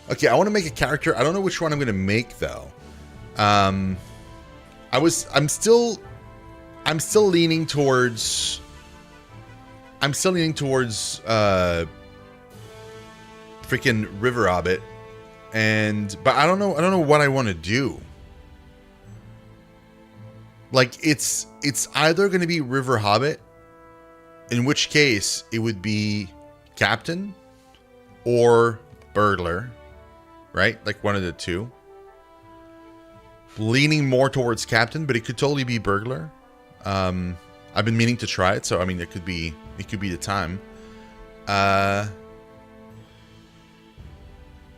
Okay, I want to make a character. I don't know which one I'm going to make though. I'm still leaning towards freaking River Hobbit, but I don't know what I want to do. Like it's either going to be River Hobbit, in which case it would be Captain, or Burglar, right? Like one of the two. Leaning more towards Captain, but it could totally be Burglar. I've been meaning to try it, so I mean it could be the time.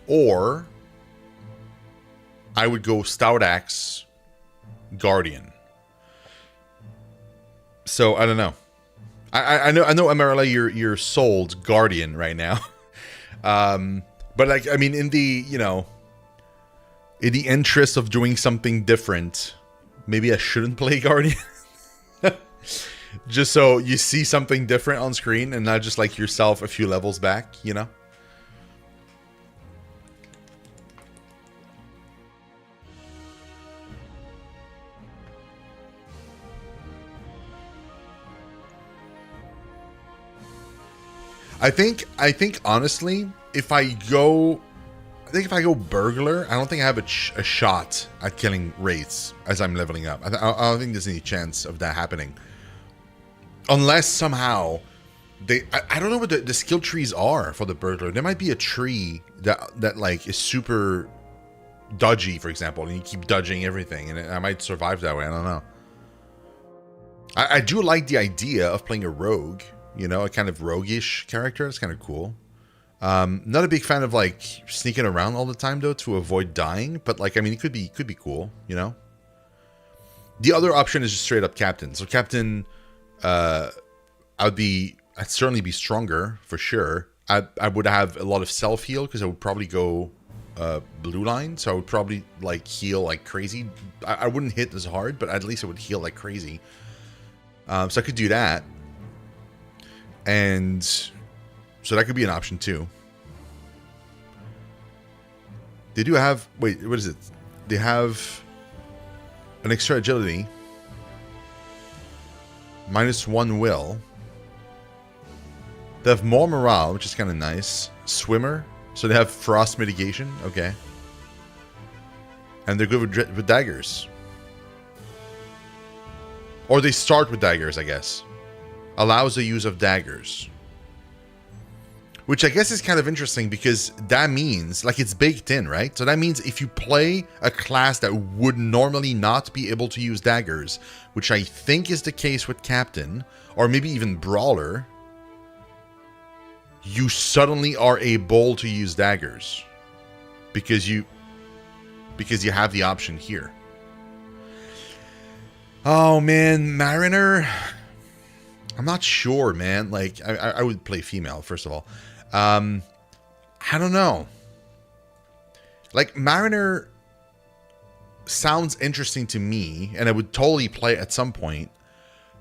Or I would go Stout Axe, Guardian. So I don't know. I know Amarilla, you're sold Guardian right now. But like I mean in the in the interest of doing something different, maybe I shouldn't play Guardian. Just so you see something different on screen and not just like yourself a few levels back, you know? I think honestly, if I go Burglar, I don't think I have a shot at killing Wraiths as I'm leveling up. I don't think there's any chance of that happening. Unless somehow I don't know what the skill trees are for the Burglar. There might be a tree that like is super dodgy, for example, and you keep dodging everything, and I might survive that way. I don't know. I do like the idea of playing a rogue, a kind of roguish character. It's kind of cool. Not a big fan of like sneaking around all the time though to avoid dying, but like I mean it could be cool, The other option is just straight up Captain. So Captain, I'd certainly be stronger for sure. I would have a lot of self heal because I would probably go blue line, so I would probably like heal like crazy. I wouldn't hit as hard, but at least I would heal like crazy. So I could do that, and so that could be an option too. They do have, wait, what is it? They have an extra agility, -1 will. They have more morale, which is kind of nice. Swimmer, so they have frost mitigation. Okay, and they're good with daggers, or they start with daggers, I guess. Allows the use of daggers, which I guess is kind of interesting because that means like it's baked in, right? So that means if you play a class that would normally not be able to use daggers, which I think is the case with Captain, or maybe even Brawler, you suddenly are able to use daggers because you have the option here. Oh man, Mariner, I'm not sure, man. Like I would play female first of all. I don't know. Like Mariner sounds interesting to me, and I would totally play at some point.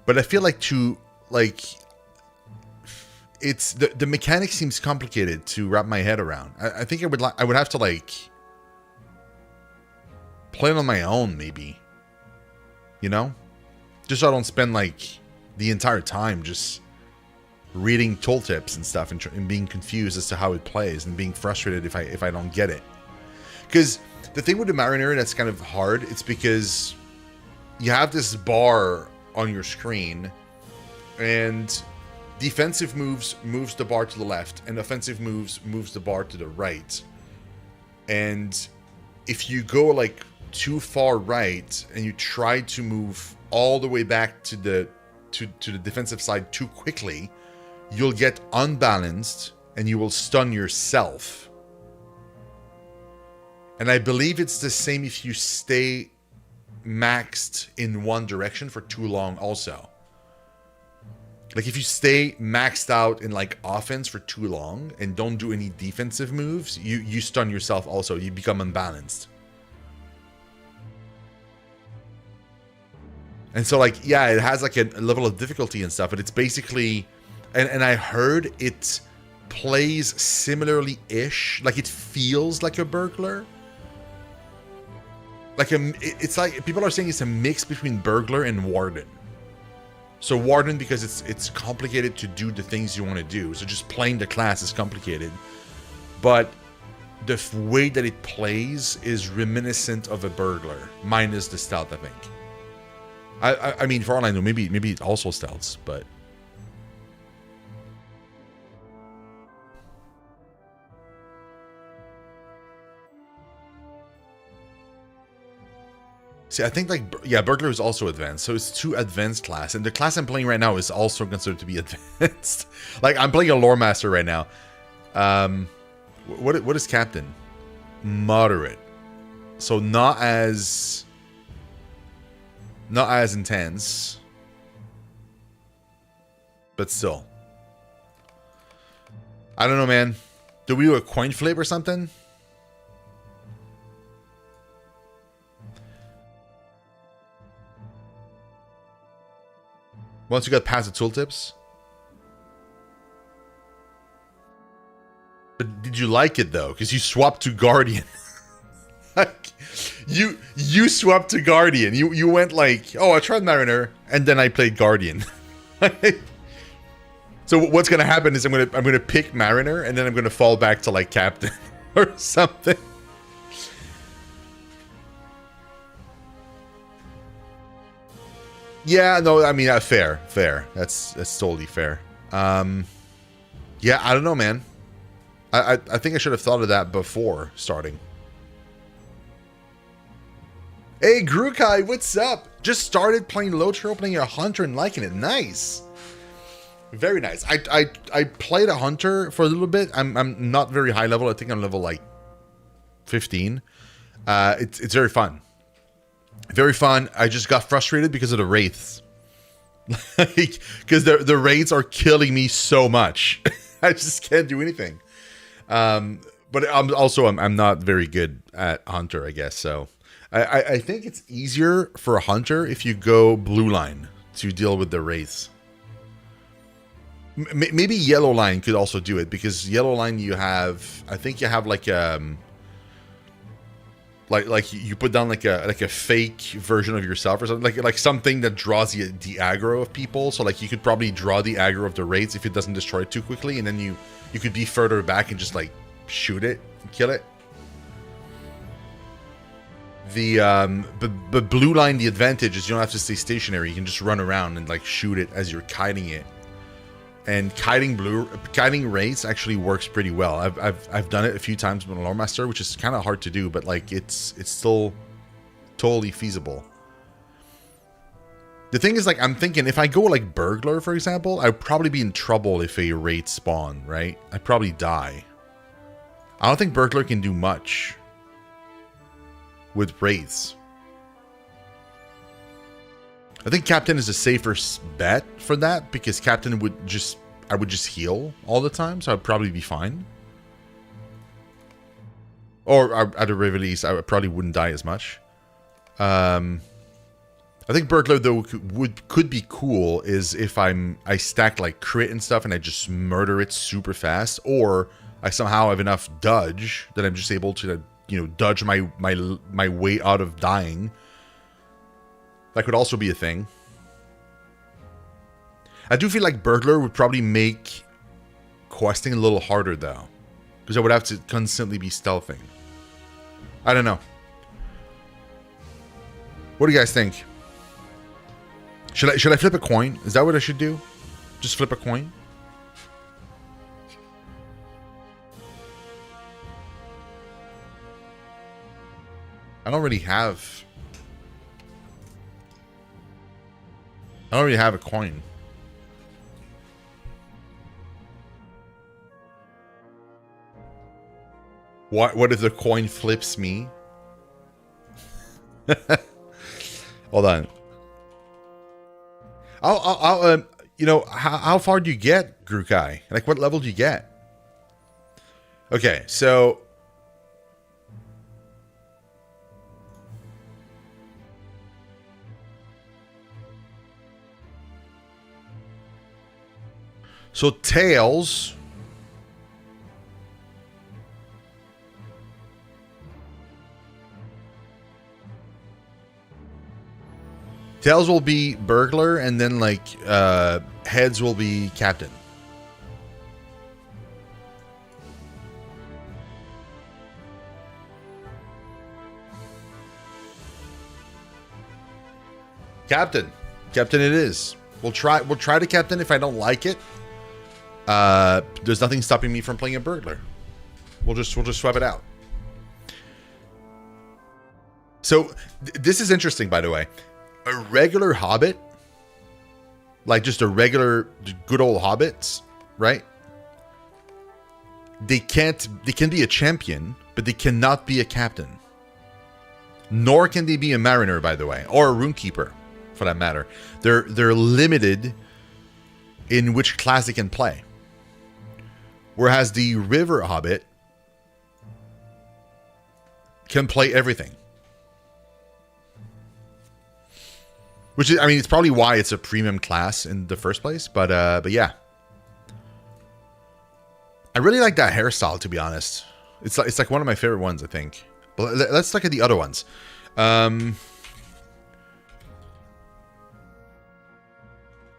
But I feel like it's the mechanic seems complicated to wrap my head around. I think I would have to like play it on my own, maybe. Just so I don't spend like the entire time just reading tooltips and stuff and being confused as to how it plays and being frustrated if I don't get it. Because the thing with the Mariner that's kind of hard, it's because you have this bar on your screen, and defensive moves the bar to the left, and offensive moves the bar to the right. And if you go like too far right and you try to move all the way back to the defensive side too quickly, you'll get unbalanced and you will stun yourself. And I believe it's the same if you stay maxed in one direction for too long also. Like if you stay maxed out in like offense for too long and don't do any defensive moves, you stun yourself also. You become unbalanced. And so like, yeah, it has like a level of difficulty and stuff, but it's basically, and I heard it plays similarly-ish. Like, it feels like a burglar. Like, it's like, people are saying it's a mix between burglar and warden. So warden because it's complicated to do the things you want to do. So just playing the class is complicated. But the way that it plays is reminiscent of a burglar, minus the stealth, I think. I mean, for all I know, maybe it also stealths, but... See, I think, like, yeah, burglar is also advanced, so it's 2 advanced class, and the class I'm playing right now is also considered to be advanced. Like, I'm playing a lore master right now. What is captain? Moderate. So not as intense, but still. I don't know, man. Do we do a coin flip or something? Once you got past the tooltips. But did you like it though? Because you swapped to Guardian. Like, you swapped to Guardian. You went like, oh, I tried Mariner, and then I played Guardian. So what's gonna happen is I'm gonna pick Mariner, and then I'm gonna fall back to like Captain or something. Yeah, no, I mean, fair. That's totally fair. Yeah, I don't know, man. I think I should have thought of that before starting. Hey, Grukai, what's up? Just started playing lotro, playing a hunter and liking it. Nice. Very nice. I played a hunter for a little bit. I'm not very high level. I think I'm level like 15. It's very fun. Very fun. I just got frustrated because of the wraiths. Like, because the wraiths are killing me so much. I just can't do anything. But I'm not very good at hunter, I guess. So I think it's easier for a hunter if you go blue line to deal with the wraiths. Maybe yellow line could also do it, because yellow line I think you have like you put down like a fake version of yourself or something, like something that draws the aggro of people. So like you could probably draw the aggro of the wraiths if it doesn't destroy it too quickly, and then you could be further back and just like shoot it and kill it. But blue line, the advantage is you don't have to stay stationary. You can just run around and like shoot it as you're kiting it. And kiting wraiths actually works pretty well. I've done it a few times with a lore master, which is kind of hard to do, but like it's still totally feasible. The thing is, like, I'm thinking if I go like burglar, for example, I'd probably be in trouble if a wraith spawn, right? I'd probably die. I don't think burglar can do much with wraiths. I think Captain is a safer bet for that, because Captain I would just heal all the time, so I'd probably be fine. Or at the very least, I probably wouldn't die as much. I think Burglar though could be cool is if I stack like crit and stuff and I just murder it super fast, or I somehow have enough dodge that I'm just able to, you know, dodge my way out of dying. That could also be a thing. I do feel like Burglar would probably make questing a little harder though, because I would have to constantly be stealthing. I don't know. What do you guys think? Should I flip a coin? Is that what I should do? Just flip a coin? I don't really have a coin. What if the coin flips me? Hold on. I'll you know, how far do you get, Grukai? Like, what level do you get? Okay, so Tails Tails will be burglar, and then like heads will be captain. Captain. Captain it is. We'll try the captain. If I don't like it, there's nothing stopping me from playing a burglar. We'll just swap it out. So this is interesting, by the way. A regular hobbit, like just a regular good old hobbits, right? They can be a champion, but they cannot be a captain. Nor can they be a mariner, by the way, or a runekeeper, for that matter. They're limited in which class they can play. Whereas the river hobbit can play everything. Which is, I mean, it's probably why it's a premium class in the first place. But yeah, I really like that hairstyle, to be honest. It's like one of my favorite ones, I think. But let's look at the other ones.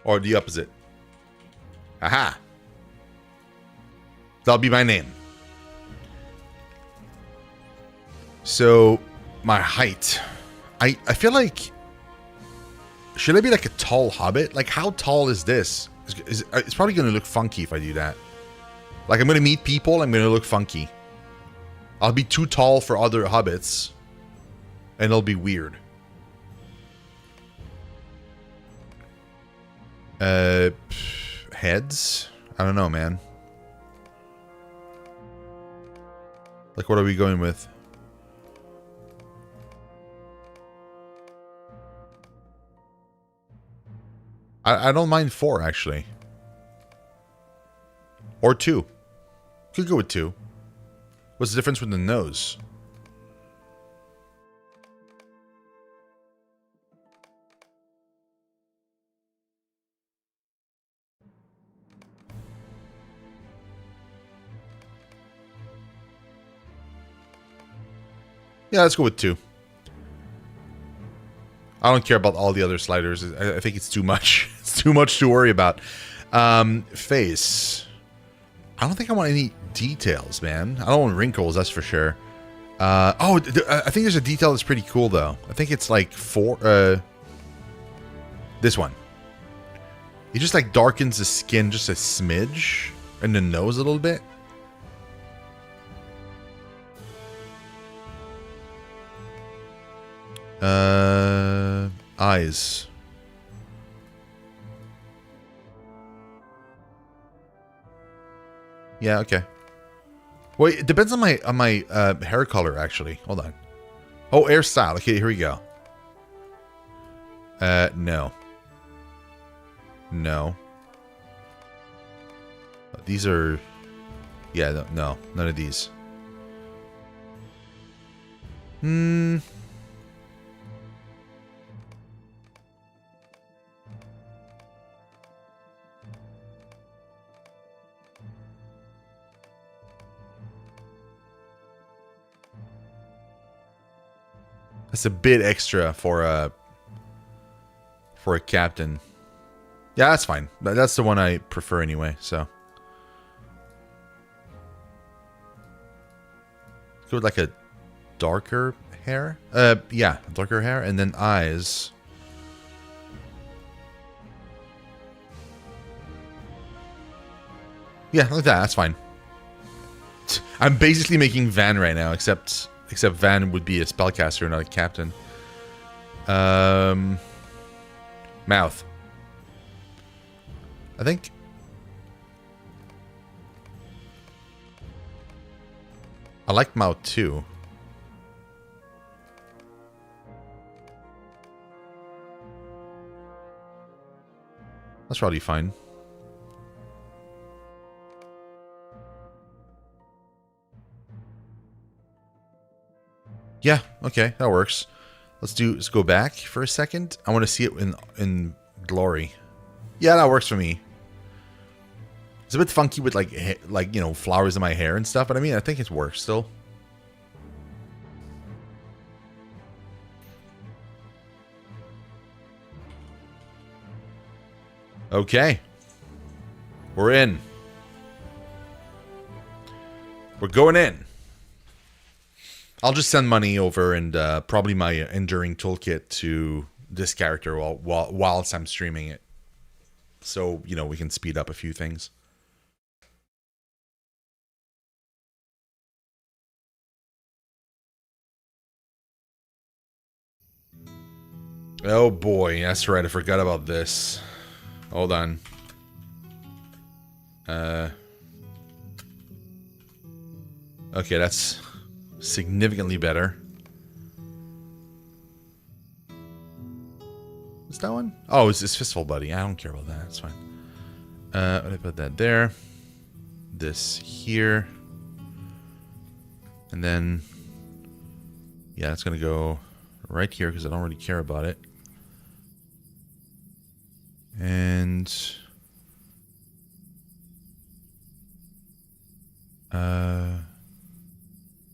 Or the opposite. Aha. That'll be my name. So, my height. I feel like... Should I be like a tall hobbit? Like, how tall is this? It's probably going to look funky if I do that. Like, I'm going to meet people, I'm going to look funky. I'll be too tall for other hobbits. And it'll be weird. Heads? I don't know, man. Like, what are we going with? I don't mind 4, actually. Or 2. Could go with 2. What's the difference with the nose? Yeah, let's go with 2. I don't care about all the other sliders. I think it's too much. It's too much to worry about. Face. I don't think I want any details, man. I don't want wrinkles, that's for sure. I think there's a detail that's pretty cool, though. I think it's like this one. It just like darkens the skin just a smidge. And the nose a little bit. Eyes. Yeah, okay. Well, it depends on my hair color, actually. Hold on. Oh, hairstyle. Okay, here we go. No. No. These are... Yeah, no. None of these. That's a bit extra for a captain. Yeah, that's fine. That's the one I prefer anyway, so. Let's go with like a darker hair. Yeah, darker hair, and then eyes. Yeah, like that. That's fine. I'm basically making Van right now, except Van would be a spellcaster, not a captain. Mouth. I think. I like mouth too. That's probably fine. Yeah, okay, that works. Let's go back for a second. I want to see it in glory. Yeah, that works for me. It's a bit funky with like you know, flowers in my hair and stuff, but I mean, I think it works still. Okay. We're in. We're going in. I'll just send money over and probably my enduring toolkit to this character whilst I'm streaming it. So, you know, we can speed up a few things. Oh boy, that's right, I forgot about this. Hold on. Okay, that's significantly better. Is that one? Oh, it's Fistful Buddy. I don't care about that. That's fine. I put that there. This here. And then... yeah, it's going to go right here because I don't really care about it. And...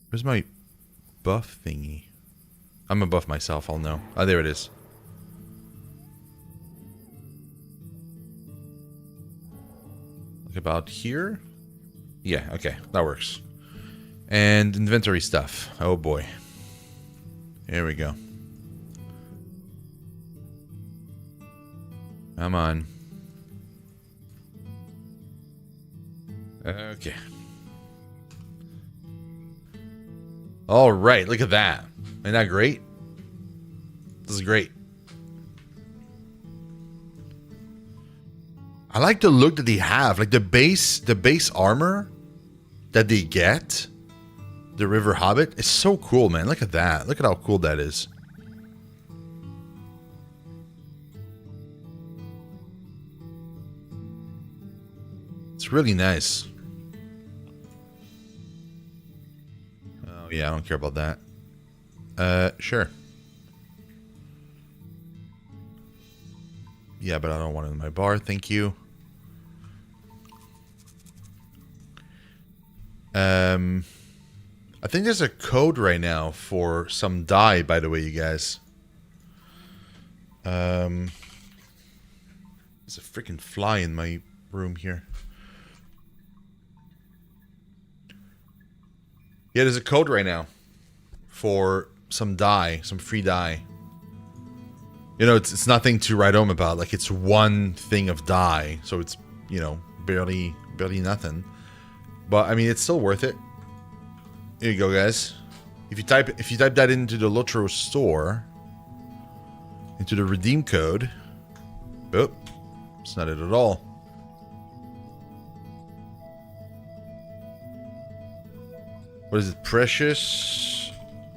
where's my buff thingy? I'm a buff myself, I'll know. Oh, there it is. Like about here? Yeah, okay, that works. And inventory stuff. Oh boy. Here we go. Come on. Okay. All right, look at that. Ain't that great? This is great. I like the look that they have. Like the base armor that they get, the River Hobbit, is so cool, man. Look at that. Look at how cool that is. It's really nice. Oh, yeah, I don't care about that. Sure. Yeah, but I don't want it in my bar, thank you. I think there's a code right now for some dye, by the way, you guys. There's a freaking fly in my room here. Yeah, there's a code right now for some dye, some free dye. You know, it's nothing to write home about. Like, it's one thing of dye, so it's, you know, barely nothing. But I mean, it's still worth it. Here you go, guys. If you type that into the Lotro store, into the redeem code, oh, it's not it at all. What is it? Precious,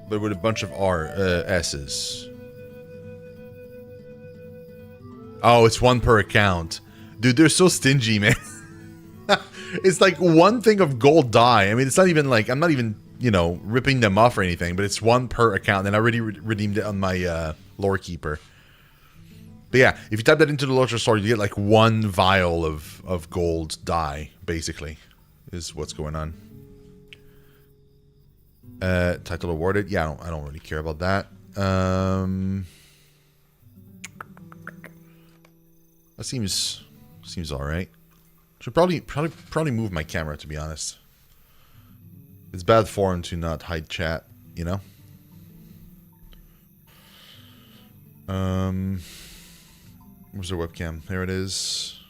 but with a bunch of S's. Oh, it's one per account. Dude, they're so stingy, man. It's like one thing of gold dye. I mean, it's not even like, I'm not even, you know, ripping them off or anything, but it's one per account, and I already redeemed it on my lore keeper. But yeah, if you type that into the Lotro store, you get like one vial of gold dye, basically, is what's going on. Title awarded. Yeah, I don't really care about that. That seems all right. Should probably move my camera, to be honest. It's bad form to not hide chat, you know. Where's the webcam? There it is.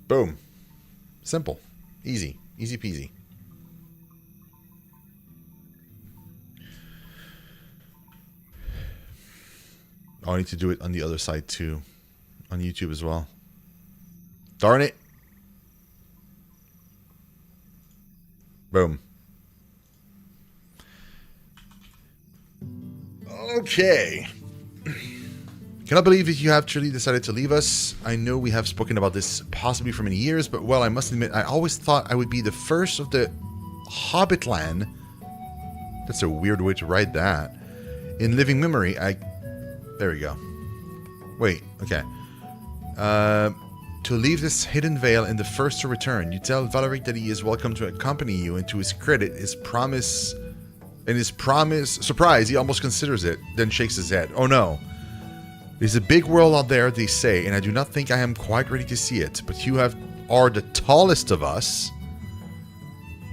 Boom. Simple, easy peasy. Oh, I need to do it on the other side too. On YouTube as well. Darn it. Boom. Okay. Cannot believe that you have truly decided to leave us. I know we have spoken about this possibly for many years, but well, I must admit, I always thought I would be the first of the Hobbitland. That's a weird way to write that. In living memory, there we go. Wait, okay. To leave this hidden veil and the first to return, you tell Valeric that he is welcome to accompany you, and to his credit, surprise, he almost considers it, then shakes his head. Oh no. There's a big world out there, they say, and I do not think I am quite ready to see it. But you are the tallest of us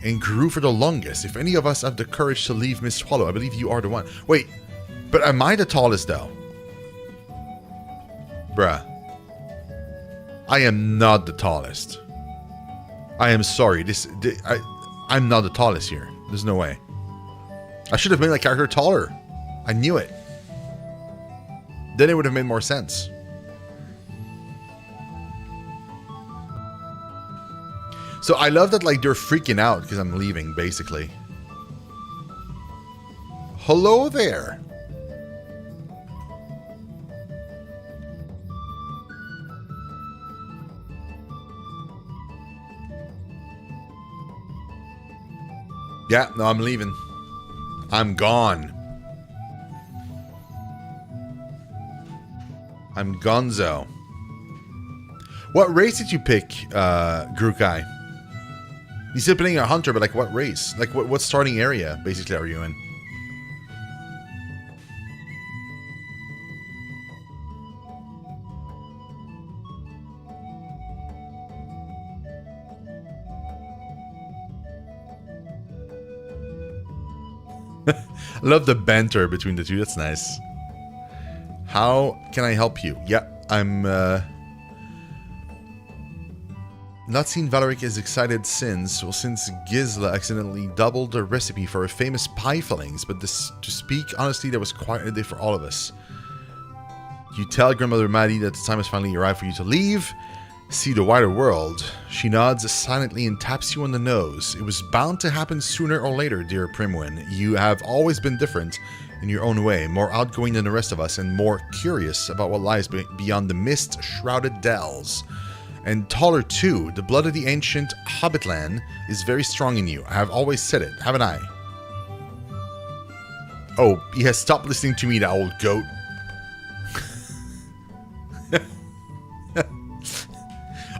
and grew for the longest. If any of us have the courage to leave Miss Swallow, I believe you are the one. Wait, but am I the tallest, though? Bruh. I am not the tallest. I am sorry. I'm not the tallest here. There's no way. I should have made my character taller. I knew it. Then it would have made more sense. So I love that, like, they're freaking out because I'm leaving, basically. Hello there. Yeah, no, I'm leaving. I'm gone. I'm gonzo. What race did you pick, Grukai? You said playing a hunter, but like what race? Like what starting area, basically, are you in? I love the banter between the two. That's nice. How can I help you? Yeah, I'm not seen Valeric as excited since Gisla accidentally doubled the recipe for a famous pie fillings, but to speak honestly, that was quite a day for all of us. You tell Grandmother Maddie that the time has finally arrived for you to leave. See the wider world. She nods silently and taps you on the nose. It was bound to happen sooner or later, dear Primwin. You have always been different in your own way, more outgoing than the rest of us, and more curious about what lies beyond the mist-shrouded dells. And taller too. The blood of the ancient Hobbitland is very strong in you. I have always said it, haven't I? Oh, he has stopped listening to me, that old goat.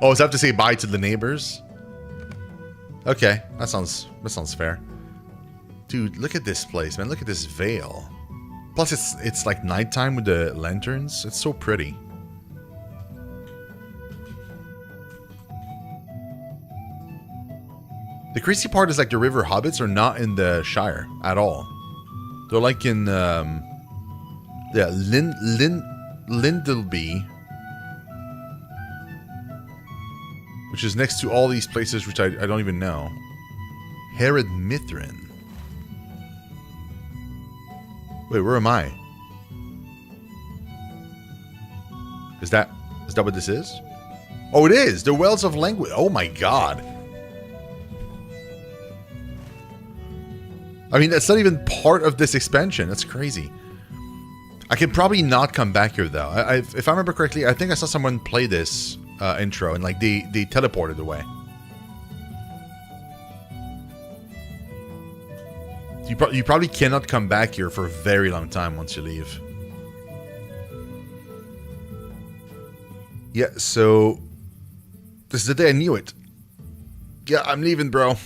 Oh, so I have to say bye to the neighbors? Okay, that sounds fair. Dude, look at this place, man. Look at this veil. Plus, it's like nighttime with the lanterns. It's so pretty. The crazy part is like the river hobbits are not in the Shire at all. They're like in yeah, Lindleby, which is next to all these places which I don't even know. Herod Mithrin. Wait, where am I? Is that what this is? Oh, it is! The Wells of Language. Oh my god. I mean, that's not even part of this expansion. That's crazy. I can probably not come back here, though. If I remember correctly, I think I saw someone play this intro, and like they teleported away. You probably cannot come back here for a very long time once you leave. Yeah, so this is the day I knew it. Yeah, I'm leaving, bro.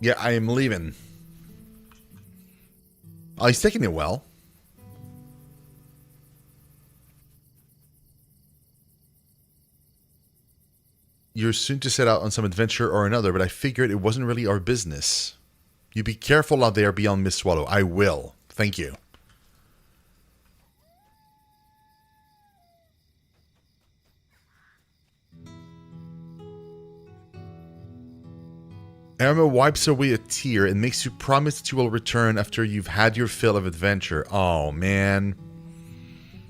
Yeah, I am leaving. Oh, he's taking it well. You're soon to set out on some adventure or another, but I figured it wasn't really our business. You be careful out there beyond Miss Swallow. I will. Thank you. Irma wipes away a tear and makes you promise that you will return after you've had your fill of adventure. Oh, man.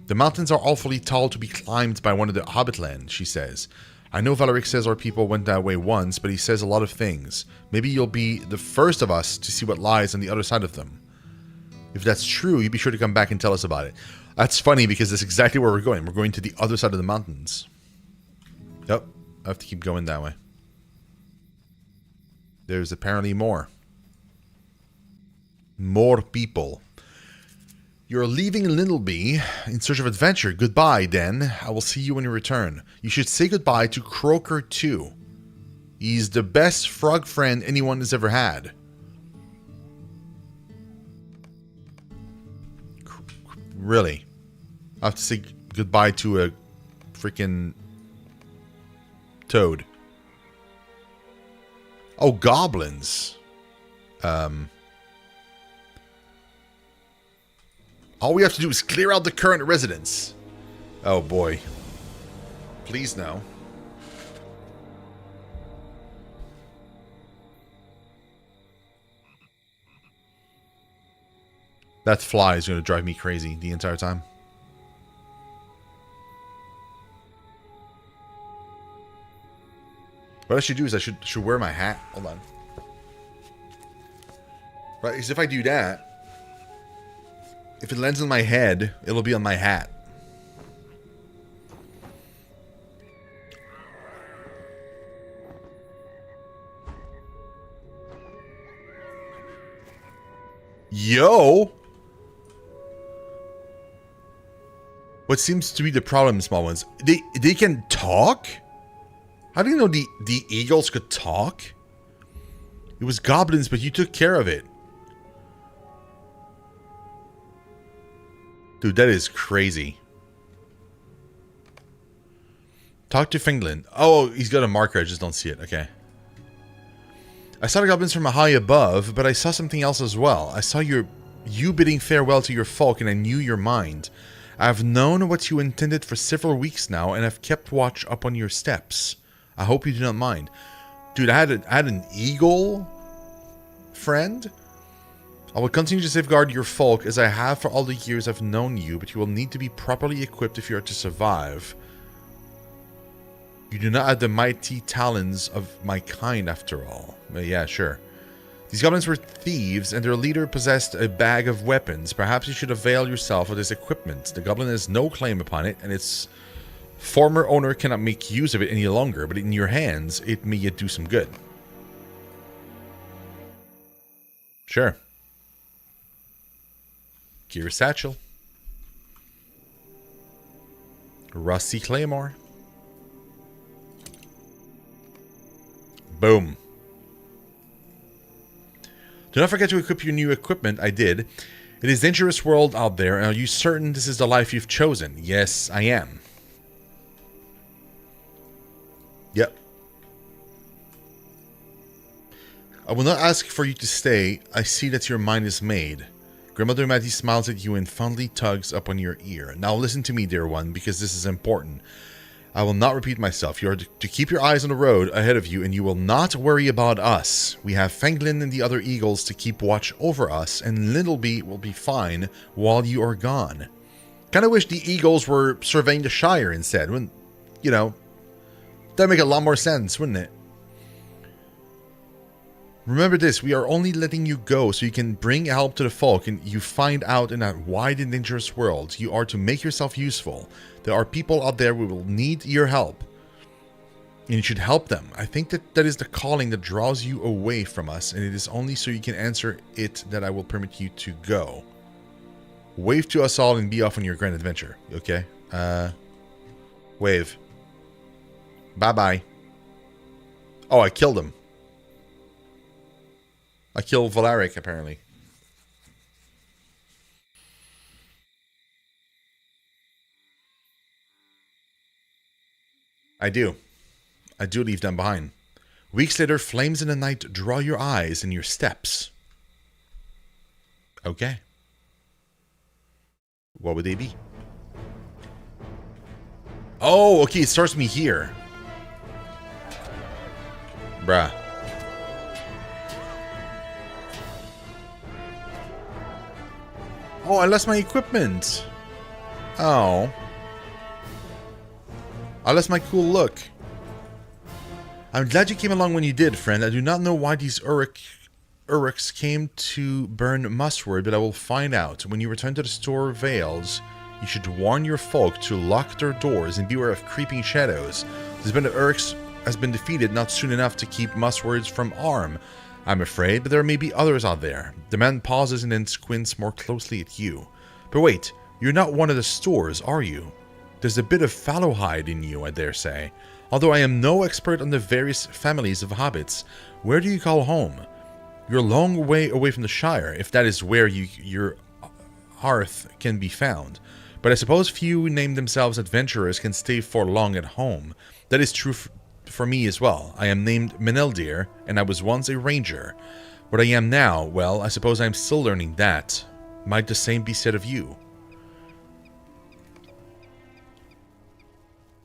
The mountains are awfully tall to be climbed by one of the Hobbitland, she says. I know Valeric says our people went that way once, but he says a lot of things. Maybe you'll be the first of us to see what lies on the other side of them. If that's true, you be sure to come back and tell us about it. That's funny because that's exactly where we're going. We're going to the other side of the mountains. Yep, I have to keep going that way. There's apparently more. More people. You're leaving Lindleby in search of adventure. Goodbye, then. I will see you when you return. You should say goodbye to Croaker, too. He's the best frog friend anyone has ever had. Really? I have to say goodbye to a freaking toad. Oh, goblins. All we have to do is clear out the current residents. Oh boy. Please no. That fly is going to drive me crazy the entire time. What I should do is I should wear my hat. Hold on. Right, because if I do that, if it lands on my head, it'll be on my hat. Yo! What seems to be the problem, small ones? They can talk? How do you know the eagles could talk? It was goblins, but you took care of it. Dude, that is crazy. Talk to Finland. Oh, he's got a marker. I just don't see it. Okay. I saw the goblins from a high above, but I saw something else as well. I saw you bidding farewell to your folk, and I knew your mind. I have known what you intended for several weeks now, and have kept watch up on your steps. I hope you do not mind. Dude, I had an eagle friend. I will continue to safeguard your folk as I have for all the years I've known you, but you will need to be properly equipped if you are to survive. You do not have the mighty talons of my kind after all. But yeah, sure. These goblins were thieves, and their leader possessed a bag of weapons. Perhaps you should avail yourself of this equipment. The goblin has no claim upon it, and its former owner cannot make use of it any longer, but in your hands, it may yet do some good. Sure. Gear satchel. Rusty claymore. Boom. Do not forget to equip your new equipment. I did. It is a dangerous world out there, and are you certain this is the life you've chosen? Yes, I am. Yep. I will not ask for you to stay. I see that your mind is made. Grandmother Mattie smiles at you and fondly tugs up on your ear. Now listen to me, dear one, because this is important. I will not repeat myself. You are to keep your eyes on the road ahead of you, and you will not worry about us. We have Fanglin and the other eagles to keep watch over us, and Littleby will be fine while you are gone. Kind of wish the eagles were surveying the Shire instead. Wouldn't, you know, that'd make a lot more sense, wouldn't it? Remember this, we are only letting you go so you can bring help to the folk, and you find out in that wide and dangerous world, you are to make yourself useful. There are people out there who will need your help, and you should help them. I think that is the calling that draws you away from us, and it is only so you can answer it that I will permit you to go. Wave to us all and be off on your grand adventure, okay? Wave. Bye-bye. Oh, I killed him. I killed Valaric, apparently. I do. I do leave them behind. Weeks later, flames in the night draw your eyes and your steps. Okay. What would they be? Oh, okay, it starts me here. Bruh. Oh, I lost my equipment. Oh. I lost my cool look. I'm glad you came along when you did, friend. I do not know why these Uruks came to burn Mustward, but I will find out. When you return to the Store Vales, you should warn your folk to lock their doors and beware of creeping shadows. This band of Uruks has been defeated not soon enough to keep Mustwards from harm, I'm afraid, but there may be others out there. The man pauses and then squints more closely at you. But wait, you're not one of the stores, are you? There's a bit of fallowhide in you, I dare say. Although I am no expert on the various families of hobbits, where do you call home? You're a long way away from the Shire, if that is where your hearth can be found. But I suppose few who name themselves adventurers can stay for long at home. That is true for me as well. I am named Meneldir, and I was once a ranger. What I am now, well, I suppose I am still learning that. Might the same be said of you?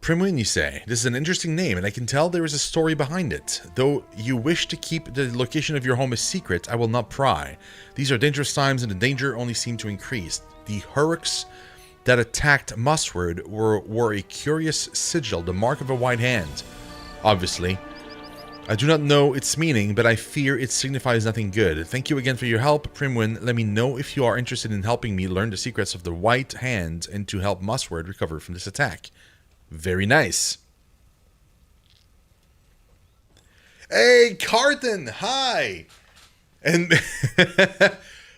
Primwin, you say? This is an interesting name, and I can tell there is a story behind it. Though you wish to keep the location of your home a secret, I will not pry. These are dangerous times, and the danger only seemed to increase. The hurricks that attacked Musward wore a curious sigil, the mark of a white hand. Obviously. I do not know its meaning, but I fear it signifies nothing good. Thank you again for your help, Primwin. Let me know if you are interested in helping me learn the secrets of the white hand and to help Musward recover from this attack. Very nice. Hey, Carton, hi. And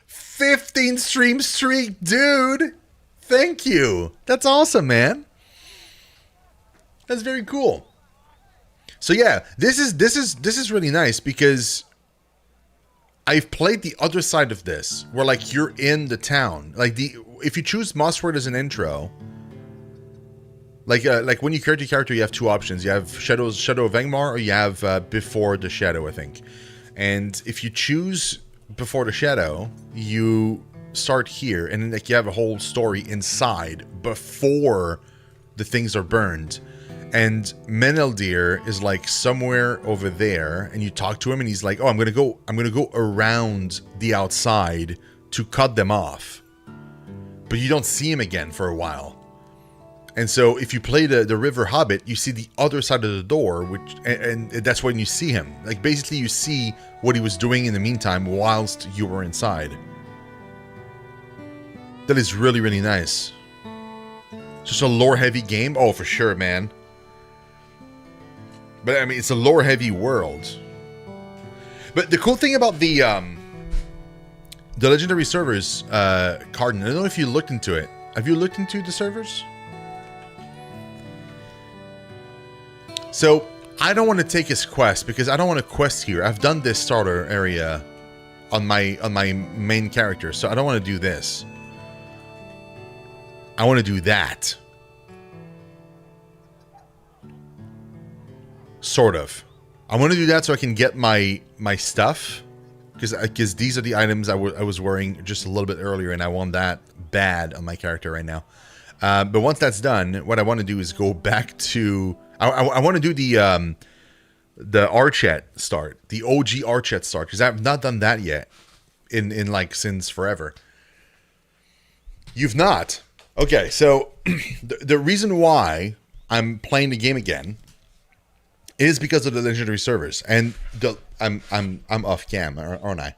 15 stream streak, dude. Thank you. That's awesome, man. That's very cool. So yeah, this is really nice because I've played the other side of this, where like you're in the town. Like if you choose Mossword as an intro, like when you create your character, you have two options. You have Shadow of Angmar, or you have Before the Shadow, I think. And if you choose Before the Shadow, you start here, and then like you have a whole story inside before the things are burned. And Meneldir is like somewhere over there, and you talk to him, and he's like, "Oh, I'm gonna go around the outside to cut them off." But you don't see him again for a while. And so if you play the River Hobbit, you see the other side of the door, which and that's when you see him. Like basically you see what he was doing in the meantime whilst you were inside. That is really, really nice. Just a lore-heavy game? Oh, for sure, man. But I mean, it's a lore-heavy world. But the cool thing about the legendary servers, Cardin, I don't know if you looked into it. Have you looked into the servers? So, I don't want to take his quest because I don't want to quest here. I've done this starter area on my main character, so I don't want to do this. I want to do that. Sort of. I want to do that so I can get my stuff, because these are the items I was wearing just a little bit earlier, and I want that bad on my character right now. But once that's done, what I want to do is go back to... I want to do the Archet start, the OG Archet start, because I've not done that yet in like since forever. You've not? Okay, so the reason why I'm playing the game again is because of the legendary servers, and I'm off cam, aren't I?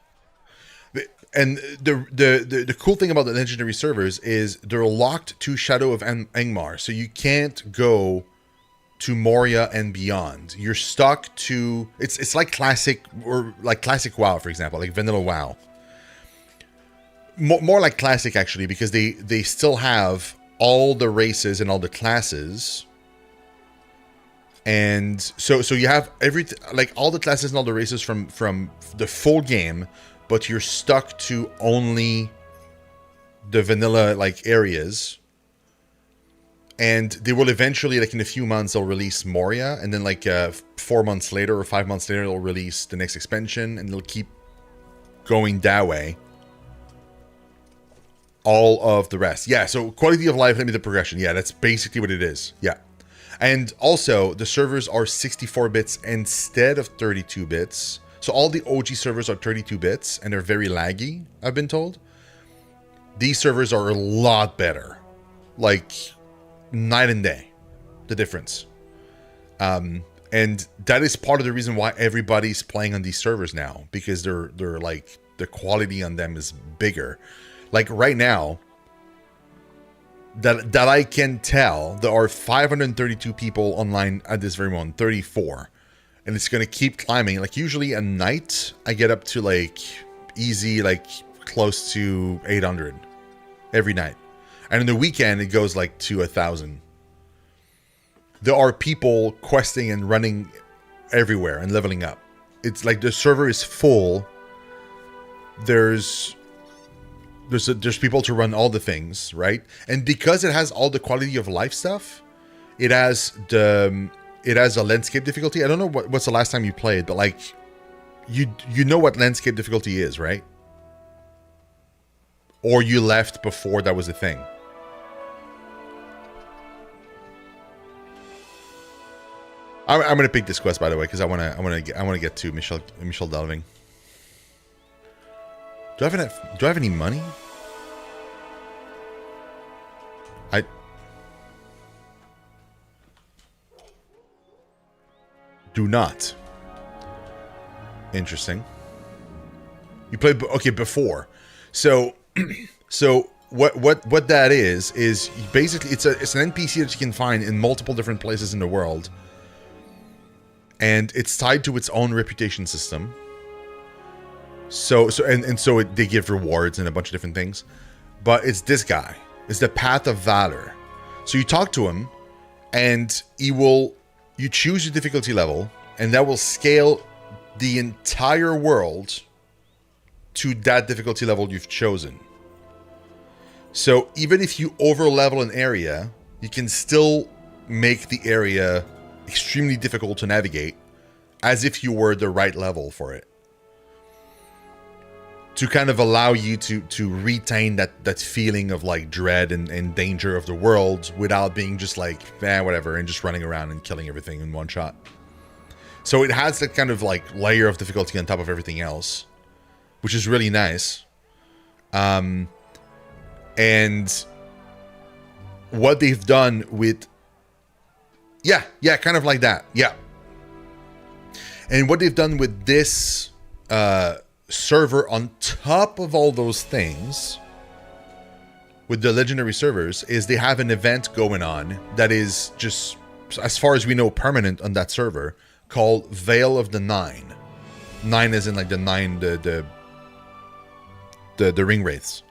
And the cool thing about the legendary servers is they're locked to Shadow of Angmar, so you can't go to Moria and beyond. You're stuck to it's like classic, or like classic WoW, for example, like vanilla WoW. More like classic, actually, because they still have all the races and all the classes. And so you have like all the classes and all the races from the full game, but you're stuck to only the vanilla like areas. And they will eventually, like in a few months, they'll release Moria, and then like 4 months later or 5 months later, they'll release the next expansion, and they'll keep going that way. All of the rest. Yeah, so quality of life, limited progression. Yeah, that's basically what it is. Yeah. And also, the servers are 64 bits instead of 32 bits. So all the OG servers are 32 bits, and they're very laggy, I've been told. These servers are a lot better. Like, night and day, the difference. And that is part of the reason why everybody's playing on these servers now, because they're like, the quality on them is bigger. Like right now, that I can tell, there are 532 people online at this very moment, 34. And it's going to keep climbing. Like usually a night, I get up to like easy, like close to 800 every night. And in the weekend, it goes like to 1,000. There are people questing and running everywhere and leveling up. It's like the server is full. There's there's people to run all the things, right? And because it has all the quality of life stuff, it has a landscape difficulty. I don't know what's the last time you played, but like you know what landscape difficulty is, right? Or you left before that was a thing. I'm gonna pick this quest, by the way, because I wanna get to Michel Delving. Do I have any money? I do not. Interesting. You played before, so what that is basically it's an NPC that you can find in multiple different places in the world, and it's tied to its own reputation system. So they give rewards and a bunch of different things, but it's this guy. It's the Path of Valor. So you talk to him, and you choose your difficulty level, and that will scale the entire world to that difficulty level you've chosen. So even if you over-level an area, you can still make the area extremely difficult to navigate, as if you were the right level for it, to kind of allow you to retain that feeling of like dread and danger of the world without being just like, whatever, and just running around and killing everything in one shot. So it has that kind of like layer of difficulty on top of everything else, which is really nice. And what they've done with... Yeah, kind of like that. Yeah. And what they've done with this server on top of all those things, with the legendary servers, is they have an event going on that is just, as far as we know, permanent on that server, called Veil of the Nine. 9 as in like the 9, the ring wraiths.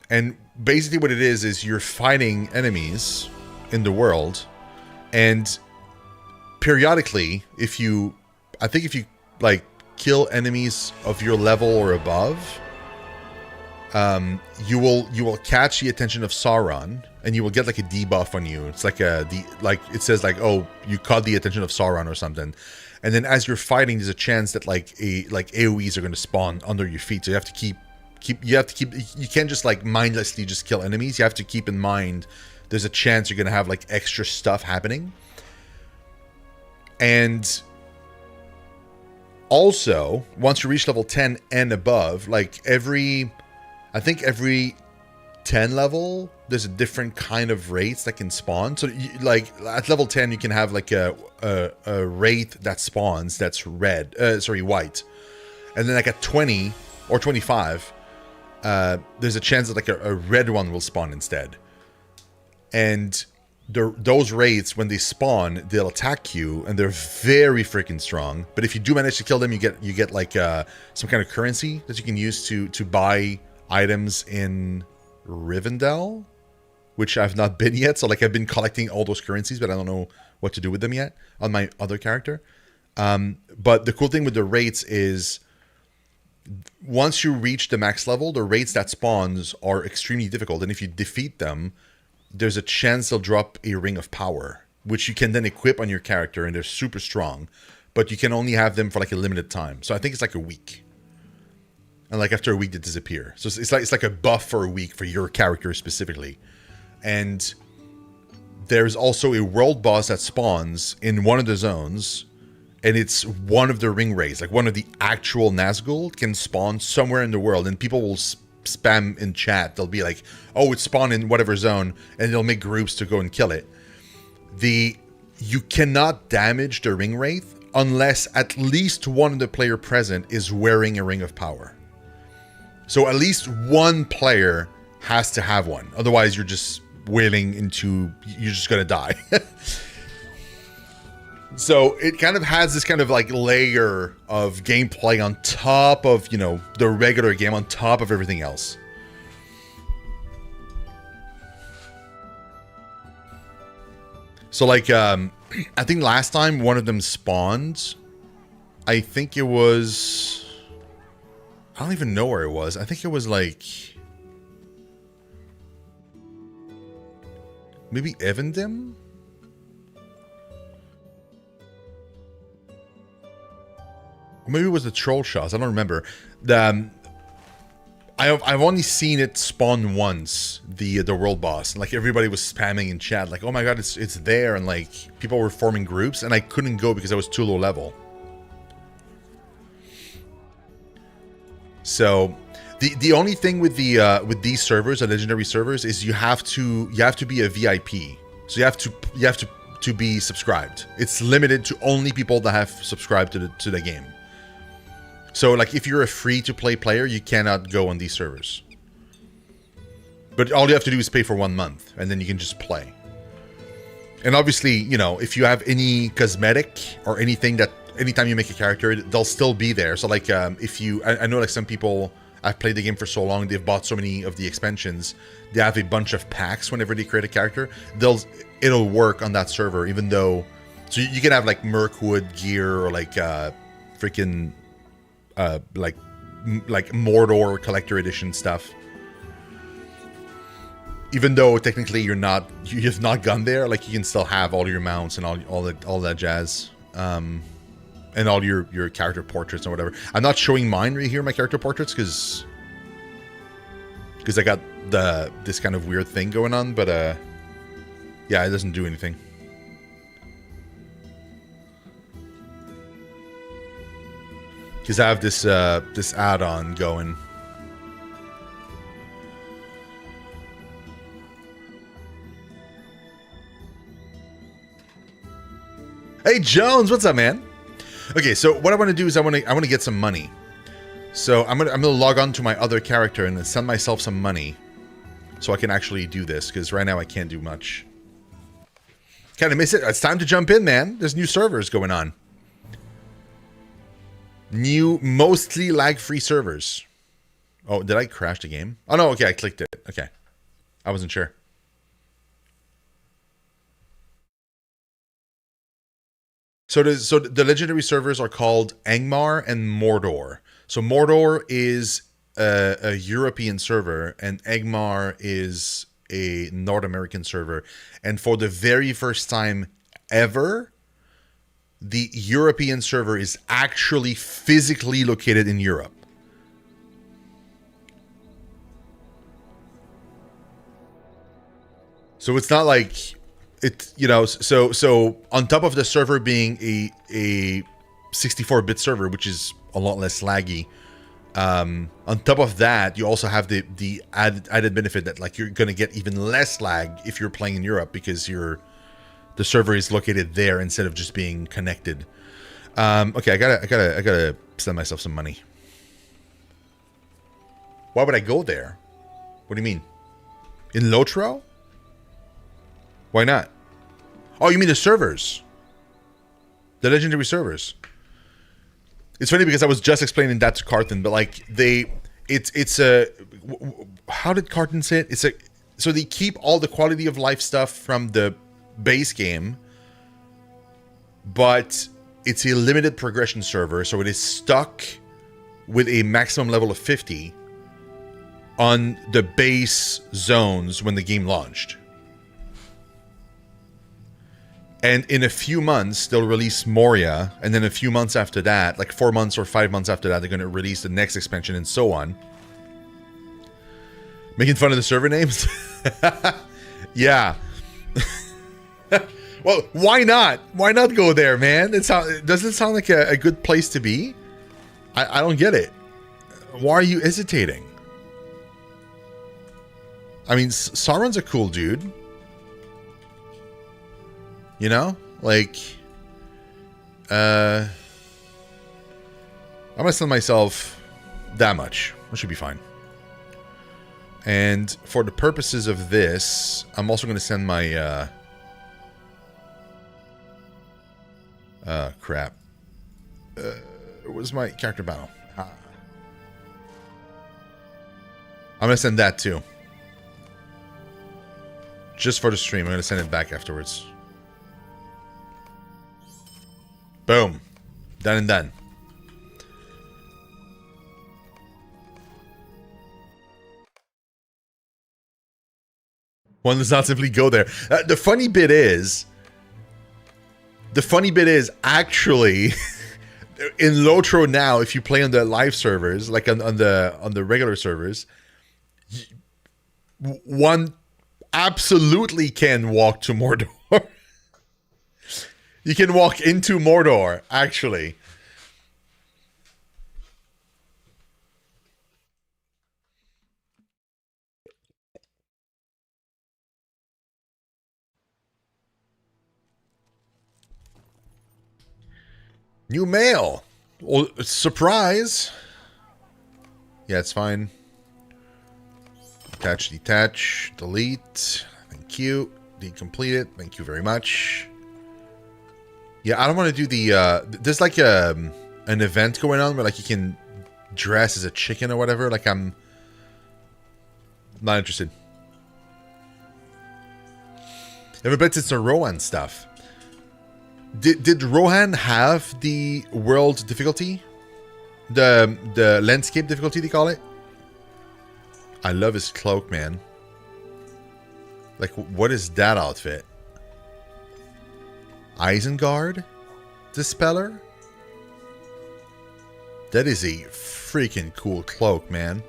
And basically what it is you're fighting enemies in the world, and periodically, if you like kill enemies of your level or above, you will catch the attention of Sauron, and you will get like a debuff on you. It's like it says like, oh, you caught the attention of Sauron or something. And then as you're fighting, there's a chance that like AoEs are going to spawn under your feet. So you have to keep you can't just like mindlessly just kill enemies. You have to keep in mind there's a chance you're going to have like extra stuff happening. And also, once you reach level 10 and above, like every 10 level, there's a different kind of wraiths that can spawn. So like at level 10, you can have like a wraith that spawns that's white. And then like at 20 or 25, there's a chance that like a red one will spawn instead. And those wraiths, when they spawn, they'll attack you, and they're very freaking strong. But if you do manage to kill them, you get like some kind of currency that you can use to buy items in Rivendell, which I've not been yet. So like I've been collecting all those currencies, but I don't know what to do with them yet on my other character. But the cool thing with the wraiths is, once you reach the max level, the wraiths that spawns are extremely difficult, and if you defeat them, there's a chance they'll drop a ring of power, which you can then equip on your character, and they're super strong, but you can only have them for like a limited time. So I think it's like a week, and like after a week they disappear. So it's like a buff for a week for your character specifically. And there's also a world boss that spawns in one of the zones, and it's one of the ring wraiths, like one of the actual Nazgul can spawn somewhere in the world, and people will spam in chat. They'll be like, oh, it's spawned in whatever zone, and they'll make groups to go and kill it. You cannot damage the ring wraith unless at least one of the player present is wearing a ring of power. So at least one player has to have one. Otherwise, you're just wailing into, you're just gonna die. So it kind of has this kind of like layer of gameplay on top of, the regular game, on top of everything else. So like, I think last time one of them spawned, I don't even know where it was. I think it was like Maybe Evandim? Or maybe it was the troll shots. I don't remember. I've only seen it spawn once, the world boss. Like, everybody was spamming in chat, like, oh my god, it's there, and like people were forming groups, and I couldn't go because I was too low level. So the only thing with with these servers, the legendary servers, is you have to be a VIP. So you have to be subscribed. It's limited to only people that have subscribed to the game. So, like, if you're a free-to-play player, you cannot go on these servers. But all you have to do is pay for 1 month, and then you can just play. And obviously, you know, if you have any cosmetic or anything that anytime you make a character, they'll still be there. So, like, if you... I know, like, some people... I've played the game for so long, they've bought so many of the expansions. They have a bunch of packs whenever they create a character. It'll work on that server, even though... So you can have, like, Mirkwood gear or, like, freaking... like Mordor collector edition stuff. Even though technically you have not gone there, like, you can still have all your mounts and all that jazz, and all your character portraits or whatever. I'm not showing mine right here, my character portraits, because I got this kind of weird thing going on, but yeah, it doesn't do anything. Because I have this add-on going. Hey Jones, what's up, man? Okay, so what I want to do is I want to get some money. So I'm gonna log on to my other character and then send myself some money, so I can actually do this. Because right now I can't do much. Kind of miss it. It's time to jump in, man. There's new servers going on. New, mostly lag-free servers. Oh, did I crash the game? Oh, no, okay, I clicked it. Okay. I wasn't sure. So the legendary servers are called Angmar and Mordor. So Mordor is a European server, and Angmar is a North American server. And for the very first time ever... the European server is actually physically located in Europe. So it's not like it, you know, so on top of the server being a 64-bit server, which is a lot less laggy, on top of that, you also have the added benefit that, like, you're going to get even less lag if you're playing in Europe, because the server is located there instead of just being connected. Okay, I gotta send myself some money. Why would I go there? What do you mean? In Lotro? Why not? Oh, you mean the servers? The legendary servers. It's funny because I was just explaining that to Carton, but like it's a... How did Carton say it? So they keep all the quality of life stuff from the base game, but it's a limited progression server, so it is stuck with a maximum level of 50 on the base zones when the game launched. And in a few months, they'll release Moria, and then a few months after that, like 4 months or 5 months after that, they're going to release the next expansion, and so on. Making fun of the server names? Yeah. Well, why not? Why not go there, man? Doesn't it sound like a good place to be? I don't get it. Why are you hesitating? I mean, Sauron's a cool dude. You know? Like, I'm gonna send myself that much. That should be fine. And for the purposes of this, I'm also gonna send my, crap. Where's my character battle? I'm gonna send that too. Just for the stream. I'm gonna send it back afterwards. Boom. Done and done. One does not simply go there. The funny bit is actually in Lotro now, if you play on the live servers, like on the regular servers, one absolutely can walk to Mordor. You can walk into Mordor, actually. New mail. Well, surprise. Yeah, it's fine. Attach, detach, delete. Thank you. Decomplete it. Thank you very much. Yeah, I don't want to do the... there's like an event going on where like you can dress as a chicken or whatever. Like I'm not interested. Ever bet it's a Rohan stuff. Did Rohan have the world difficulty? The landscape difficulty, they call it? I love his cloak, man. Like, what is that outfit? Isengard? Dispeller? That is a freaking cool cloak, man.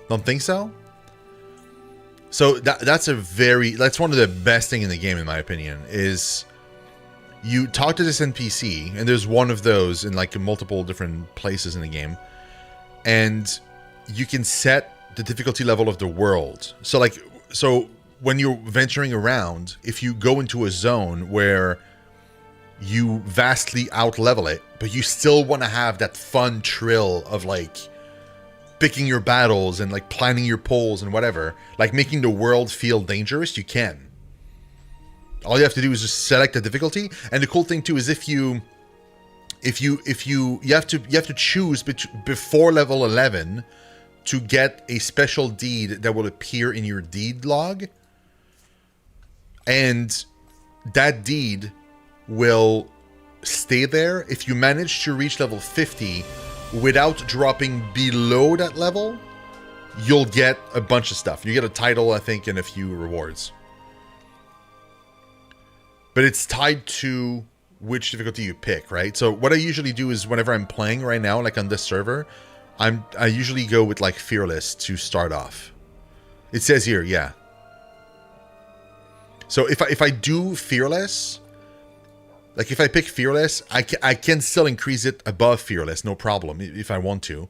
Don't think so? So that's one of the best thing in the game, in my opinion, is you talk to this NPC, and there's one of those in like multiple different places in the game, and you can set the difficulty level of the world. So when you're venturing around, if you go into a zone where you vastly out-level it, but you still want to have that fun thrill of like picking your battles and like planning your pulls and whatever, like making the world feel dangerous, you can. All you have to do is just select the difficulty, and the cool thing too is if you have to choose before level 11 to get a special deed that will appear in your deed log, and that deed will stay there if you manage to reach level 50 without dropping below that level. You'll get a bunch of stuff. You get a title, I think, and a few rewards. But it's tied to which difficulty you pick, right? So what I usually do is whenever I'm playing right now, like on this server, I usually go with like Fearless to start off. It says here, yeah. So if I do Fearless, like if I pick Fearless, I can still increase it above Fearless, no problem, if I want to.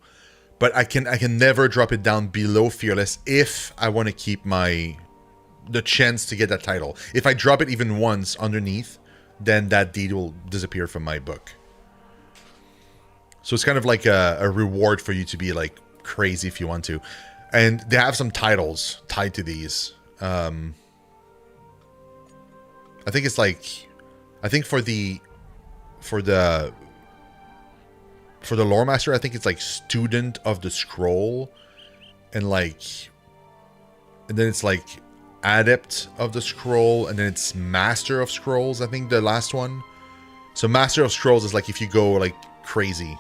But I can never drop it down below Fearless if I want to keep the chance to get that title. If I drop it even once underneath, then that deed will disappear from my book. So it's kind of like a reward for you to be like crazy if you want to. And they have some titles tied to these. I think it's like, I think for the lore master, I think it's like student of the scroll, and then it's like adept of the scroll, and then it's master of scrolls, I think the last one. So master of scrolls is like if you go like crazy.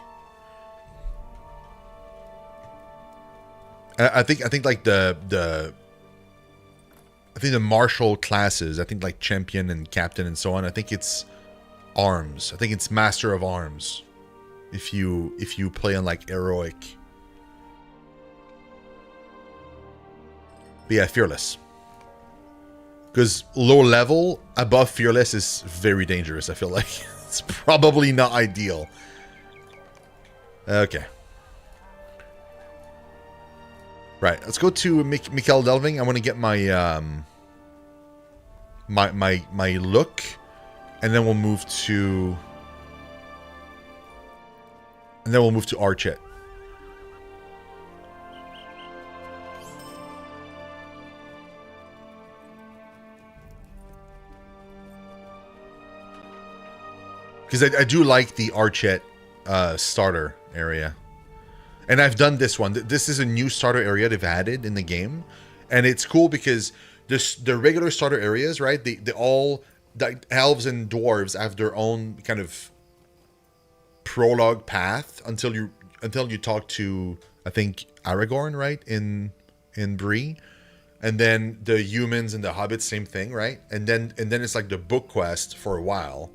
I think like the martial classes, I think like champion and captain and so on, I think it's arms. I think it's master of arms if you play on like heroic. But yeah, fearless. Because low level above Fearless is very dangerous, I feel like. It's probably not ideal. Okay. Right, let's go to Mikhail Delving. I want to get my my look, and then we'll move to Archet. Because I do like the Archet starter area. And I've done this one. This is a new starter area they've added in the game. And it's cool because the regular starter areas, right? They all, the elves and dwarves have their own kind of prologue path until you talk to, I think, Aragorn, right? In Bree. and then the humans and the hobbits, same thing, right? And then it's like the book quest for a while.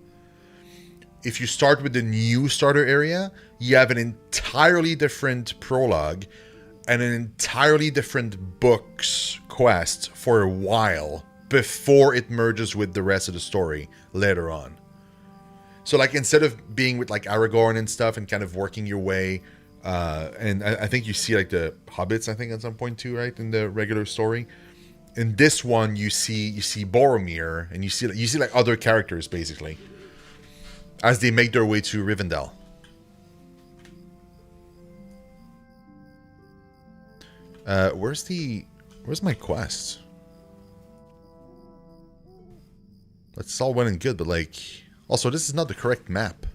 If you start with the new starter area, you have an entirely different prologue and an entirely different books quest for a while before it merges with the rest of the story later on. So like instead of being with like Aragorn and stuff and kind of working your way, and I think you see like the hobbits, I think at some point too, right, in the regular story. In this one, you see Boromir, and you see like other characters basically as they make their way to Rivendell. Where's my quest? That's all well and good, but like, also this is not the correct map.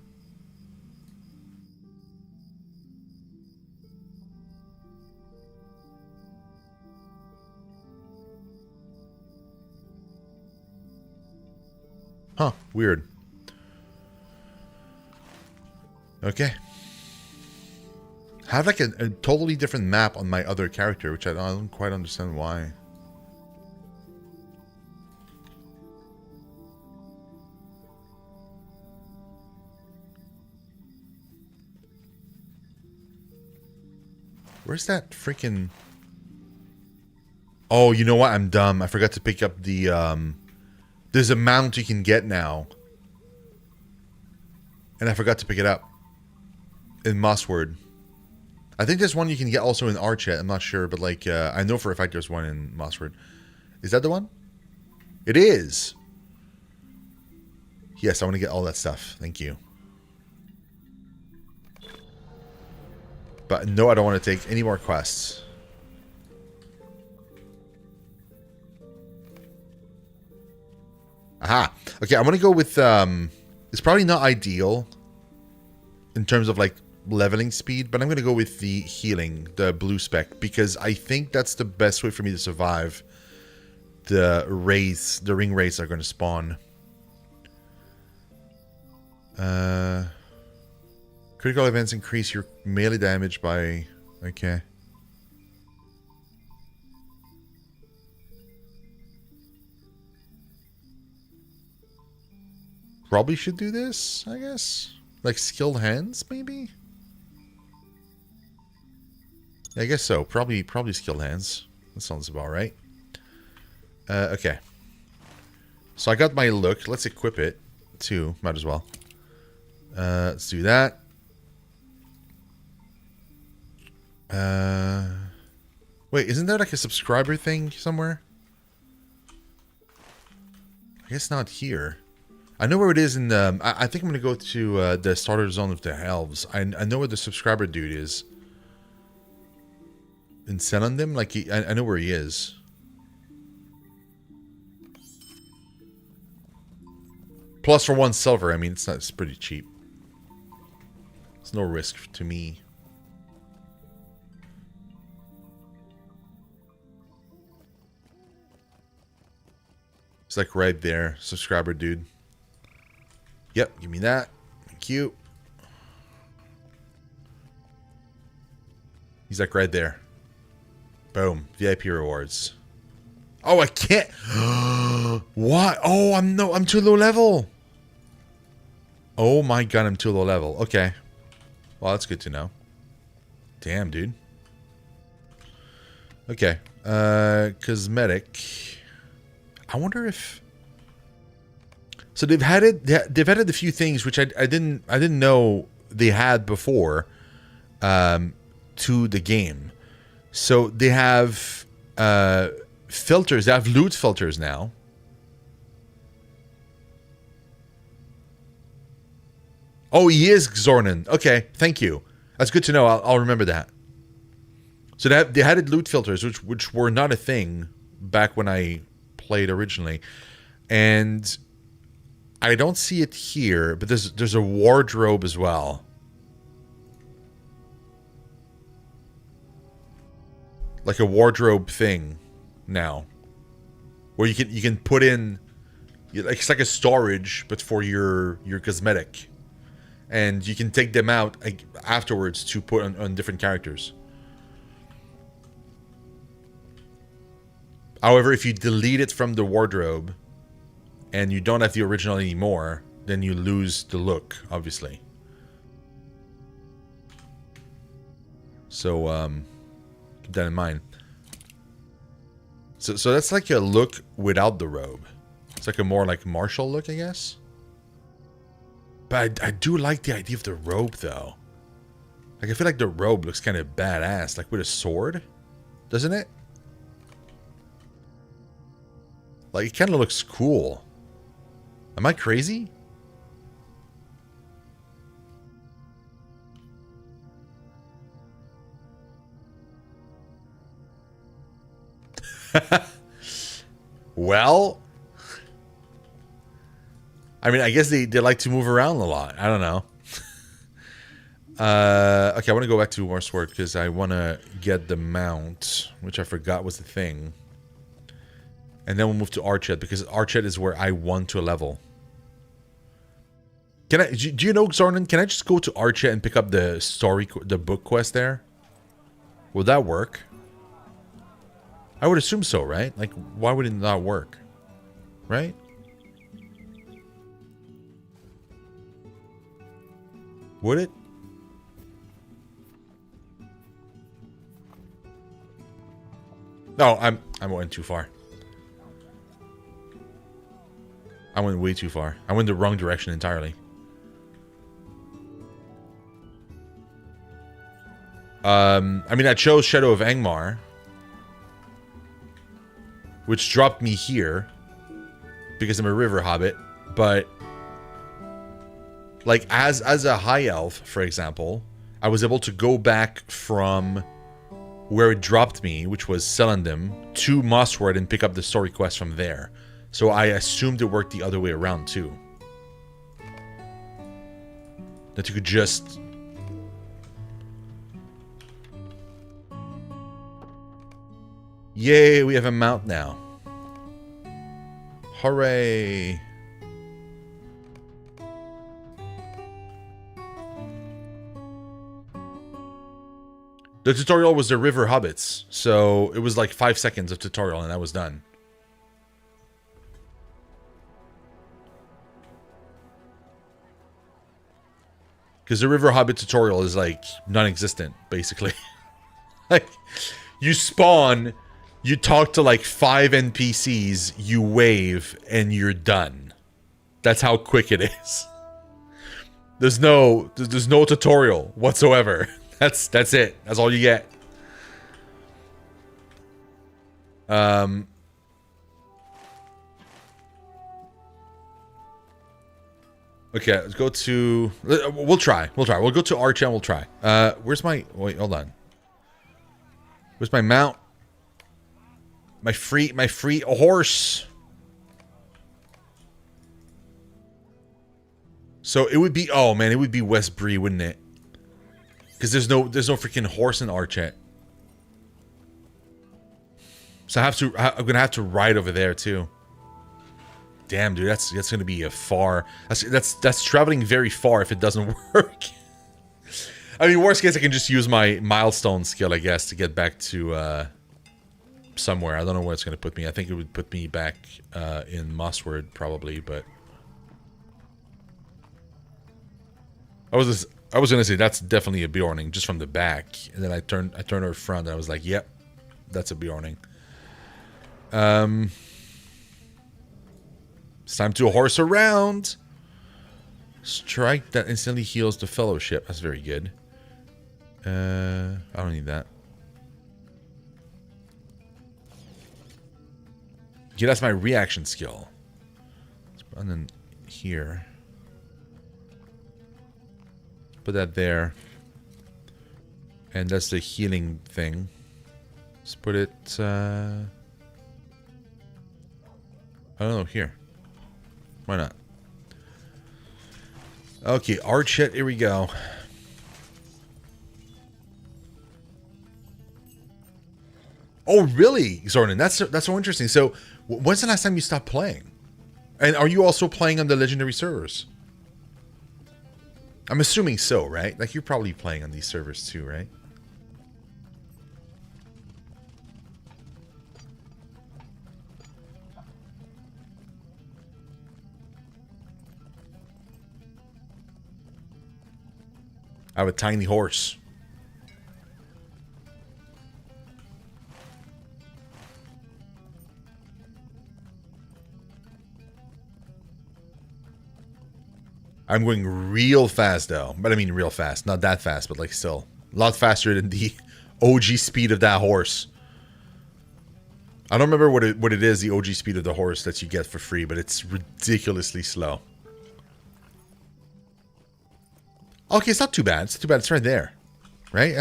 Huh, weird. Okay. I have like a totally different map on my other character, which I don't quite understand why. Where's that freaking... Oh, you know what? I'm dumb. I forgot to pick up the... There's a mount you can get now. And I forgot to pick it up. In Mossword. I think there's one you can get also in Archet. I'm not sure, but like, I know for a fact there's one in Mossword. Is that the one? It is! Yes, I want to get all that stuff. Thank you. But no, I don't want to take any more quests. Aha! Okay, I'm going to go with, it's probably not ideal in terms of like leveling speed, but I'm going to go with the healing, the blue spec, because I think that's the best way for me to survive the raids, the ring raids are going to spawn. Critical events increase your melee damage by... Okay. Probably should do this, I guess. Like skilled hands, maybe? Yeah, I guess so. Probably skilled hands. That sounds about right. Okay. So I got my look. Let's equip it, too. Might as well. Let's do that. Wait, isn't there like a subscriber thing somewhere? I guess not here. I know where it is in the... I think I'm going to go to the starter zone of the elves. I know where the subscriber dude is. In Senundum? Like, I know where he is. Plus for 1 silver. I mean, it's pretty cheap. It's no risk to me. It's like right there. Subscriber dude. Yep, give me that. Thank you. He's like right there. Boom. VIP rewards. Oh, I can't. What? Oh, I'm too low level. Oh my god, I'm too low level. Okay. Well, that's good to know. Damn, dude. Okay. Cosmetic. I wonder if... So they've added a few things which I didn't know they had before to the game. So they have filters. They have loot filters now. Oh, he is Xornan. Okay, thank you. That's good to know. I'll remember that. So they added loot filters, which were not a thing back when I played originally, and I don't see it here. But there's a wardrobe as well. Like a wardrobe thing now, where you can put in, like, it's like a storage, but for your cosmetic, and you can take them out afterwards to put on different characters. However, if you delete it from the wardrobe and you don't have the original anymore, then you lose the look, obviously. So, keep that in mind. So that's like a look without the robe. It's like a more like martial look, I guess. But I do like the idea of the robe, though. Like, I feel like the robe looks kind of badass, like with a sword, doesn't it? Like, it kind of looks cool. Am I crazy? Well, I mean, I guess they like to move around a lot. I don't know. Okay, I want to go back to War Sword because I want to get the mount, which I forgot was the thing. And then we'll move to Archet because Archet is where I want to level. Can I? Do you know, Zornan? Can I just go to Archet and pick up the book quest there? Would that work? I would assume so, right? Like, why would it not work? Right? Would it? No, I went too far. I went way too far. I went the wrong direction entirely. I mean, I chose Shadow of Angmar, which dropped me here because I'm a river hobbit, but like as a high elf, for example, I was able to go back from where it dropped me, which was Celandum, to Mossward and pick up the story quest from there. So I assumed it worked the other way around too. That you could just... Yay, we have a mount now. Hooray! The tutorial was the River Hobbits, so it was like 5 seconds of tutorial and I was done. Because the River Hobbit tutorial is like non-existent, basically. Like, you spawn, you talk to like 5 NPCs, you wave, and you're done. That's how quick it is. There's no tutorial whatsoever. That's it. That's all you get. Okay, let's go to... We'll try. We'll go to Arch and we'll try. Where's my... Wait, hold on. Where's my mount? My free horse. So it would be... Oh, man, it would be West Bree, wouldn't it? Because there's no freaking horse in Archet. So I'm gonna have to ride over there too. Damn, dude, that's gonna be a far. That's traveling very far if it doesn't work. I mean, worst case, I can just use my milestone skill, I guess, to get back to somewhere. I don't know where it's gonna put me. I think it would put me back in Mossward probably, but I was gonna say that's definitely a Bjorning just from the back, and then I turned her front, and I was like, yep, that's a Bjorning. It's time to horse around. Strike that instantly heals the fellowship. That's very good. I don't need that. Yeah, that's my reaction skill. And then here. Put that there. And that's the healing thing. Let's put it... I don't know, here. Why not? Okay, Archet, here we go. Oh, really, Zornan? That's so interesting. So, when's the last time you stopped playing? And are you also playing on the legendary servers? I'm assuming so, right? Like, you're probably playing on these servers too, right? I have a tiny horse. I'm going real fast though. But I mean real fast. Not that fast, but like still. A lot faster than the OG speed of that horse. I don't remember what it is, the OG speed of the horse that you get for free, but it's ridiculously slow. Okay, it's not too bad. It's not too bad. It's right there. Right?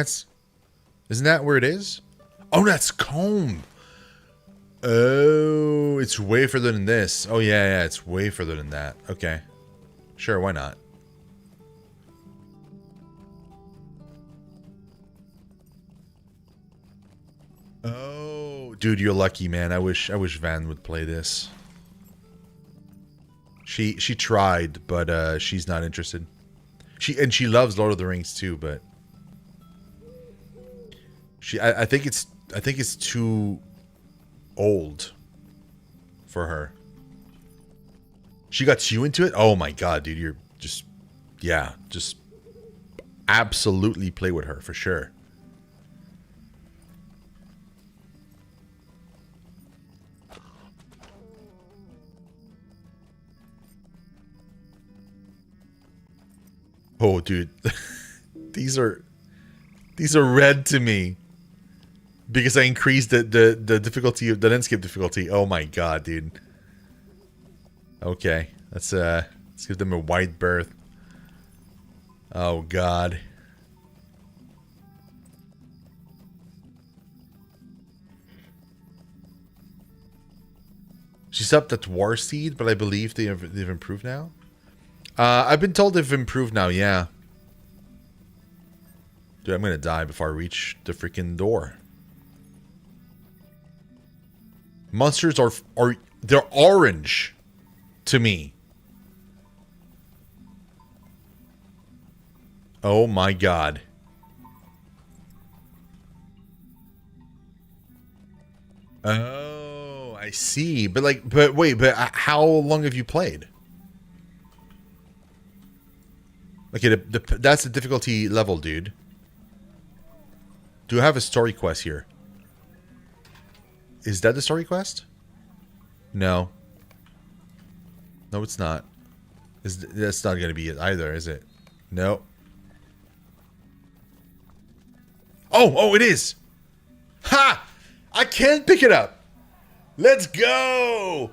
Isn't that where it is? Oh, that's comb. Oh, it's way further than this. Oh, yeah, it's way further than that. Okay. Sure, why not? Oh, dude, you're lucky, man. I wish Van would play this. She tried, but she's not interested. She loves Lord of the Rings too, but I think it's too old for her. She got you into it? Oh my god, dude, you're just absolutely play with her for sure. Oh, dude. These are red to me. Because I increased the difficulty of the landscape difficulty. Oh my god, dude. Okay. Let's give them a wide berth. Oh god. She's up at War Seed, but I believe they've improved now. I've been told they've improved now, yeah. Dude, I'm gonna die before I reach the freaking door. Monsters are they're orange to me. Oh my god. Oh, I see. But wait, how long have you played? Okay, that's the difficulty level, dude. Do I have a story quest here? Is that the story quest? No. No, it's not. That's not going to be it either, is it? No. Oh, it is! Ha! I can't pick it up! Let's go!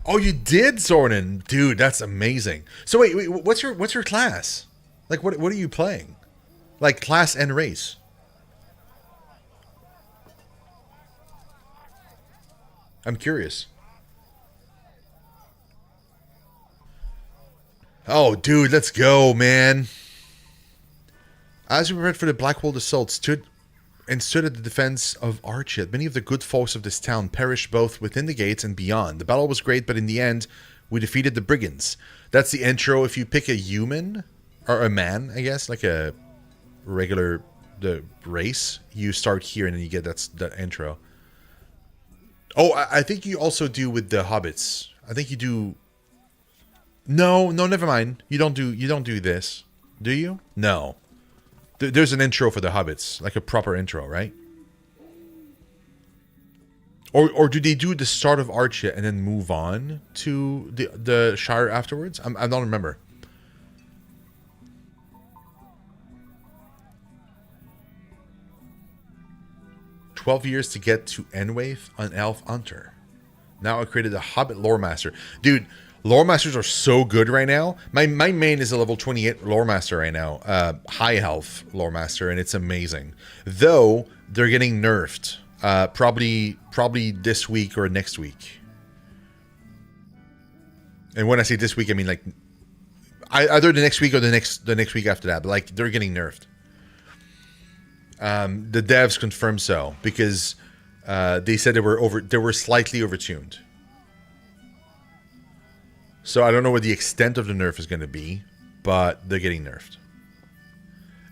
Oh, you did, Zornin, dude. That's amazing. So wait, what's your class? Like, what are you playing? Like class and race? I'm curious. Oh, dude, let's go, man. As we prepared for the Blackwold assault, stood at the defense of Archet. Many of the good folks of this town perished both within the gates and beyond. The battle was great, but in the end, we defeated the brigands. That's the intro. If you pick a human, or a man, I guess, like a regular race, you start here and then you get that intro. Oh, I think you also do with the hobbits. I think you do. No, never mind. You don't do this, do you? No. There's an intro for the hobbits, like a proper intro, right? Or do they do the start of Archet and then move on to the Shire afterwards? I don't remember. "12 years to get to Enwaith on Elf Hunter. Now I created a Hobbit Lore Master." Dude, Lore Masters are so good right now. My main is a level 28 Lore Master right now. High Health Lore Master, and it's amazing. Though, they're getting nerfed. Probably this week or next week. And when I say this week, I mean like either the next week or the next week after that. But like they're getting nerfed. The devs confirmed so because they said they were slightly overtuned. So I don't know what the extent of the nerf is going to be, but they're getting nerfed.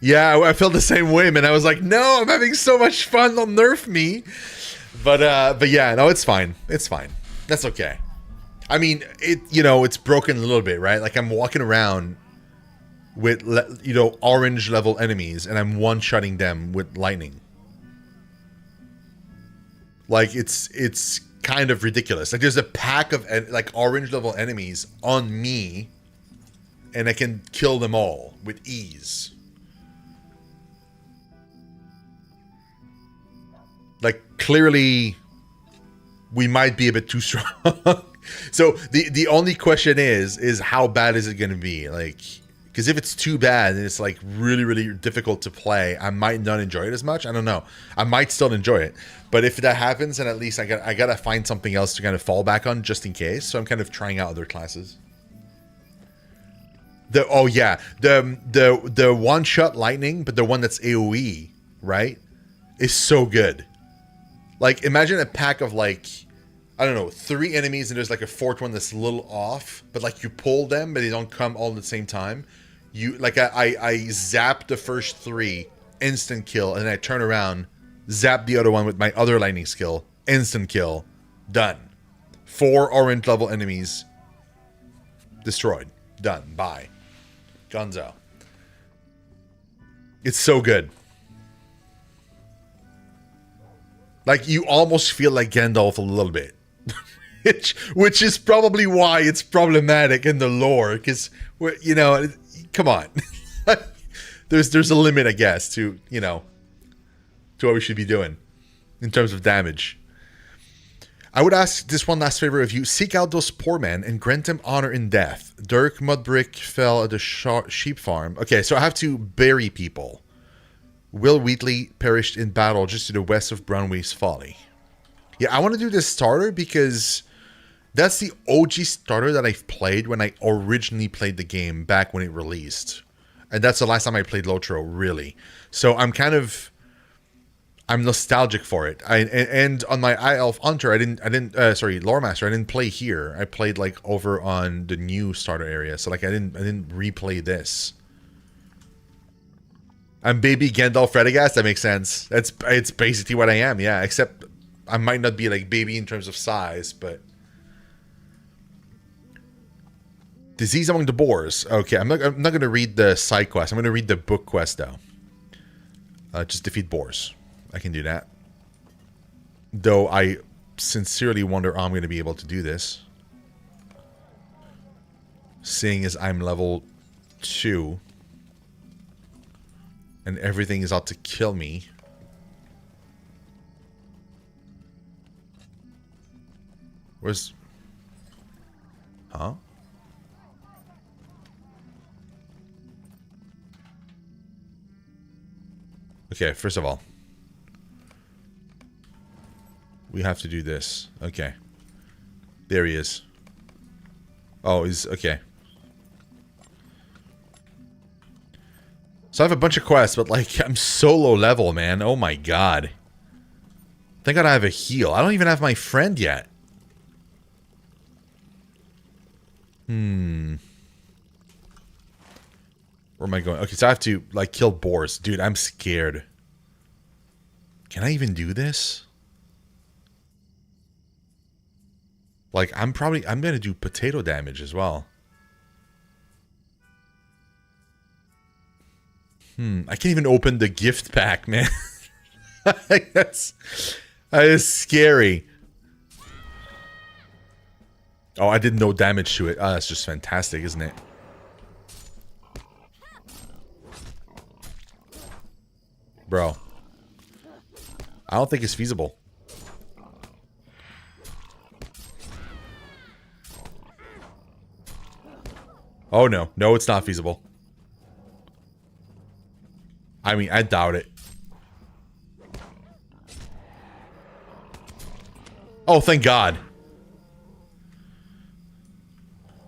Yeah, I felt the same way, man. I was like, no, I'm having so much fun. Don't nerf me. But yeah, no, it's fine. It's fine. That's okay. I mean, it's broken a little bit, right? Like I'm walking around with, you know, orange level enemies, and I'm one-shotting them with lightning. Like, it's kind of ridiculous. Like, there's a pack of, like, orange level enemies on me, and I can kill them all with ease. Like, clearly, we might be a bit too strong. So, the only question is how bad is it going to be? Like, because if it's too bad and it's, like, really, really difficult to play, I might not enjoy it as much. I don't know. I might still enjoy it. But if that happens, then at least I gotta find something else to kind of fall back on just in case. So I'm kind of trying out other classes. The one-shot lightning, but the one that's AoE, right, is so good. Like, imagine a pack of, like, I don't know, 3 enemies, and there's like a 4th one that's a little off, but like you pull them, but they don't come all at the same time. You like I zap the first 3, instant kill, and then I turn around, zap the other one with my other lightning skill, instant kill, done. 4 orange level enemies destroyed, done, bye, gonzo. It's so good. Like, you almost feel like Gandalf a little bit. which is probably why it's problematic in the lore, because, you know, come on. there's a limit, I guess, to, you know, to what we should be doing in terms of damage. I would ask this one last favor of you. Seek out those poor men and grant them honor in death. Dirk Mudbrick fell at the sheep farm. Okay, so I have to bury people. Will Wheatley perished in battle just to the west of Brownway's Folly. Yeah, I want to do this starter because that's the OG starter that I've played when I originally played the game back when it released. And that's the last time I played Lotro, really. So I'm nostalgic for it. And on my High Elf Hunter, Lore Master, I didn't play here. I played like over on the new starter area. So like I didn't replay this. I'm baby Gandalf Radagast. That makes sense. It's basically what I am. Yeah, except I might not be like baby in terms of size, but disease among the boars. Okay, I'm not going to read the side quest. I'm going to read the book quest though. Just defeat boars. I can do that. Though I sincerely wonder how I'm going to be able to do this, seeing as I'm level 2. And everything is out to kill me. Where's... Huh? Okay, first of all, we have to do this. Okay. There he is. Oh, he's... Okay. So I have a bunch of quests, but like, I'm so low level, man. Oh my god. Thank god I have a heal. I don't even have my friend yet. Where am I going? Okay, so I have to, like, kill boars. Dude, I'm scared. Can I even do this? Like, I'm gonna do potato damage as well. I can't even open the gift pack, man. That is scary. Oh, I did no damage to it. Oh, that's just fantastic, isn't it? Bro. I don't think it's feasible. Oh, no. No, it's not feasible. I mean, I doubt it. Oh, thank God.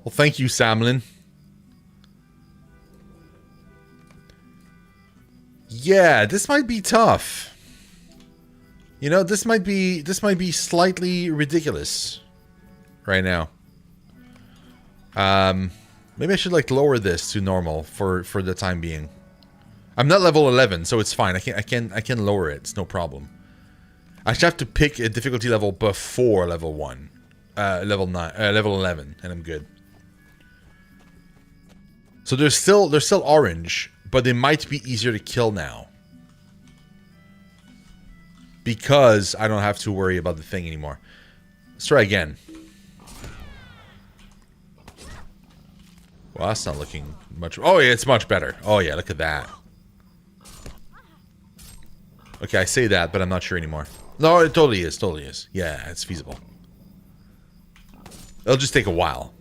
Well, thank you, Samlin. Yeah, this might be tough. You know, this might be slightly ridiculous right now. Maybe I should like lower this to normal for the time being. I'm not level 11, so it's fine. I can lower it. It's no problem. I should have to pick a difficulty level before level 1. Level 11, and I'm good. So they're still orange, but they might be easier to kill now. Because I don't have to worry about the thing anymore. Let's try again. Well, that's not looking much... Oh, yeah, it's much better. Oh, yeah, look at that. Okay, I say that, but I'm not sure anymore. No, it totally is. Totally is. Yeah, it's feasible. It'll just take a while.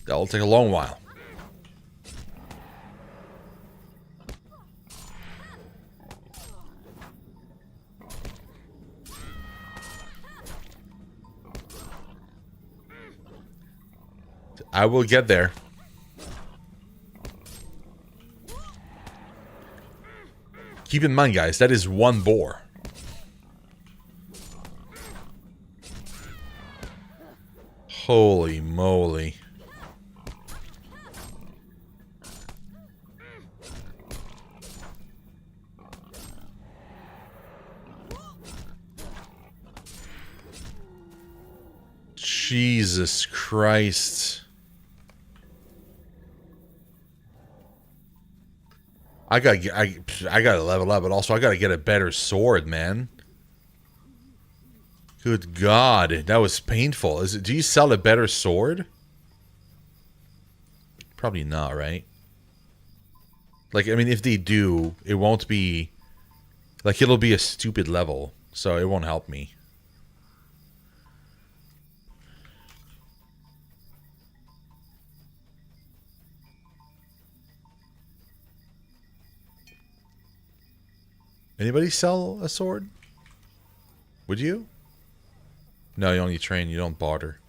That'll take a long while. I will get there. Keep in mind, guys, that is one boar. Holy moly. Jesus Christ. I gotta level up, but also I gotta get a better sword, man. Good God, that was painful. Do you sell a better sword? Probably not, right? Like, I mean, if they do, it won't be... Like, it'll be a stupid level, so it won't help me. Anybody sell a sword? Would you? No, you only train, you don't barter.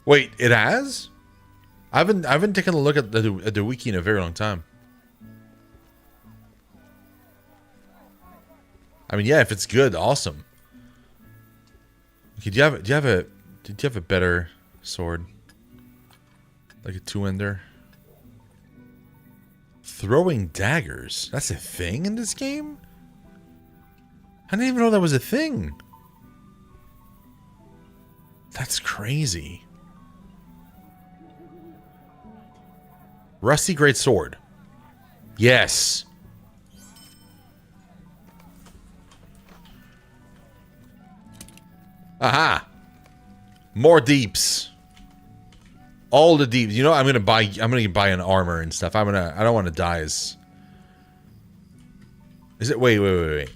Wait, it has? I haven't taken a look at the wiki in a very long time. I mean, yeah, if it's good, awesome. Okay, do you have a better sword? Like a two-ender? Throwing daggers. That's a thing in this game? I didn't even know that was a thing. That's crazy. Rusty Great Sword. Yes. Aha. More deeps. All the deeps. You know, I'm gonna buy an armor and stuff. I don't want to die as... Is it... Wait.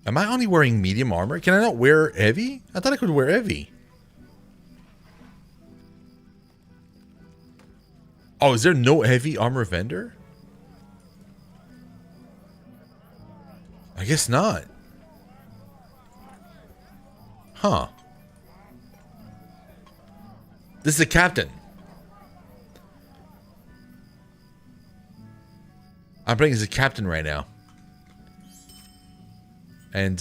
Am I only wearing medium armor? Can I not wear heavy? I thought I could wear heavy. Oh, is there no heavy armor vendor? I guess not. Huh. This is the captain. I'm playing as a captain right now. And,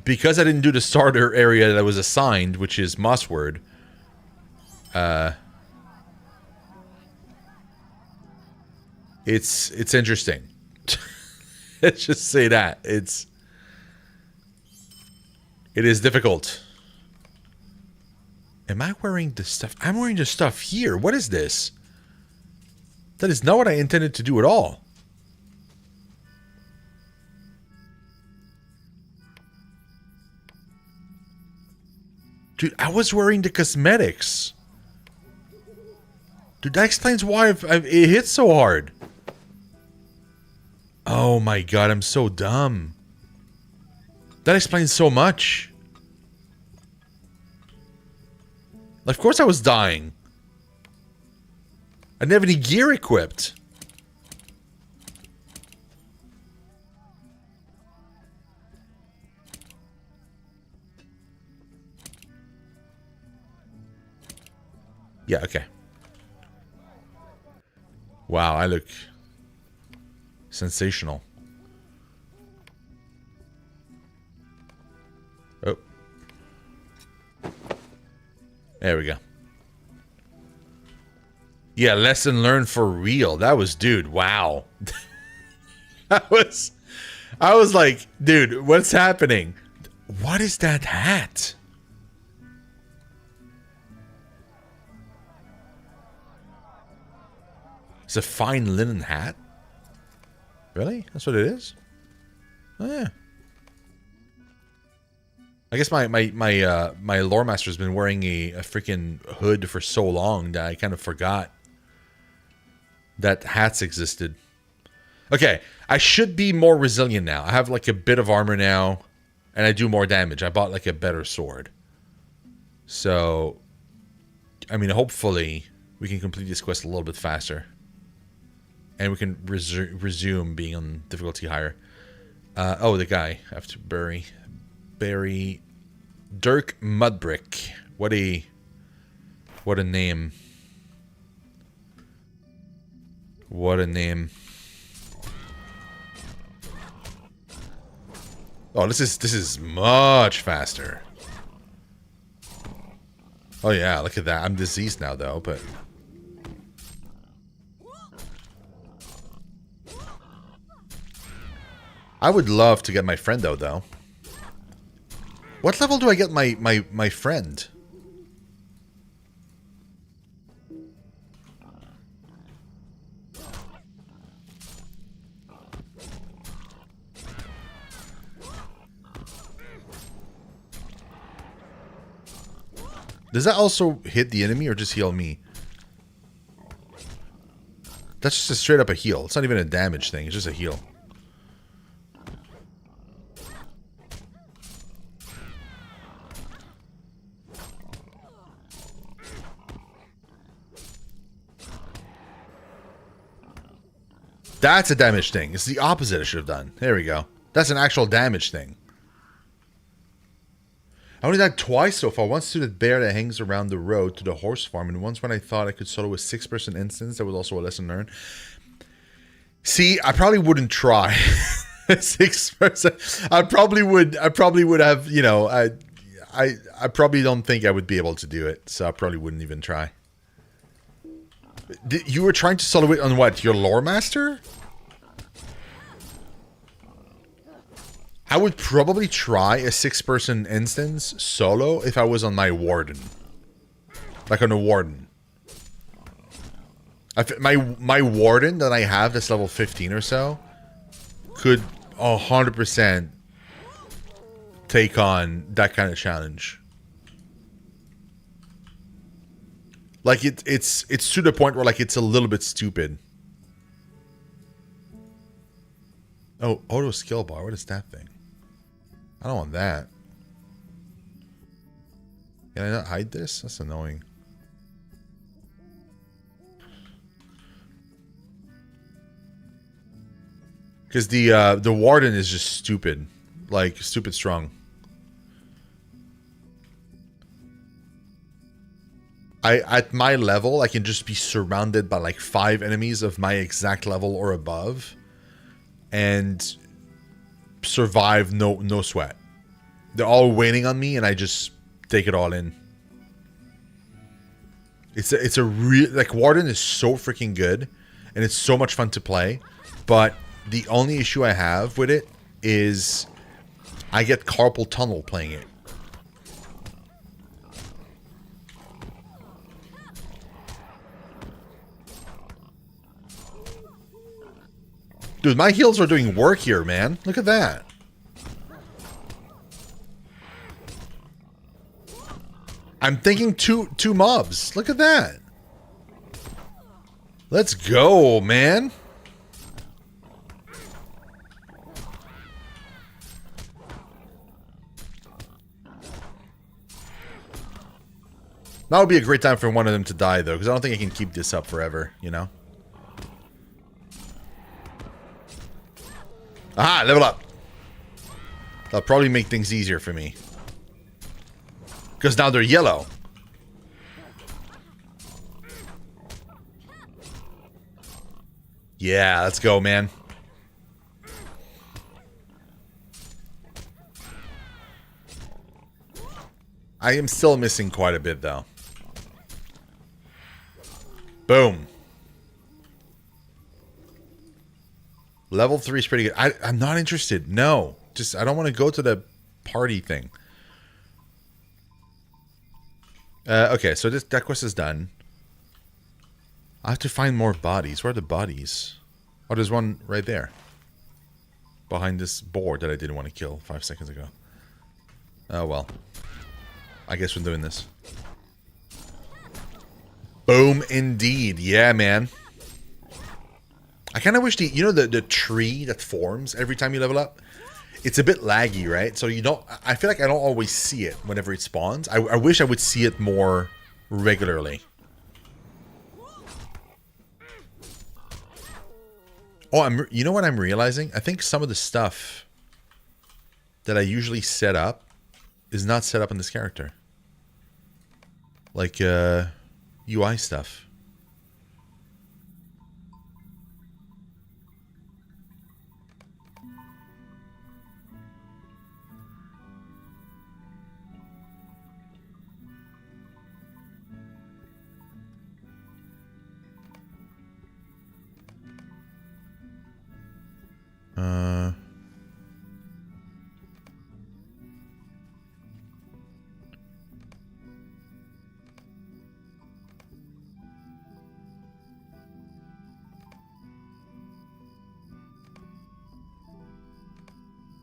because I didn't do the starter area that I was assigned, which is Mossword, it's interesting. Let's just say that. It is difficult. Am I wearing the stuff? I'm wearing the stuff here. What is this? That is not what I intended to do at all. Dude, I was wearing the cosmetics. Dude, that explains why it hit so hard. Oh my god, I'm so dumb. That explains so much. Of course I was dying. I didn't have any gear equipped. Yeah, okay. Wow, I look sensational. Oh. There we go. Yeah, lesson learned for real. That was, dude, wow. I was like, dude, what's happening? What is that hat? It's a fine linen hat? Really? That's what it is? Oh, yeah. I guess my lore master's been wearing a freaking hood for so long that I kind of forgot that hats existed. Okay, I should be more resilient now. I have like a bit of armor now, and I do more damage. I bought like a better sword. So, I mean, hopefully we can complete this quest a little bit faster. And we can resume being on difficulty higher. Oh, the guy. I have to bury Dirk Mudbrick. What a name. What a name. Oh, this is much faster. Oh yeah, look at that. I'm diseased now though, but I would love to get my friend though. What level do I get my friend? Does that also hit the enemy or just heal me? That's just a straight up a heal. It's not even a damage thing. It's just a heal. That's a damage thing. It's the opposite I should have done. There we go. That's an actual damage thing. I only died twice so far. Once to the bear that hangs around the road to the horse farm, and once when I thought I could solo a 6-person instance. That was also a lesson learned. See, I probably wouldn't try. 6-person. I probably would have, you know, I probably don't think I would be able to do it, so I probably wouldn't even try. You were trying to solo it on what? Your lore master? I would probably try a 6-person instance solo if I was on my warden. Like on a warden. My warden that I have that's level 15 or so could 100% take on that kind of challenge. Like it's to the point where like it's a little bit stupid. Oh, auto skill bar. What is that thing? I don't want that. Can I not hide this? That's annoying. Because the warden is just stupid. Like, stupid strong. At my level, I can just be surrounded by like 5 enemies of my exact level or above. And survive no sweat. They're all waiting on me and I just take it all in. It's a real, like, Warden is so freaking good and it's so much fun to play, but the only issue I have with it is I get carpal tunnel playing it. Dude, my heals are doing work here, man. Look at that. I'm thinking two mobs. Look at that. Let's go, man. That would be a great time for one of them to die, though, because I don't think I can keep this up forever, you know? Aha, level up. That'll probably make things easier for me. Because now they're yellow. Yeah, let's go, man. I am still missing quite a bit, though. Boom. Level 3 is pretty good. I'm not interested. No. Just, I don't want to go to the party thing. Okay, so that quest is done. I have to find more bodies. Where are the bodies? Oh, there's one right there. Behind this board that I didn't want to kill 5 seconds ago. Oh, well. I guess we're doing this. Boom, indeed. Yeah, man. I kind of wish you know the tree that forms every time you level up? It's a bit laggy, right? So you don't... I feel like I don't always see it whenever it spawns. I wish I would see it more regularly. Oh, you know what I'm realizing? I think some of the stuff that I usually set up is not set up in this character. Like, UI stuff.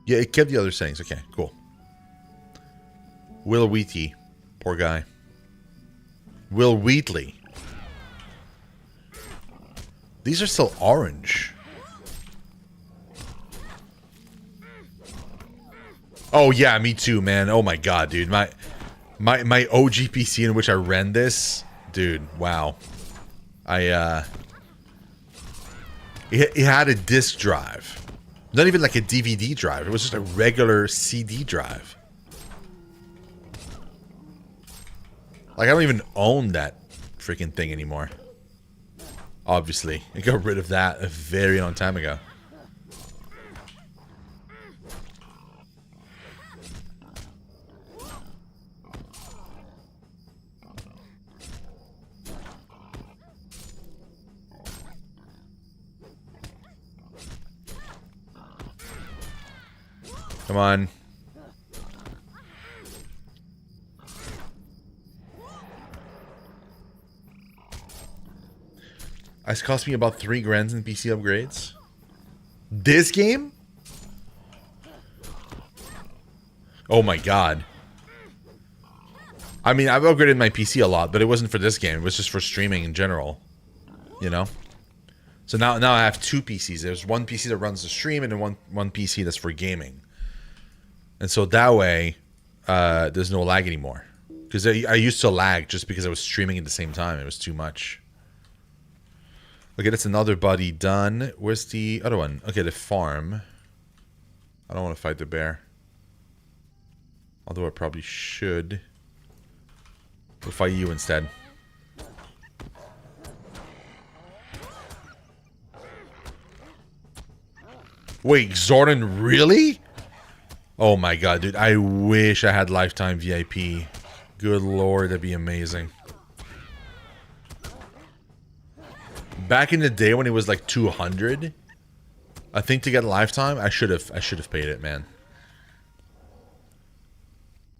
Yeah, it kept the other settings. Okay, cool. Will Wheatley. Poor guy. Will Wheatley. These are still orange. Oh, yeah, me too, man. Oh, my God, dude. My OG PC in which I ran this. Dude, wow. It had a disk drive. Not even like a DVD drive. It was just a regular CD drive. Like, I don't even own that freaking thing anymore. Obviously. I got rid of that a very long time ago. Come on. It's cost me about 3 grand in PC upgrades. This game? Oh my God. I mean, I've upgraded my PC a lot, but it wasn't for this game. It was just for streaming in general. You know? So now I have 2 PCs. There's one PC that runs the stream and then one PC that's for gaming. And so that way, there's no lag anymore. Because I used to lag just because I was streaming at the same time. It was too much. Okay, that's another body done. Where's the other one? Okay, the farm. I don't want to fight the bear. Although I probably should. We'll fight you instead. Wait, Zordon, really? Oh my God, dude. I wish I had lifetime VIP. Good Lord, that'd be amazing. Back in the day when it was like 200, I think to get lifetime, I should have paid it, man.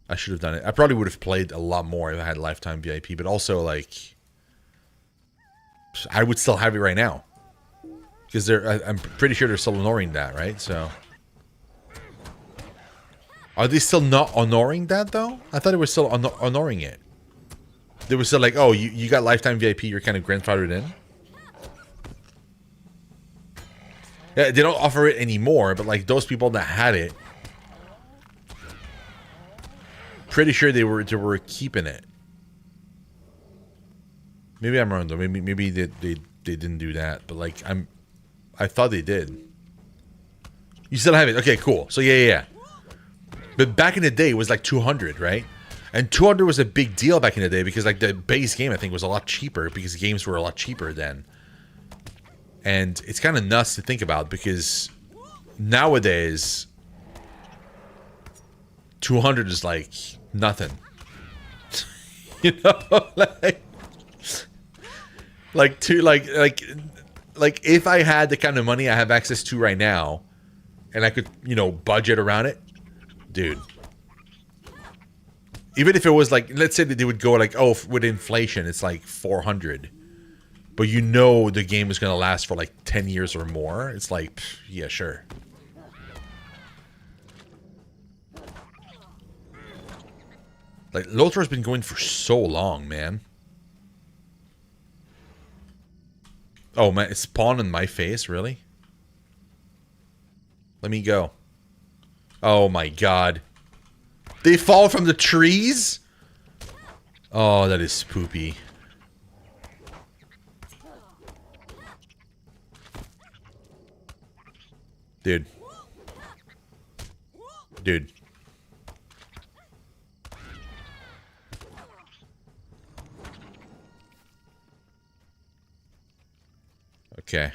I should have done it. I probably would have played a lot more if I had lifetime VIP, but also like I would still have it right now. Because I'm pretty sure they're still honoring that, right? So are they still not honoring that though? I thought they were still honoring it. They were still like, oh, you got lifetime VIP, you're kind of grandfathered in. Yeah, they don't offer it anymore, but like those people that had it, pretty sure they were keeping it. Maybe I'm wrong though. Maybe they didn't do that, but like I thought they did. You still have it? Okay, cool. So yeah. But back in the day, it was like 200, right? And 200 was a big deal back in the day because like the base game I think was a lot cheaper because games were a lot cheaper then. And it's kind of nuts to think about because nowadays 200 is like nothing. You know, like Like like if I had the kind of money I have access to right now, and I could, you know, budget around it, dude. Even if it was like, let's say that they would go like, oh, with inflation, it's like 400. But you know the game is going to last for like 10 years or more. It's like, pff, yeah, sure. Like, Lothro's been going for so long, man. Oh, man, it's spawned in my face, really? Let me go. Oh, my God. They fall from the trees? Oh, that is poopy. Dude. Dude. Okay.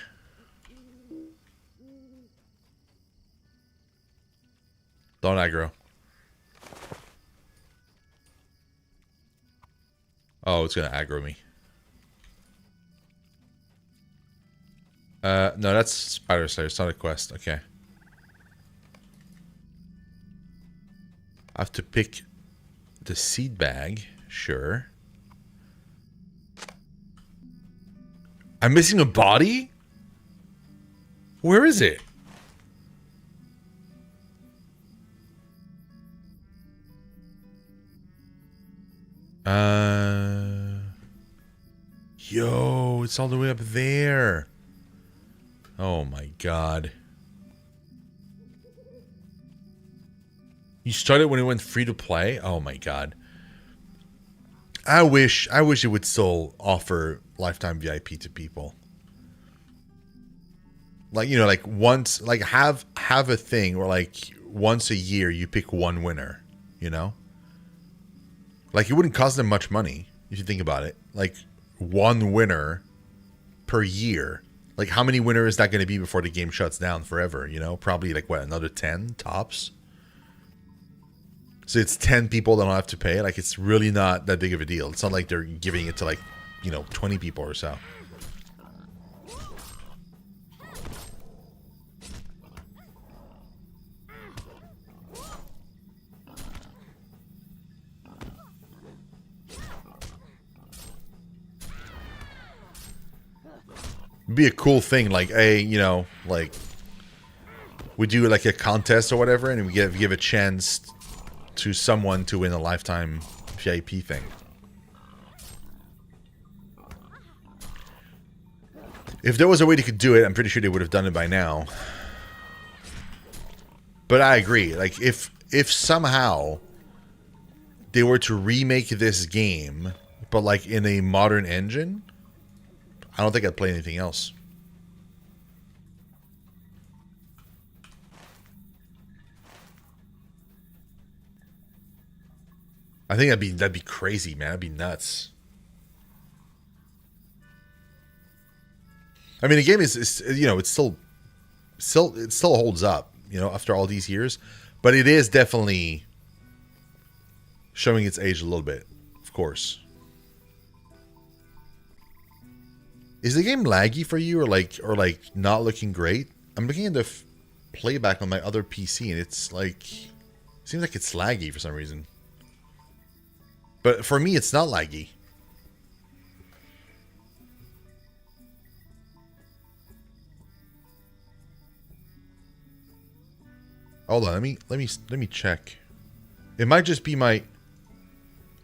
Don't aggro. Oh, it's gonna aggro me. No, that's Spider Slayer. It's not a quest. Okay. I have to pick the seed bag. Sure. I'm missing a body? Where is it? Yo, it's all the way up there. Oh my God. You started when it went free to play? Oh my God. I wish it would still offer lifetime VIP to people. Like, you know, like once, like have a thing where like once a year you pick one winner, you know? Like it wouldn't cost them much money if you think about it. Like one winner per year. Like how many winners is that going to be before the game shuts down forever, you know? Probably like what, another 10 tops? So it's 10 people that don't have to pay. Like it's really not that big of a deal. It's not like they're giving it to like, you know, 20 people or so. It'd be a cool thing, like, hey, you know, like we do like a contest or whatever, and we give a chance to someone to win a lifetime VIP thing. If there was a way they could do it, I'm pretty sure they would have done it by now. But I agree, like if somehow they were to remake this game, but like in a modern engine, I don't think I'd play anything else. I think that'd be crazy, man. That'd be nuts. I mean, the game is you know, it still holds up, you know, after all these years, but it is definitely showing its age a little bit, of course. Is the game laggy for you, or like not looking great? I'm looking at the playback on my other PC, and it's like, seems like it's laggy for some reason. But for me, it's not laggy. Hold on, let me check. It might just be my.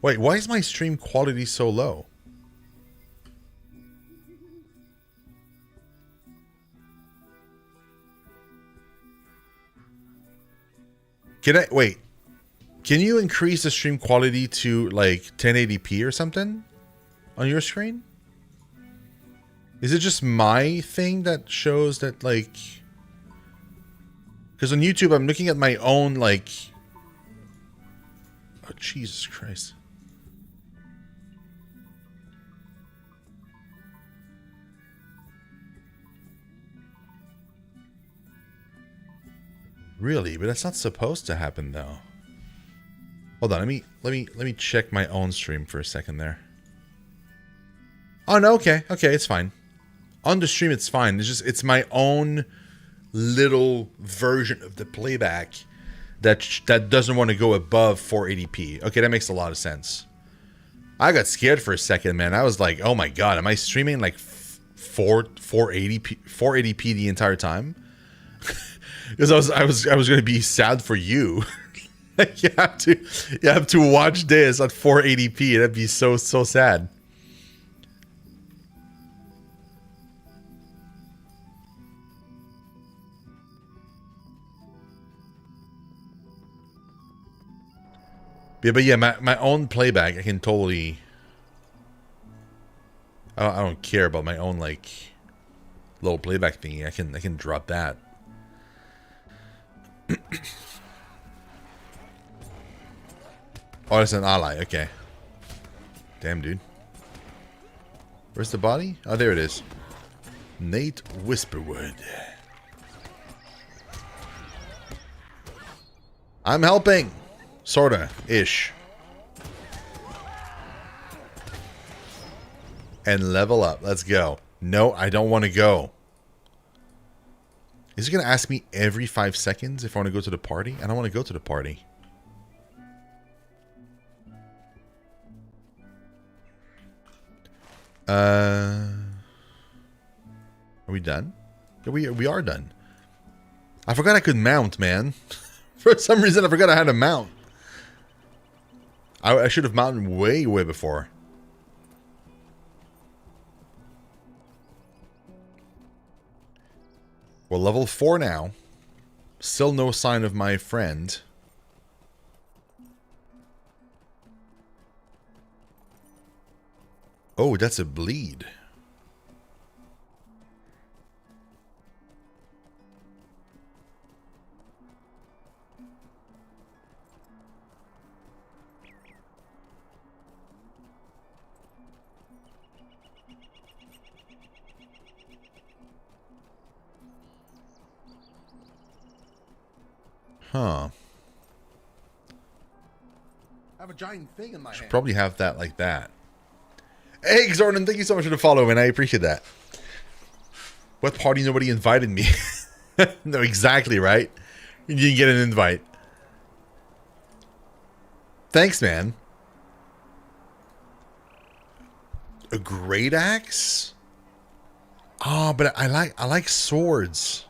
Wait, why is my stream quality so low? Can I wait? Can you increase the stream quality to like 1080p or something on your screen? Is it just my thing that shows that like? Because on YouTube, I'm looking at my own like. Oh Jesus Christ! Really, but that's not supposed to happen though. Hold on, let me check my own stream for a second there. Oh, no, okay. Okay, it's fine. On the stream, it's fine. It's just, it's my own little version of the playback that doesn't want to go above 480p. Okay, that makes a lot of sense. I got scared for a second, man. I was like, oh my god, am I streaming like 480p the entire time? Because I was going to be sad for you. you have to watch this at 480p. That'd be so sad. Yeah, but yeah, my own playback, I can totally. I don't care about my own like little playback thingy. I can drop that. Oh, it's an ally. Okay. Damn, dude. Where's the body? Oh, there it is. Nate Whisperwood. I'm helping. Sorta. Ish. And level up. Let's go. No, I don't want to go. Is it going to ask me every 5 seconds if I want to go to the party? I don't want to go to the party. Are we done? We are done. I forgot I could mount, man. For some reason, I forgot I had a mount. I should have mounted way before. We're level 4 now. Still no sign of my friend. Oh, that's a bleed. Huh. I have a giant thing in my hand. Should probably have that like that. Hey, Xordan, thank you so much for the follow, man. I appreciate that. What party nobody invited me? No, exactly, right? You didn't get an invite. Thanks, man. A great axe? Oh, but I like swords.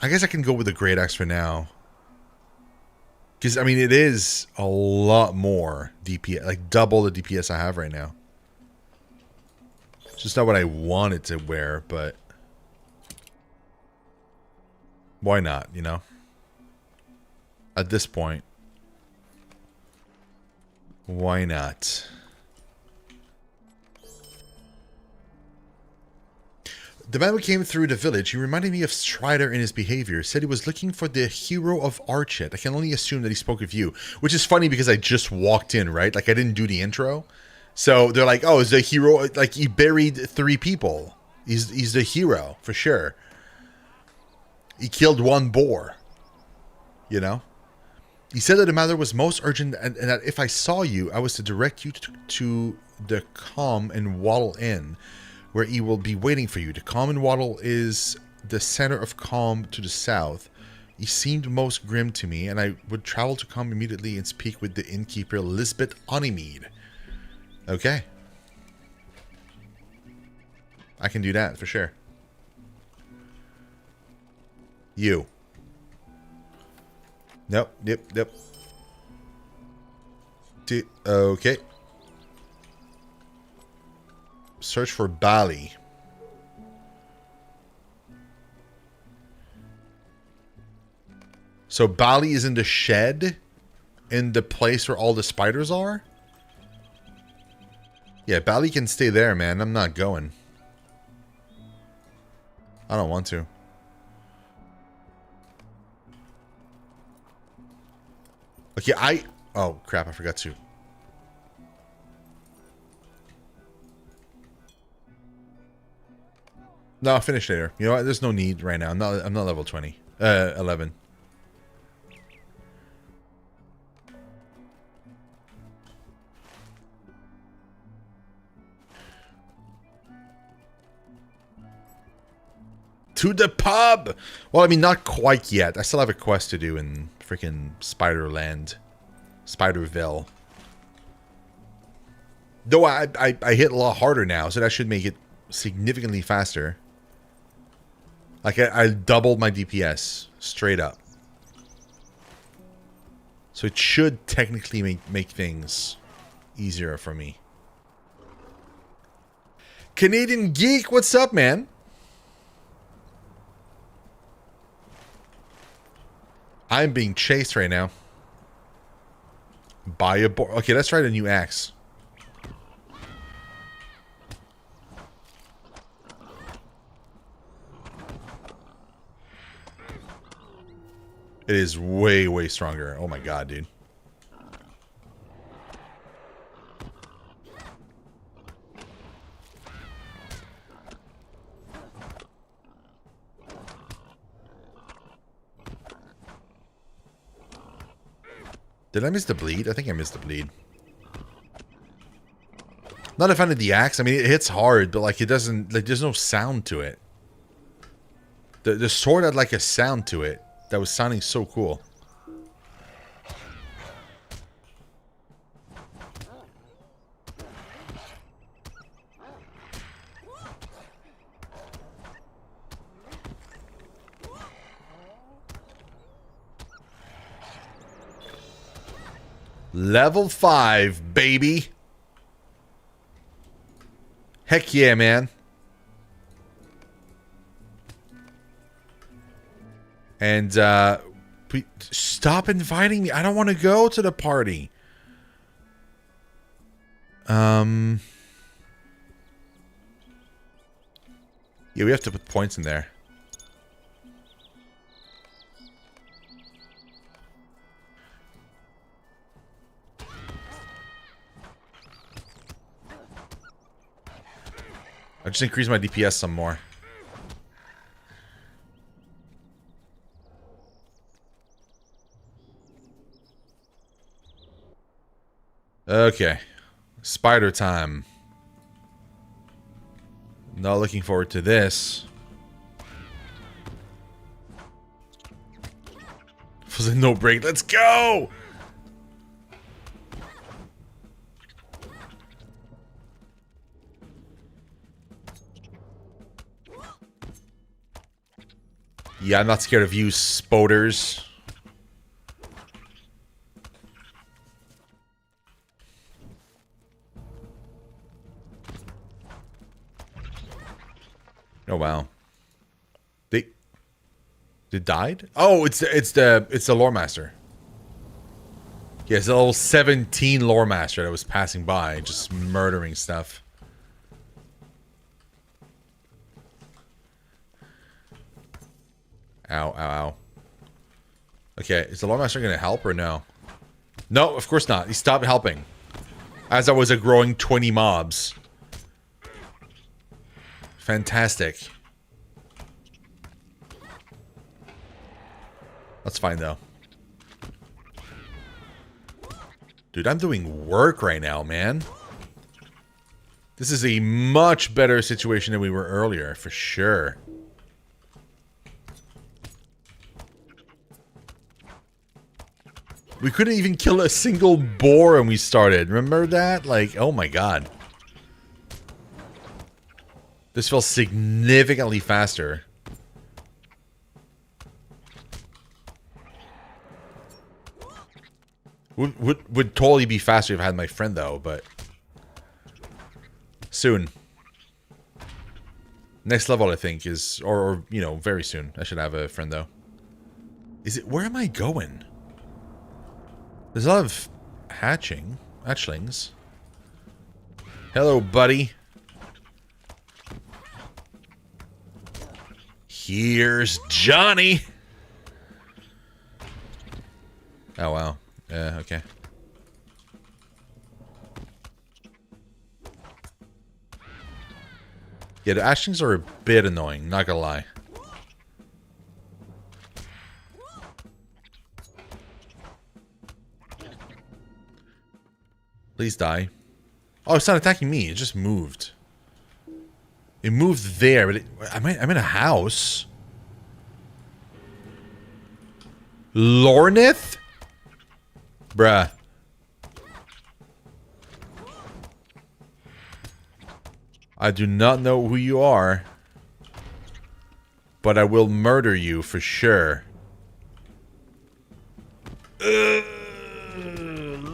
I guess I can go with the great axe for now. Because, I mean, it is a lot more DPS. Like, double the DPS I have right now. It's just not what I wanted to wear, but... why not, you know? At this point. Why not? The man who came through the village, he reminded me of Strider in his behavior. Said he was looking for the hero of Archet. I can only assume that he spoke of you. Which is funny because I just walked in, right? Like, I didn't do the intro. So, they're like, oh, is the hero... like, he buried 3 people. He's the hero, for sure. He killed 1 boar. You know? He said that the matter was most urgent and that if I saw you, I was to direct you to the Calm and Waddle Inn, where he will be waiting for you. The Calm and Waddle is the center of Calm to the south. He seemed most grim to me, and I would travel to Calm immediately and speak with the innkeeper, Lisbeth Honeymead. Okay. I can do that, for sure. You. Nope, yep. Okay. Search for Bali. So Bali is in the shed? In the place where all the spiders are? Yeah, Bali can stay there, man. I'm not going. I don't want to. Okay, oh, crap, I forgot to. No, I'll finish later. You know what? There's no need right now. I'm not level 20. 11. To the pub! Well, I mean, not quite yet. I still have a quest to do in freaking Spiderland. Spiderville. Though I hit a lot harder now, so that should make it significantly faster. Like, I doubled my DPS. Straight up. So it should technically make things easier for me. Canadian Geek, what's up, man? I'm being chased right now. Buy a board. Okay, let's try the new axe. It is way, way stronger. Oh my god, dude. Did I miss the bleed? I think I missed the bleed. Not a fan of the axe. I mean, it hits hard, but like it doesn't, like there's no sound to it. The sword had like a sound to it that was sounding so cool. Level 5, baby. Heck yeah, man. And, stop inviting me. I don't want to go to the party. Yeah, we have to put points in there. I just increased my DPS some more. Okay. Spider time. Not looking forward to this. Was a no break. Let's go! Yeah, I'm not scared of you, spoders. Oh wow. They died? Oh, it's the lore master. Yeah, it's the level 17 lore master that was passing by, just murdering stuff. Ow, ow, ow. Okay, is the lore master gonna help or no? No, of course not. He stopped helping. As I was growing 20 mobs. Fantastic. That's fine though. Dude, I'm doing work right now, man. This is a much better situation than we were earlier, for sure. We couldn't even kill a single boar when we started. Remember that? Like, oh my god. This feels significantly faster. Would totally be faster if I had my friend though, but soon. Next level I think is, or you know, very soon. I should have a friend though. Is it, where am I going? There's a lot of hatchlings. Hello, buddy. Here's Johnny. Oh, wow. Okay. Yeah, the hatchlings are a bit annoying, not gonna lie. Please die. Oh, it's not attacking me. It just moved. It moved there, but I'm in a house. Lornith? Bruh. I do not know who you are, but I will murder you for sure.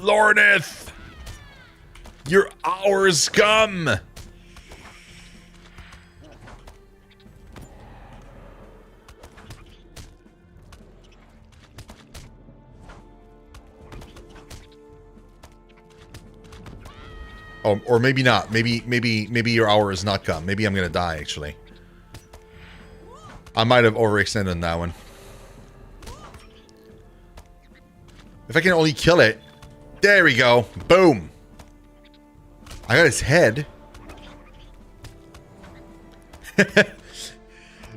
Lornith! Your hours come! Oh, or maybe not. Maybe your hour has not come. Maybe I'm gonna die, actually. I might have overextended on that one. If I can only kill it. There we go. Boom. I got his head.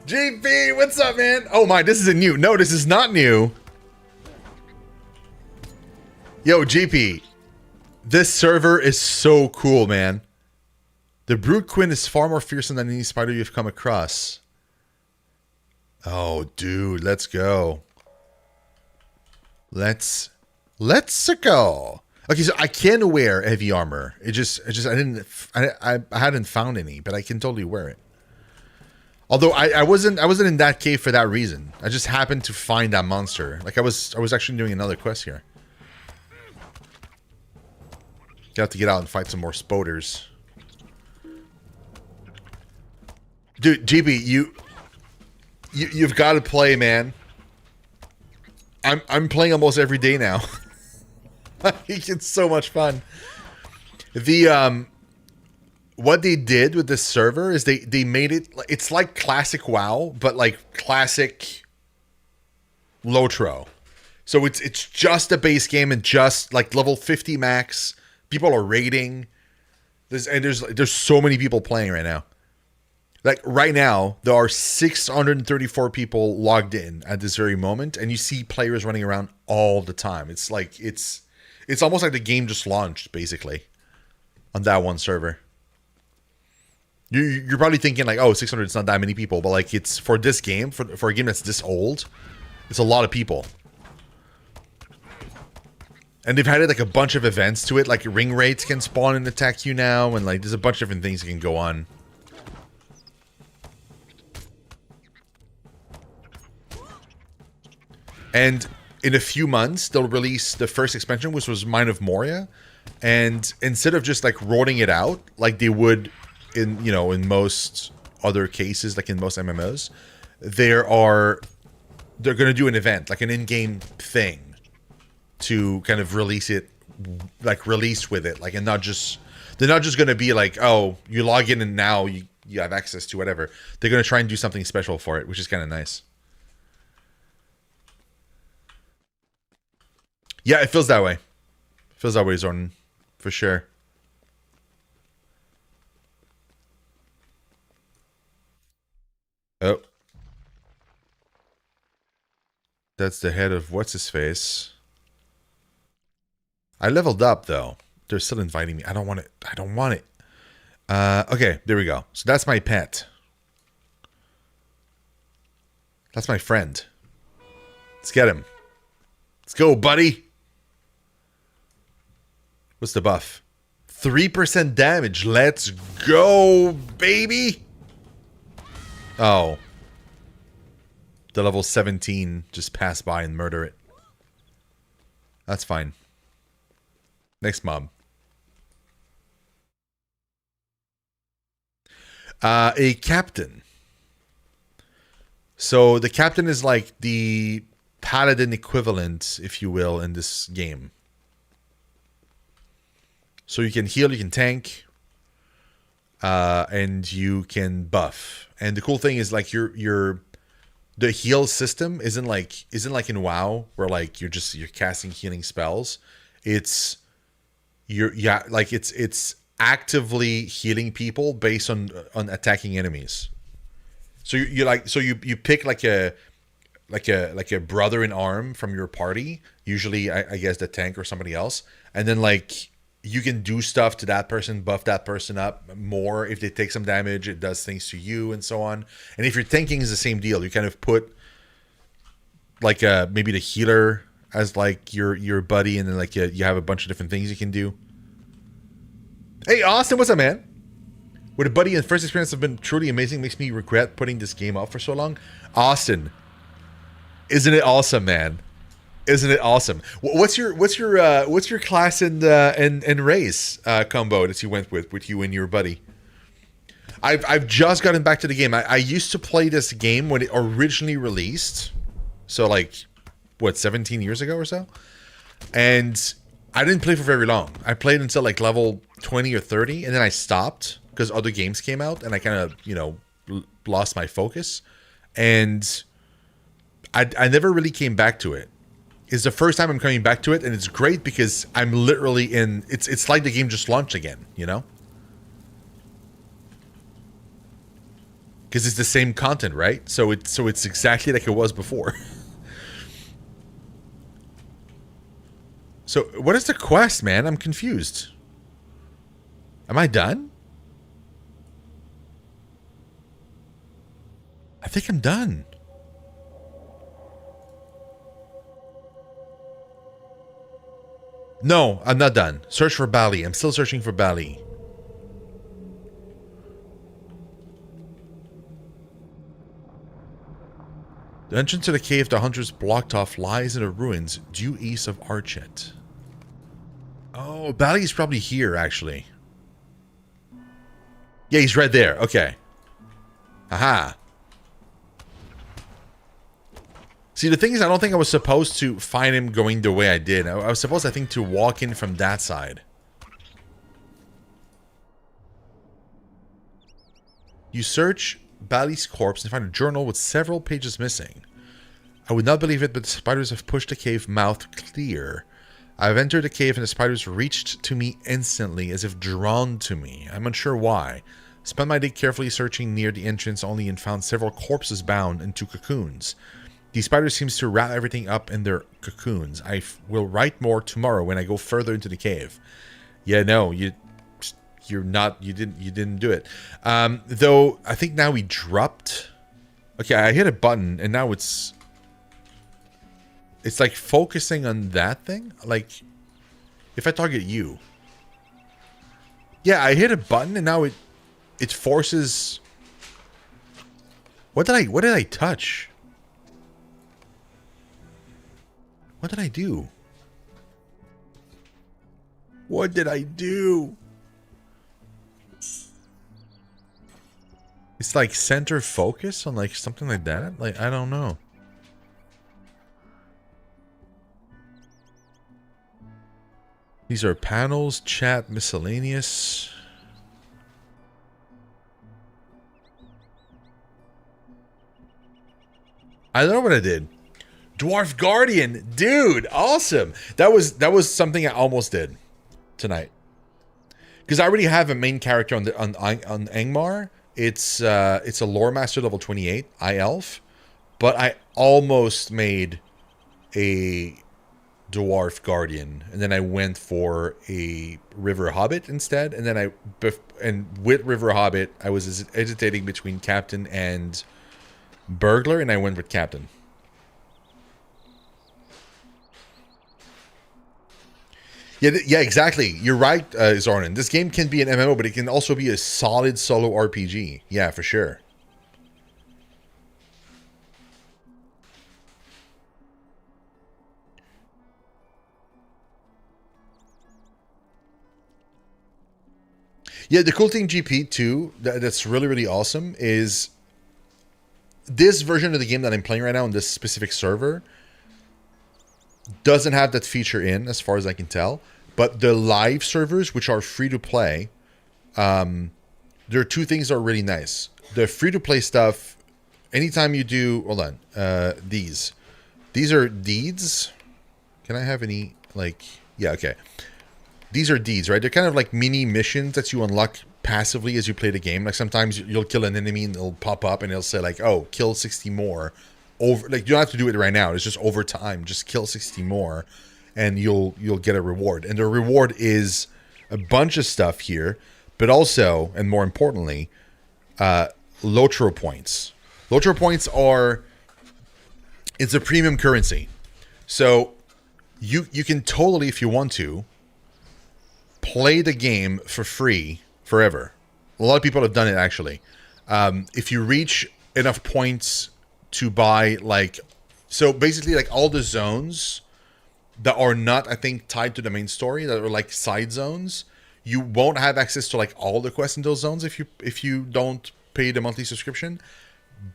GP, what's up, man? Oh my, this isn't new. No, this is not new. Yo, GP. This server is so cool, man. The Brood Queen is far more fearsome than any spider you've come across. Oh, dude, let's go. Let's go. Okay, so I can wear heavy armor. I hadn't found any, but I can totally wear it. Although I wasn't in that cave for that reason. I just happened to find that monster. Like I was actually doing another quest here. You have to get out and fight some more spoders. Dude, GB, you've got to play, man. I'm playing almost every day now. It's so much fun. What they did with this server is they made it, it's like classic WoW, but like classic lotro. So it's just a base game and just like level 50 max. People are raiding. There's so many people playing right now. Like right now, there are 634 people logged in at this very moment, and you see players running around all the time. It's like it's almost like the game just launched, basically, on that one server. You're probably thinking like, oh, 600 is not that many people, but like it's for this game, for a game that's this old, it's a lot of people. And they've added like a bunch of events to it, like ring raids can spawn and attack you now, and like there's a bunch of different things that can go on. And in a few months, they'll release the first expansion, which was Mine of Moria. And instead of just like rolling it out like they would in, you know, in most other cases, like in most MMOs, they're going to do an event, like an in-game thing to kind of release it, like release with it, like, and not just, they're not just going to be like, oh, you log in and now you have access to whatever. They're going to try and do something special for it, which is kind of nice. Yeah, it feels that way. It feels that way, Zorn, for sure. Oh. That's the head of what's-his-face. I leveled up, though. They're still inviting me. I don't want it. I don't want it. Okay, there we go. So that's my pet. That's my friend. Let's get him. Let's go, buddy. What's the buff? 3% damage. Let's go, baby. Oh. The level 17 just pass by and murder it. That's fine. Next mob. A captain. So the captain is like the paladin equivalent, if you will, in this game. So you can heal, you can tank, and you can buff. And the cool thing is like the heal system isn't like in WoW where like you're casting healing spells. It's actively healing people based on attacking enemies. So you pick like a brother in arm from your party, usually I guess the tank or somebody else, and then like you can do stuff to that person, buff that person up more. If they take some damage, it does things to you and so on. And if you're tanking, is the same deal. You kind of put like maybe the healer as like your buddy, and then like you have a bunch of different things you can do. Hey Austin, what's up, man? With a buddy, and first experience have been truly amazing. Makes me regret putting this game off for so long. Austin, isn't it awesome, man? Isn't it awesome? What's your class and race combo that you went with you and your buddy? I've just gotten back to the game. I used to play this game when it originally released, so like what, 17 years ago or so, and I didn't play for very long. I played until like level 20 or 30, and then I stopped because other games came out, and I kind of lost my focus, and I never really came back to it. It's the first time I'm coming back to it, and it's great because I'm literally in. It's like the game just launched again, you know. Because it's the same content, right? So it's exactly like it was before. So what is the quest, man? I'm confused. Am I done? I think I'm done. No, I'm not done. Search for Bali. I'm still searching for Bali. The entrance to the cave the hunters blocked off lies in the ruins due east of Archet. Oh, Bali's probably here, actually. Yeah, he's right there. Okay. Aha. See, the thing is, I don't think I was supposed to find him going the way I did. I was supposed, I think, to walk in from that side. You search Bali's corpse and find a journal with several pages missing. I would not believe it, but the spiders have pushed the cave mouth clear. I've entered the cave and the spiders reached to me instantly, as if drawn to me. I'm unsure why. Spent my day carefully searching near the entrance only and found several corpses bound into cocoons. The spider seems to wrap everything up in their cocoons. I will write more tomorrow when I go further into the cave. Yeah, no, you're not. You didn't do it. Though I think now we dropped. Okay, I hit a button and now it's like focusing on that thing. Like if I target you. Yeah, I hit a button and now it forces. What did I touch? What did I do? What did I do? It's like center focus on like something like that. Like, I don't know. These are panels, chat, miscellaneous. I don't know what I did. Dwarf Guardian, dude, awesome. That was something I almost did tonight. Because I already have a main character on Angmar. It's a lore master level 28, elf, but I almost made a dwarf guardian, and then I went for a river hobbit instead, and then with river hobbit I was hesitating between captain and burglar, and I went with captain. Yeah, exactly. You're right, Zornan. This game can be an MMO, but it can also be a solid solo RPG. Yeah, for sure. Yeah, the cool thing, GP, too, that's really, really awesome, is this version of the game that I'm playing right now on this specific server doesn't have that feature in, as far as I can tell. But the live servers, which are free to play, there are two things that are really nice. The free to play stuff, anytime you do, hold on, these are deeds. Can I have any, like, yeah, okay. These are deeds, right? They're kind of like mini missions that you unlock passively as you play the game. Like sometimes you'll kill an enemy and it'll pop up and it'll say like, oh, kill 60 more. Over, like, you don't have to do it right now. It's just over time. Just kill 60 more, and you'll get a reward. And the reward is a bunch of stuff here, but also, and more importantly, lotro points. Lotro points are It's a premium currency. So you can totally, if you want to, play the game for free forever. A lot of people have done it, actually. If you reach enough points to buy, like... So basically, like, all the zones that are not, I think, tied to the main story, that are like side zones, you won't have access to like all the quests in those zones if you don't pay the monthly subscription.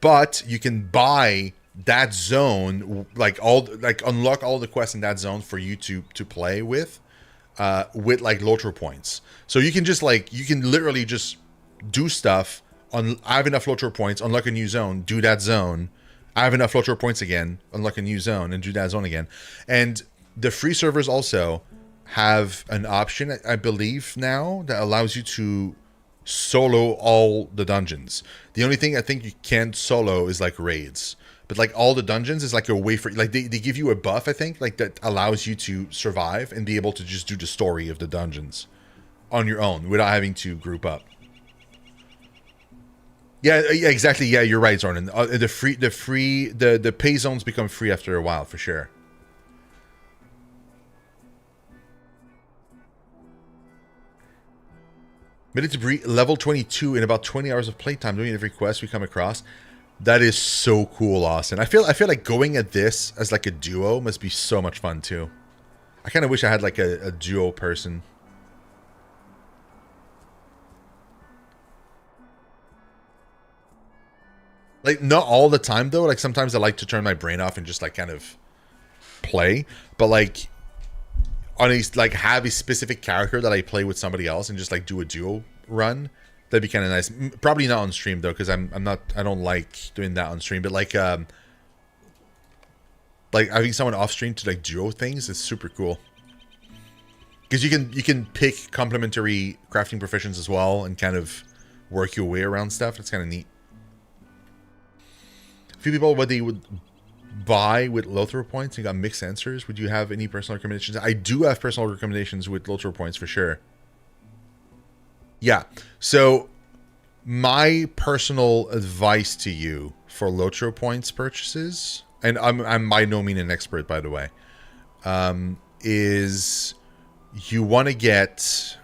But you can buy that zone, like unlock all the quests in that zone for you to play with like lotro points. So you can just you can literally just do stuff on. I have enough lotro points, unlock a new zone, do that zone. I have enough lotro points again, unlock a new zone, and do that zone again. And the free servers also have an option, I believe now, that allows you to solo all the dungeons. The only thing I think you can't solo is like raids. But like all the dungeons is like a way for, like they give you a buff, I think, like that allows you to survive and be able to just do the story of the dungeons on your own without having to group up. Yeah, exactly. Yeah, you're right, Zornan. The pay zones become free after a while, for sure. Minute to breed, level 22 in about 20 hours of playtime, doing every quest we come across. That is so cool, Austin. I feel like going at this as like a duo must be so much fun too. I kind of wish I had like a duo person. Like, not all the time, though. Like, sometimes I like to turn my brain off and just, like, kind of play. But, like, on a, like, have a specific character that I play with somebody else and just, like, do a duo run. That'd be kind of nice. Probably not on stream, though, because I don't like doing that on stream. But, like having someone off stream to, like, duo things is super cool. Because you can pick complementary crafting professions as well and kind of work your way around stuff. It's kind of neat. Few people, what they would buy with lotro points, and got mixed answers. Would you have any personal recommendations? I do have personal recommendations with lotro points for sure. Yeah. So my personal advice to you for lotro points purchases, and I'm by no means an expert, by the way, is you want to get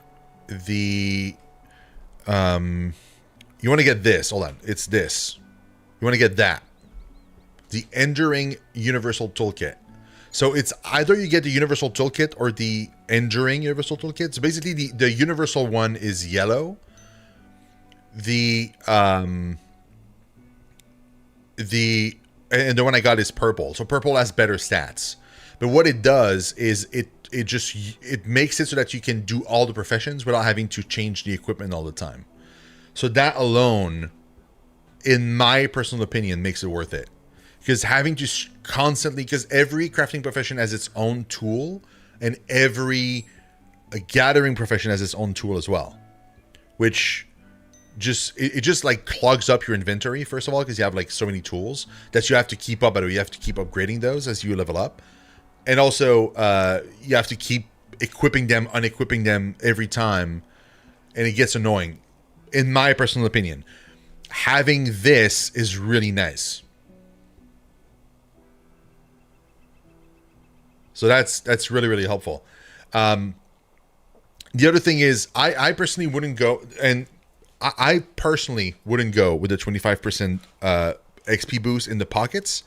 the you want to get this. Hold on, it's this. You want to get that. The Enduring Universal Toolkit. So it's either you get the Universal Toolkit or the Enduring Universal Toolkit. So basically the Universal one is yellow. And the one I got is purple. So purple has better stats. But what it does is it makes it so that you can do all the professions without having to change the equipment all the time. So that alone, in my personal opinion, makes it worth it. Because having to constantly, because every crafting profession has its own tool, and every gathering profession has its own tool as well, which it just like clogs up your inventory, first of all, because you have like so many tools that you have to keep up. But you have to keep upgrading those as you level up, and also you have to keep equipping them, unequipping them every time, and it gets annoying. In my personal opinion, having this is really nice. So that's really, really helpful. The other thing is, I personally wouldn't go, and I personally wouldn't go with the 25% XP boost in the pockets,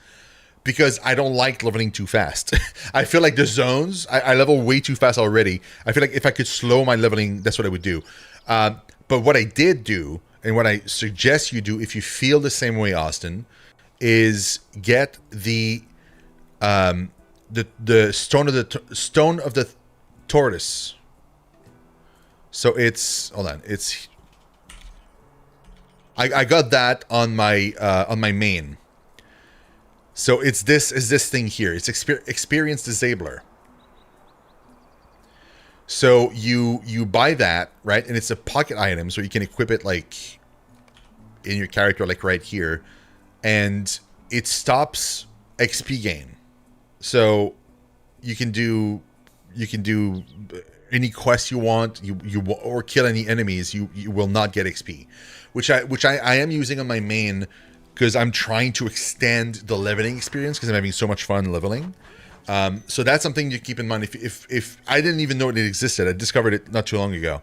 because I don't like leveling too fast. I feel like the zones, I level way too fast already. I feel like if I could slow my leveling, that's what I would do. But what I did do, and what I suggest you do if you feel the same way, Austin, is get the stone of the tortoise. So it's, hold on, it's, I got that on my main. So it's this thing here. It's experience disabler. So you buy that, right? And it's a pocket item, so you can equip it like in your character, like right here, and it stops XP gain. So you can do any quest you want, or kill any enemies. You will not get XP, which I am using on my main, because I'm trying to extend the leveling experience because I'm having so much fun leveling. So that's something to keep in mind. If I didn't even know it existed, I discovered it not too long ago.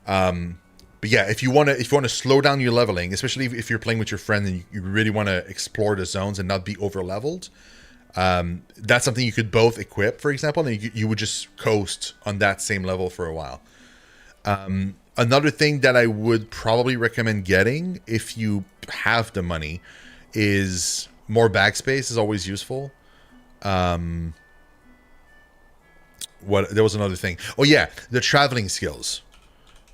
But yeah, if you want to slow down your leveling, especially if you're playing with your friend and you really want to explore the zones and not be over leveled, that's something you could both equip, for example, and you would just coast on that same level for a while. Another thing that I would probably recommend getting if you have the money is more backspace is always useful. There was another thing. Oh yeah, the traveling skills.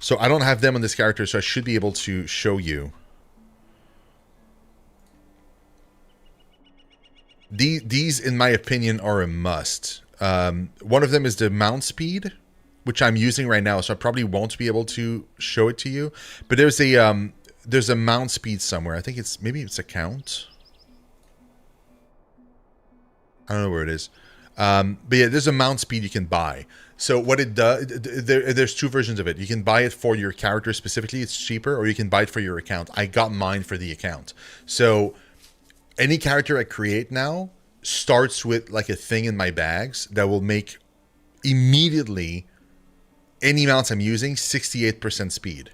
So I don't have them on this character, so I should be able to show you. These, in my opinion, are a must. One of them is the mount speed, which I'm using right now, so I probably won't be able to show it to you. But there's a mount speed somewhere. I think maybe it's account. I don't know where it is. But yeah, there's a mount speed you can buy. So what it does, there's two versions of it. You can buy it for your character specifically, it's cheaper, or you can buy it for your account. I got mine for the account. So any character I create now starts with like a thing in my bags that will make immediately any mounts I'm using 68% speed,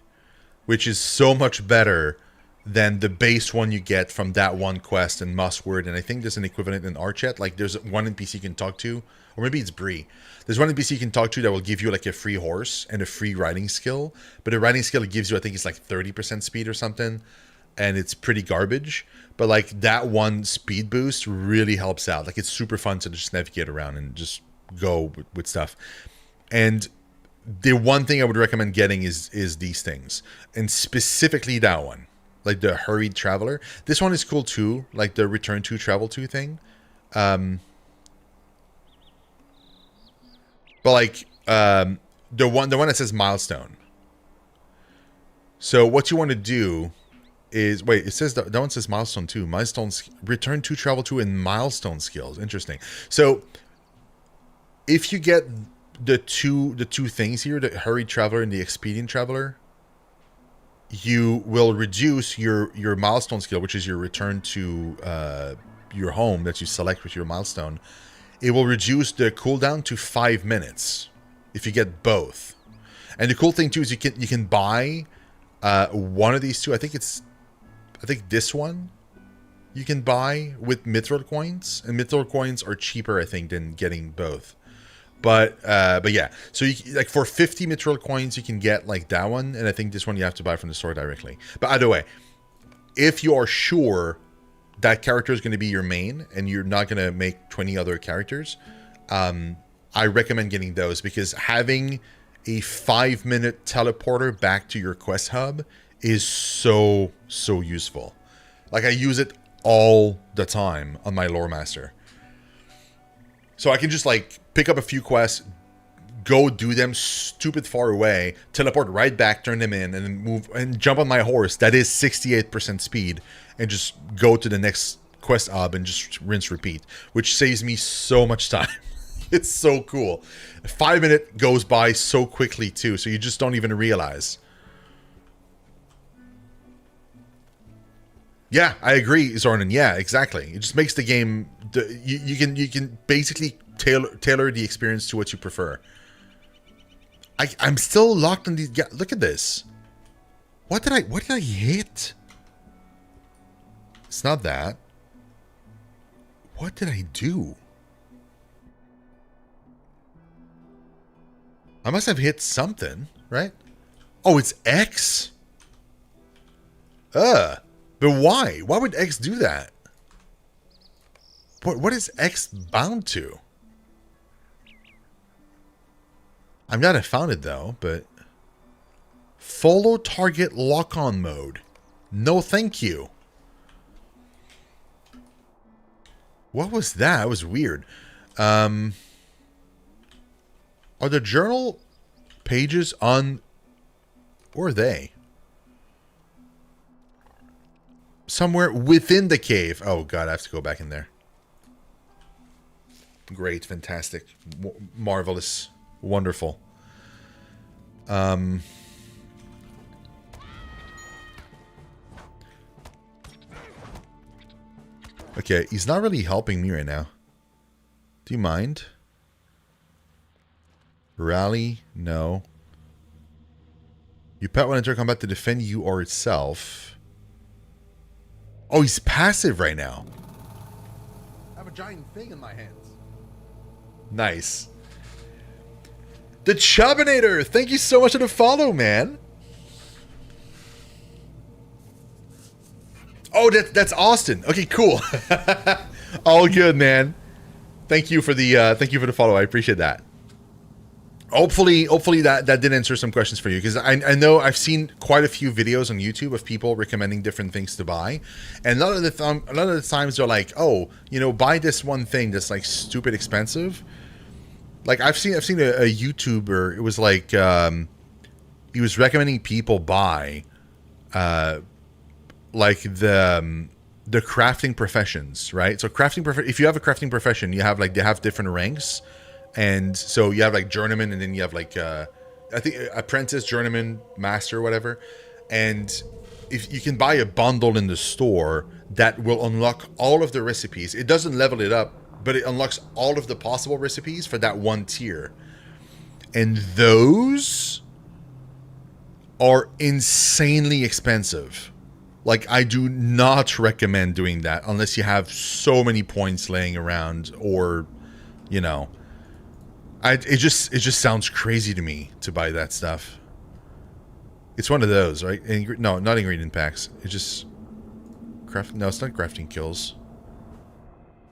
which is so much better than the base one you get from that one quest in Mossword. And I think there's an equivalent in Archet. Like there's one NPC you can talk to, or maybe it's Bree. There's one NPC you can talk to that will give you like a free horse and a free riding skill. But the riding skill it gives you, I think it's like 30% speed or something. And it's pretty garbage. But like that one speed boost really helps out. Like it's super fun to just navigate around and just go with stuff. And the one thing I would recommend getting is these things. And specifically that one. Like the hurried traveler. This one is cool too. Like the return to travel to thing. But like the one that says milestone. So what you want to do is wait, it says that one says milestone too. Milestones return to travel to and milestone skills. Interesting. So if you get the two things here, the hurried traveler and the expedient traveler, you will reduce your milestone skill, which is your return to your home that you select with your milestone. It will reduce the cooldown to 5 minutes if you get both. And the cool thing too is you can buy one of these two. I think this one you can buy with mithril coins, and mithril coins are cheaper, I think, than getting both. But yeah, so like for 50 mithril coins, you can get like that one, and I think this one you have to buy from the store directly. But either way, if you are sure that character is going to be your main, and you're not going to make 20 other characters, I recommend getting those because having a 5-minute teleporter back to your quest hub is so useful. Like I use it all the time on my lore master. So I can just like pick up a few quests, go do them stupid far away, teleport right back, turn them in, and then move and jump on my horse that is 68% speed and just go to the next quest hub and just rinse repeat, which saves me so much time. It's so cool. A 5 minute goes by so quickly too, so you just don't even realize. Yeah, I agree, Zornan. Yeah, exactly. It just makes the game. You can basically tailor the experience to what you prefer. I'm still locked on these. Yeah, look at this. What did I hit? It's not that. What did I do? I must have hit something, right? Oh, it's X. But why? Why would X do that? What is X bound to? I'm glad I found it though, but follow target lock-on mode. No thank you. What was that? It was weird. Are the journal pages on... Or are they? Somewhere within the cave. Oh god, I have to go back in there. Great, fantastic, marvelous, wonderful. Okay, he's not really helping me right now. Do you mind? Rally? No. Your pet will enter combat to defend you or itself. Oh, he's passive right now. I have a giant thing in my hands. Nice. The Chubbinator! Thank you so much for the follow, man. Oh, that's Austin. Okay, cool. All good, man. Thank you for the follow. I appreciate that. Hopefully that did answer some questions for you, because I know I've seen quite a few videos on YouTube of people recommending different things to buy, and a lot of the times they're like, oh, you know, buy this one thing that's like stupid expensive. Like I've seen a YouTuber. It was like he was recommending people buy like the crafting professions, right? So if you have a crafting profession, you have they have different ranks. And so you have like journeyman, and then you have like I think apprentice, journeyman, master, whatever. And if you can buy a bundle in the store that will unlock all of the recipes, it doesn't level it up, but it unlocks all of the possible recipes for that one tier. And those are insanely expensive. Like, I do not recommend doing that unless you have so many points laying around, or, you know, it just sounds crazy to me to buy that stuff. It's one of those, right? No, not ingredient packs. It's just craft. No, it's not crafting kills.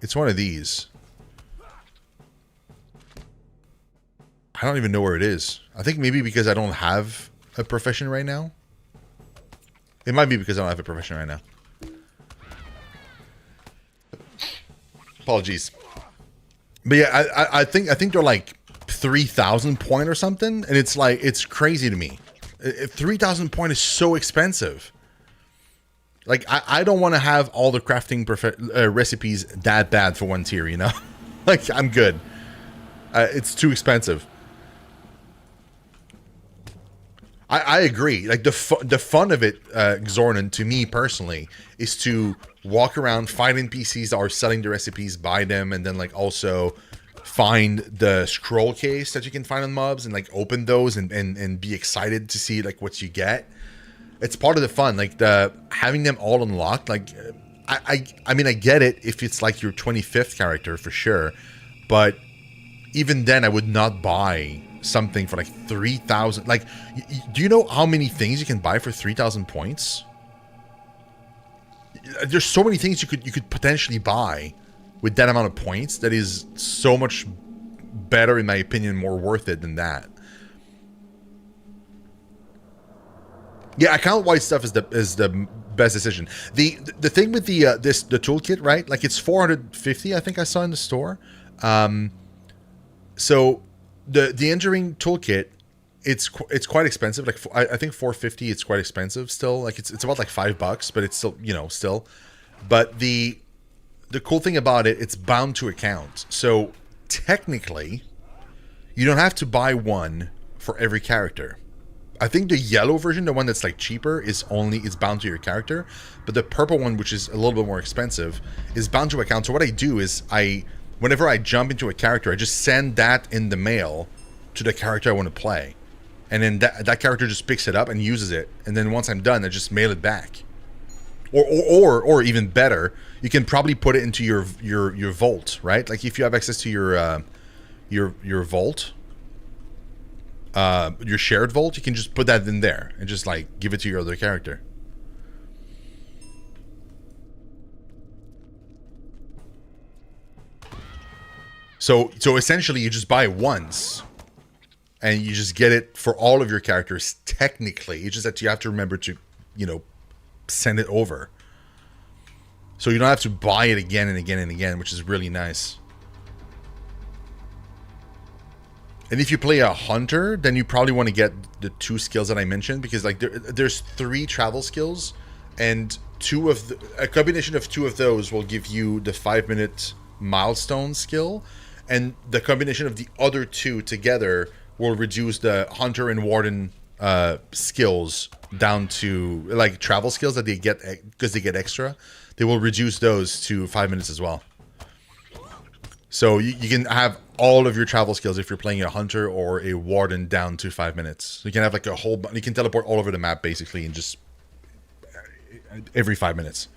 It's one of these. I don't even know where it is. I think maybe because I don't have a profession right now. It might be because I don't have a profession right now. Apologies. But yeah, I think they're like 3,000 point or something, and it's like, it's crazy to me. 3,000 point is so expensive. Like, I don't want to have all the crafting recipes that bad for one tier, you know? Like, I'm good. It's too expensive. I agree. Like, the fun of it, Xornan, to me personally, is to walk around, find NPCs that are selling the recipes, buy them, and then like also find the scroll case that you can find on mobs, and like open those and be excited to see like what you get. It's part of the fun, like the having them all unlocked. Like, I mean, I get it if it's like your 25th character for sure, but even then, I would not buy something for like 3,000. Like, do you know how many things you can buy for 3,000 points? There's so many things you could potentially buy with that amount of points that is so much better, in my opinion, more worth it than that. Yeah, account wide stuff is the best decision. The thing with the toolkit, right? Like, it's 450, I think I saw in the store. So the entering toolkit, it's quite expensive. Like, I think 450. It's quite expensive still. Like, it's about like $5, but it's still, you know, still. But the cool thing about it, it's bound to account. So technically, you don't have to buy one for every character. I think the yellow version, the one that's like cheaper, it's bound to your character. But the purple one, which is a little bit more expensive, is bound to account. So what I do is whenever I jump into a character, I just send that in the mail to the character I want to play. And then that character just picks it up and uses it. And then once I'm done, I just mail it back. Or even better, you can probably put it into your vault, right? Like, if you have access to your vault, your shared vault, you can just put that in there and just like give it to your other character. So essentially, you just buy it once, and you just get it for all of your characters. Technically, it's just that you have to remember to, you know, send it over. So you don't have to buy it again and again and again, which is really nice. And if you play a hunter, then you probably want to get the 2 skills that I mentioned, because like there's 3 travel skills, and a combination of 2 of those will give you the 5-minute milestone skill, and the combination of the other 2 together will reduce the hunter and warden skills down to like travel skills that they get because they get extra. They will reduce those to 5 minutes as well. So you can have all of your travel skills if you're playing a hunter or a warden down to 5 minutes. So you can have like a whole. You can teleport all over the map basically, and just every 5 minutes.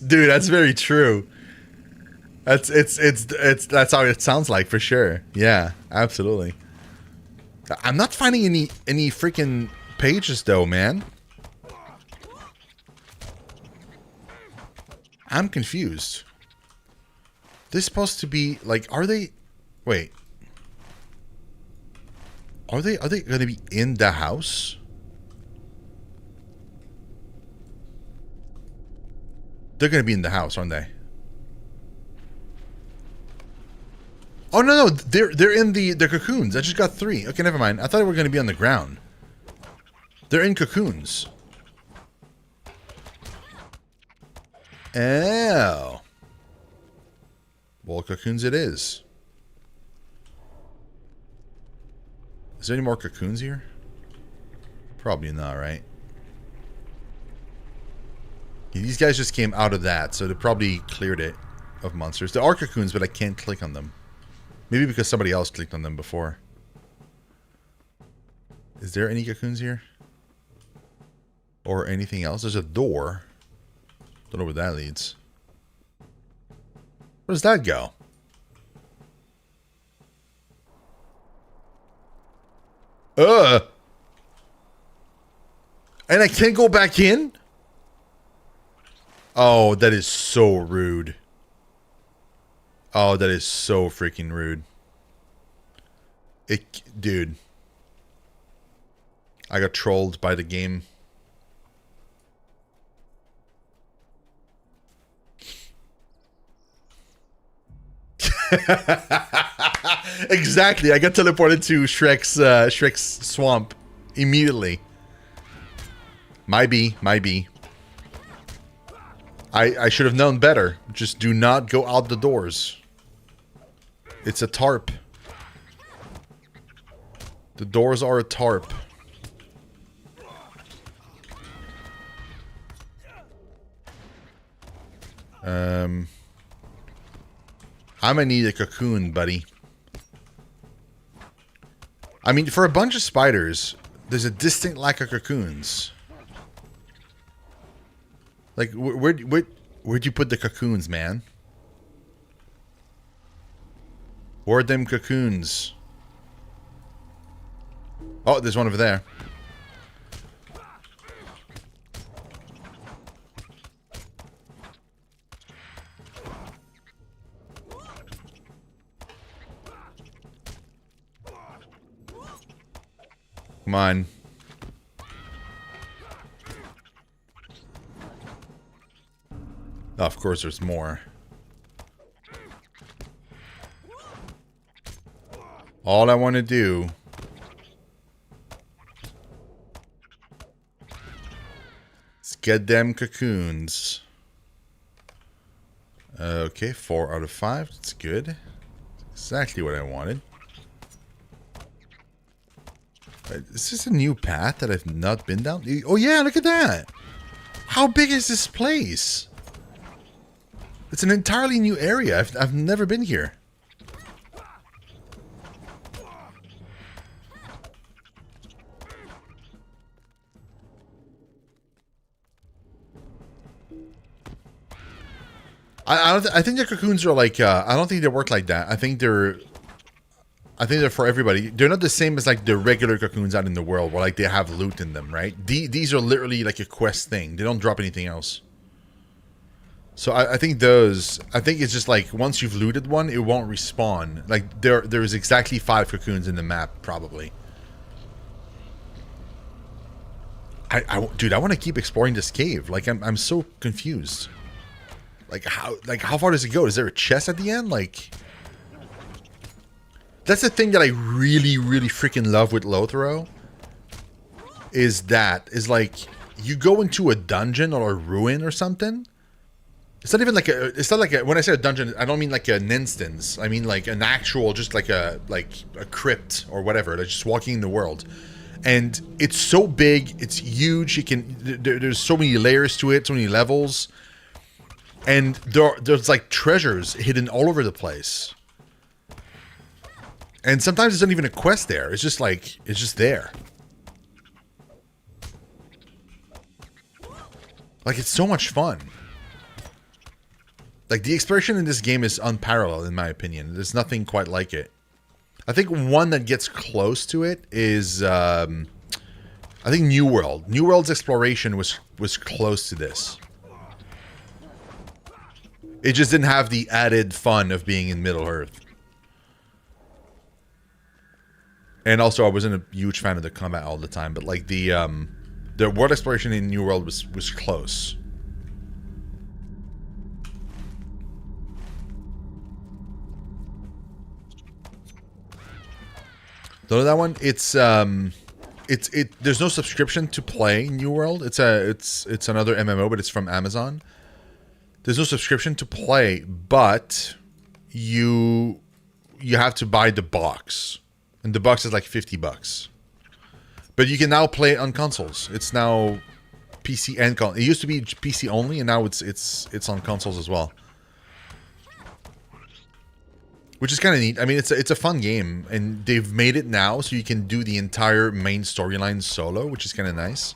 Dude, that's very true. That's how it sounds like for sure. Yeah, absolutely. I'm not finding any freaking pages though, man. I'm confused. This is supposed to be like, are they? Wait. Are they going to be in the house? They're going to be in the house, aren't they? Oh no, they're in the cocoons. I just got 3. Okay, never mind. I thought they were going to be on the ground. They're in cocoons. Oh. Well, cocoons it is. Is there any more cocoons here? Probably not, right? Yeah, these guys just came out of that, so they probably cleared it of monsters. There are cocoons, but I can't click on them. Maybe because somebody else clicked on them before. Is there any cocoons here? Or anything else? There's a door. Don't know where that leads. Where does that go? And I can't go back in? Oh, that is so rude. Oh, that is so freaking rude. Dude. I got trolled by the game. Exactly. I got teleported to Shrek's swamp immediately. Might be. I should have known better. Just do not go out the doors. It's a tarp. The doors are a tarp. I'm gonna need a cocoon, buddy. I mean, for a bunch of spiders, there's a distinct lack of cocoons. Like, where'd you put the cocoons, man? Where are them cocoons? Oh, there's one over there. Come on. Oh, of course there's more. All I want to do is get them cocoons. Okay, 4 out of 5. That's good. Exactly what I wanted. Is this a new path that I've not been down? Oh yeah, look at that! How big is this place? It's an entirely new area. I've never been here. I think the cocoons are like I don't think they work like that. I think they're for everybody. They're not the same as like the regular cocoons out in the world where like they have loot in them, right? These are literally like a quest thing. They don't drop anything else. So I think those, I think it's just like once you've looted one, it won't respawn. Like there's exactly 5 cocoons in the map probably. Dude, I want to keep exploring this cave. Like I'm so confused. Like how far does it go? Is there a chest at the end? Like that's the thing that I really freaking love with Lotro. Is like you go into a dungeon or a ruin or something, It's not even like a. It's not like a. When I say a dungeon, I don't mean like an instance. I mean like an actual, just like a crypt or whatever. Like just walking in the world, and it's so big. It's huge. You can. There's so many layers to it. So many levels, and there's like treasures hidden all over the place. And sometimes it's not even a quest there. It's just like it's just there. Like it's so much fun. Like, the exploration in this game is unparalleled, in my opinion. There's nothing quite like it. I think one that gets close to it is, I think New World. New World's exploration was close to this. It just didn't have the added fun of being in Middle-earth. And also, I wasn't a huge fan of the combat all the time, but, like, the world exploration in New World was close. So that one, it's there's no subscription to play New World. It's another MMO, but it's from Amazon. There's no subscription to play, but you have to buy the box, and the box is like $50. But you can now play it on consoles. It's now PC and console. It used to be PC only, and now it's on consoles as well. Which is kind of neat. I mean, it's a fun game, and they've made it now so you can do the entire main storyline solo, which is kind of nice.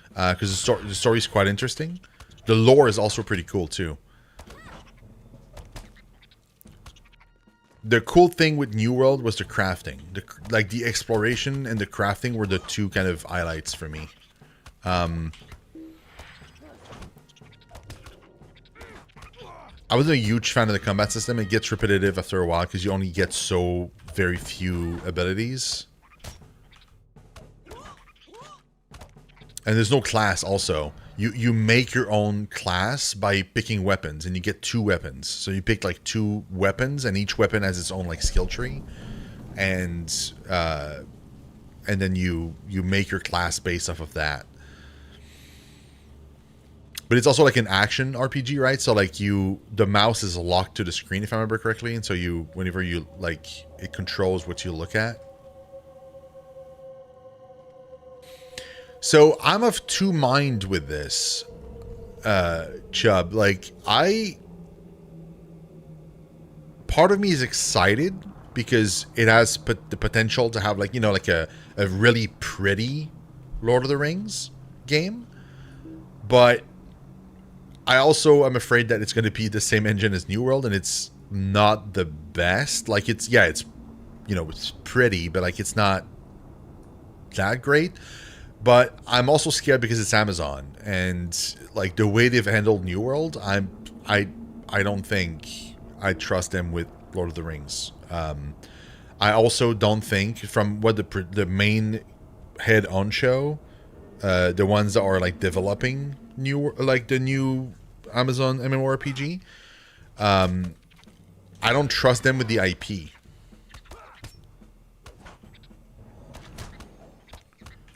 Because the story is quite interesting. The lore is also pretty cool, too. The cool thing with New World was the crafting. Like, the exploration and the crafting were the two kind of highlights for me. I wasn't a huge fan of the combat system. It gets repetitive after a while because you only get so very few abilities. And there's no class also. You make your own class by picking weapons, and you get 2 weapons. So you pick like 2 weapons, and each weapon has its own like skill tree. And then you make your class based off of that. But it's also like an action RPG, right? So like the mouse is locked to the screen, if I remember correctly, and so whenever you like, it controls what you look at. So I'm of two mind with this, Chubb. Like part of me is excited because it has the potential to have like, like a really pretty Lord of the Rings game, but I also am afraid that it's going to be the same engine as New World, and it's not the best. Like it's pretty, but like it's not that great. But I'm also scared because it's Amazon, and like the way they've handled New World, I don't think I trust them with Lord of the Rings. I also don't think, from what the main head on show, the ones that are like developing the new Amazon MMORPG, I don't trust them with the IP.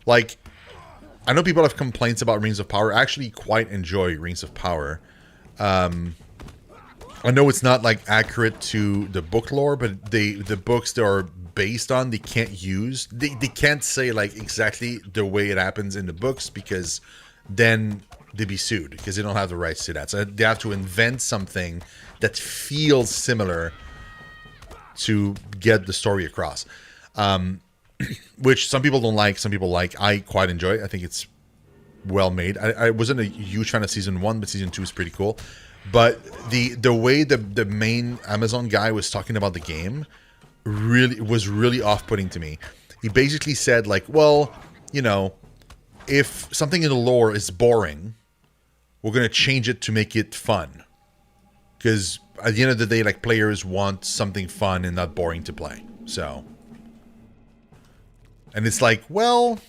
Like, I know people have complaints about Rings of Power. I actually quite enjoy Rings of Power. I know it's not like accurate to the book lore, but the books they are based on, they can't use. They can't say like exactly the way it happens in the books, because then they'd be sued because they don't have the rights to that. So they have to invent something that feels similar to get the story across. Which some people don't like, some people like. I quite enjoy it. I think it's well made. I wasn't a huge fan of season 1, but season 2 is pretty cool. But the way the main Amazon guy was talking about the game was really off-putting to me. He basically said like, well, if something in the lore is boring, we're going to change it to make it fun. Because at the end of the day, like, players want something fun and not boring to play. So... And it's like, well,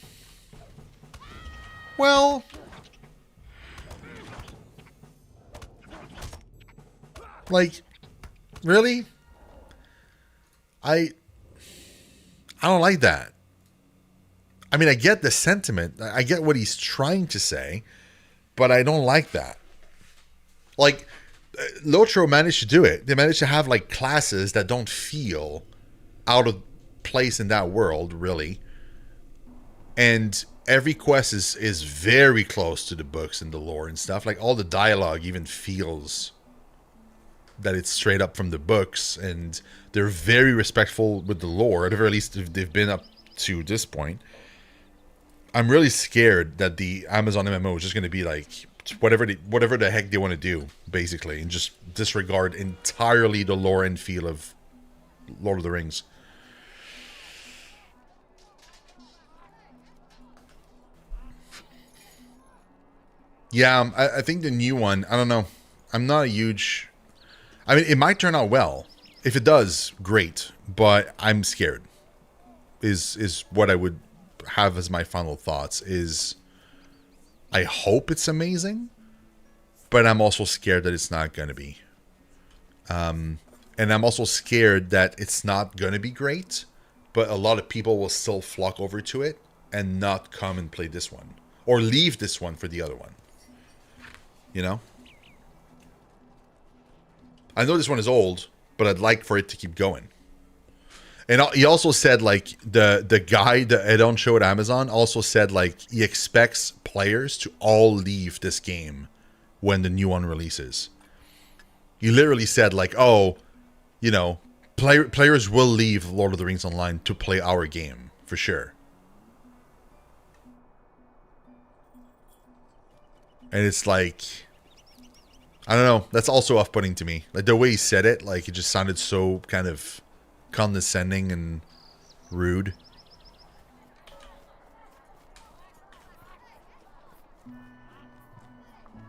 like, really? I don't like that. I mean, I get the sentiment. I get what he's trying to say, but I don't like that. Like, Lotro managed to do it. They managed to have like classes that don't feel out of place in that world, really. And every quest is very close to the books and the lore and stuff. Like all the dialogue even feels that it's straight up from the books, and they're very respectful with the lore. At the very least, they've been up to this point. I'm really scared that the Amazon MMO is just going to be like whatever the heck they want to do, basically, and just disregard entirely the lore and feel of Lord of the Rings. Yeah, I think the new one, I don't know. I'm not a huge... I mean, it might turn out well. If it does, great. But I'm scared. Is what I would have as my final thoughts. Is I hope it's amazing, but I'm also scared that it's not going to be. And I'm also scared that it's not going to be great, but a lot of people will still flock over to it and not come and play this one. Or leave this one for the other one. You know? I know this one is old, but I'd like for it to keep going. And he also said, like, the guy, the add-on show at Amazon, also said, like, he expects players to all leave this game when the new one releases. He literally said, like, oh, you know, players will leave Lord of the Rings Online to play our game, for sure. And it's like, I don't know, that's also off-putting to me. Like, the way he said it, like, it just sounded so kind of condescending and rude.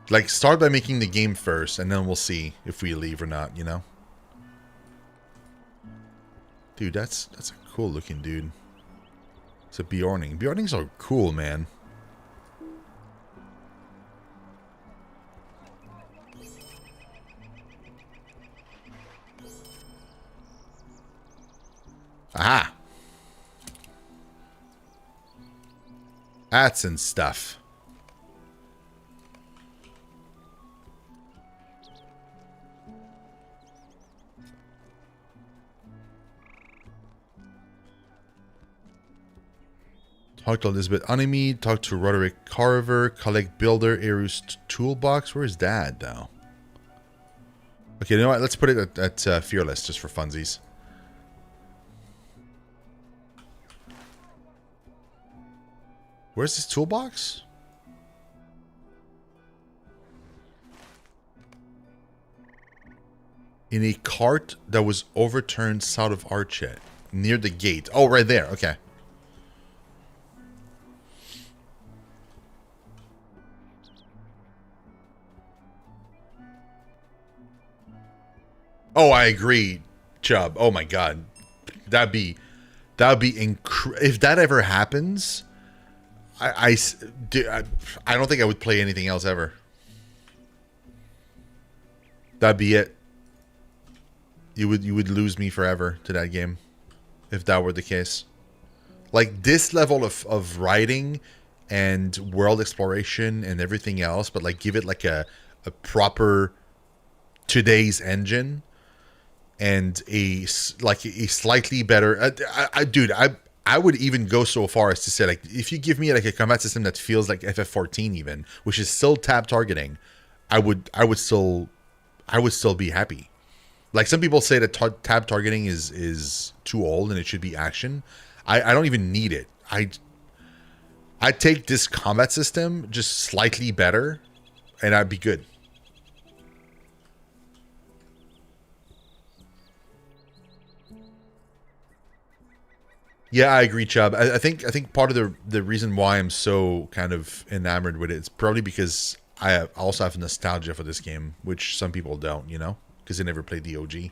Like, start by making the game first, and then we'll see if we leave or not, you know? Dude, that's a cool looking dude. It's a Bjorning. Bjornings are cool, man. Aha! Hats and stuff. Talk to Elizabeth Unemy, talk to Roderick Carver, collect Builder, Eru's toolbox. Where's Dad, though? Okay, you know what? Let's put it at Fearless, just for funsies. Where's this toolbox? In a cart that was overturned south of Archet, near the gate. Oh, right there. Okay. Oh, I agree, Chubb. Oh my God, that'd be if that ever happens. I don't think I would play anything else ever. That'd be it. You would lose me forever to that game if that were the case. Like this level of writing and world exploration and everything else, but like give it like a proper today's engine and a slightly better. Dude, I would even go so far as to say, like, if you give me like a combat system that feels like FF14 even, which is still tab targeting, I would still be happy. Like some people say that tab targeting is too old and it should be action. I don't even need it. I take this combat system just slightly better and I'd be good. Yeah, I agree, Chubb. I think part of the reason why I'm so kind of enamored with it is probably because I also have nostalgia for this game, which some people don't, you know, because they never played the OG.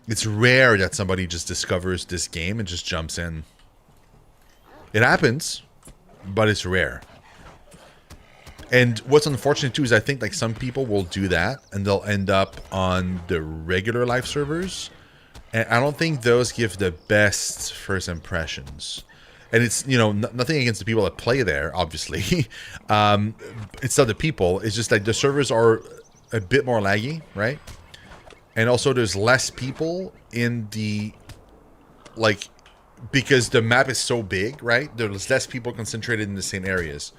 It's rare that somebody just discovers this game and just jumps in. It happens, but it's rare. And what's unfortunate too is I think like some people will do that and they'll end up on the regular live servers. And I don't think those give the best first impressions. And it's, you know, nothing against the people that play there, obviously. It's not the people. It's just like the servers are a bit more laggy, right? And also there's less people in the, like, because the map is so big, right? There's less people concentrated in the same areas.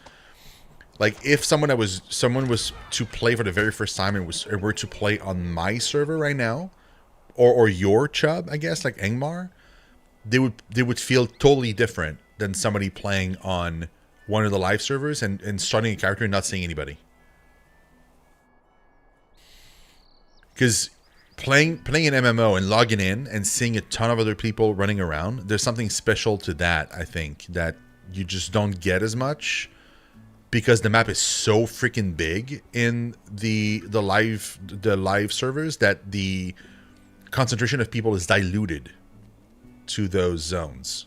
Like if someone was to play for the very first time and were to play on my server right now, or your Chubb, I guess, like Engmar, they would feel totally different than somebody playing on one of the live servers and starting a character and not seeing anybody. Because playing an MMO and logging in and seeing a ton of other people running around, there's something special to that, I think, that you just don't get as much because the map is so freaking big in the live servers that the concentration of people is diluted to those zones.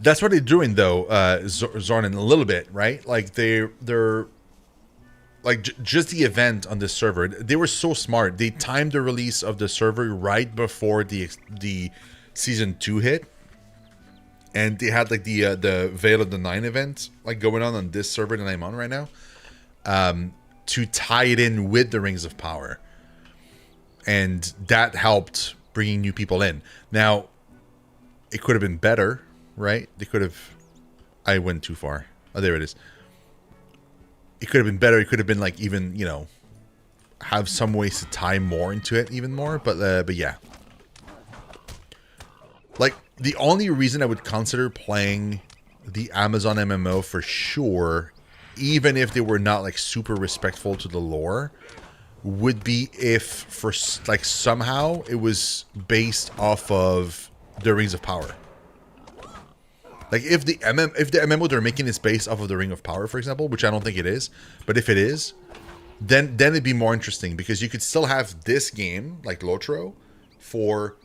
That's what they're doing, though, Zornin, a little bit, right? Like they're like just the event on this server. They were so smart. They timed the release of the server right before the season 2 hit, and they had like the Veil of the Nine event like going on this server that I'm on right now, to tie it in with the Rings of Power, and that helped bringing new people in. Now, it could have been better. Right? They could have... I went too far. Oh, there it is. It could have been better. It could have been like even, you know, have some ways to tie more into it even more. But yeah. Like, the only reason I would consider playing the Amazon MMO for sure, even if they were not like super respectful to the lore, would be if for like somehow it was based off of the Rings of Power. Like if the MMO they're making is based off of the Ring of Power, for example, which I don't think it is, but if it is, then it'd be more interesting because you could still have this game like Lotro for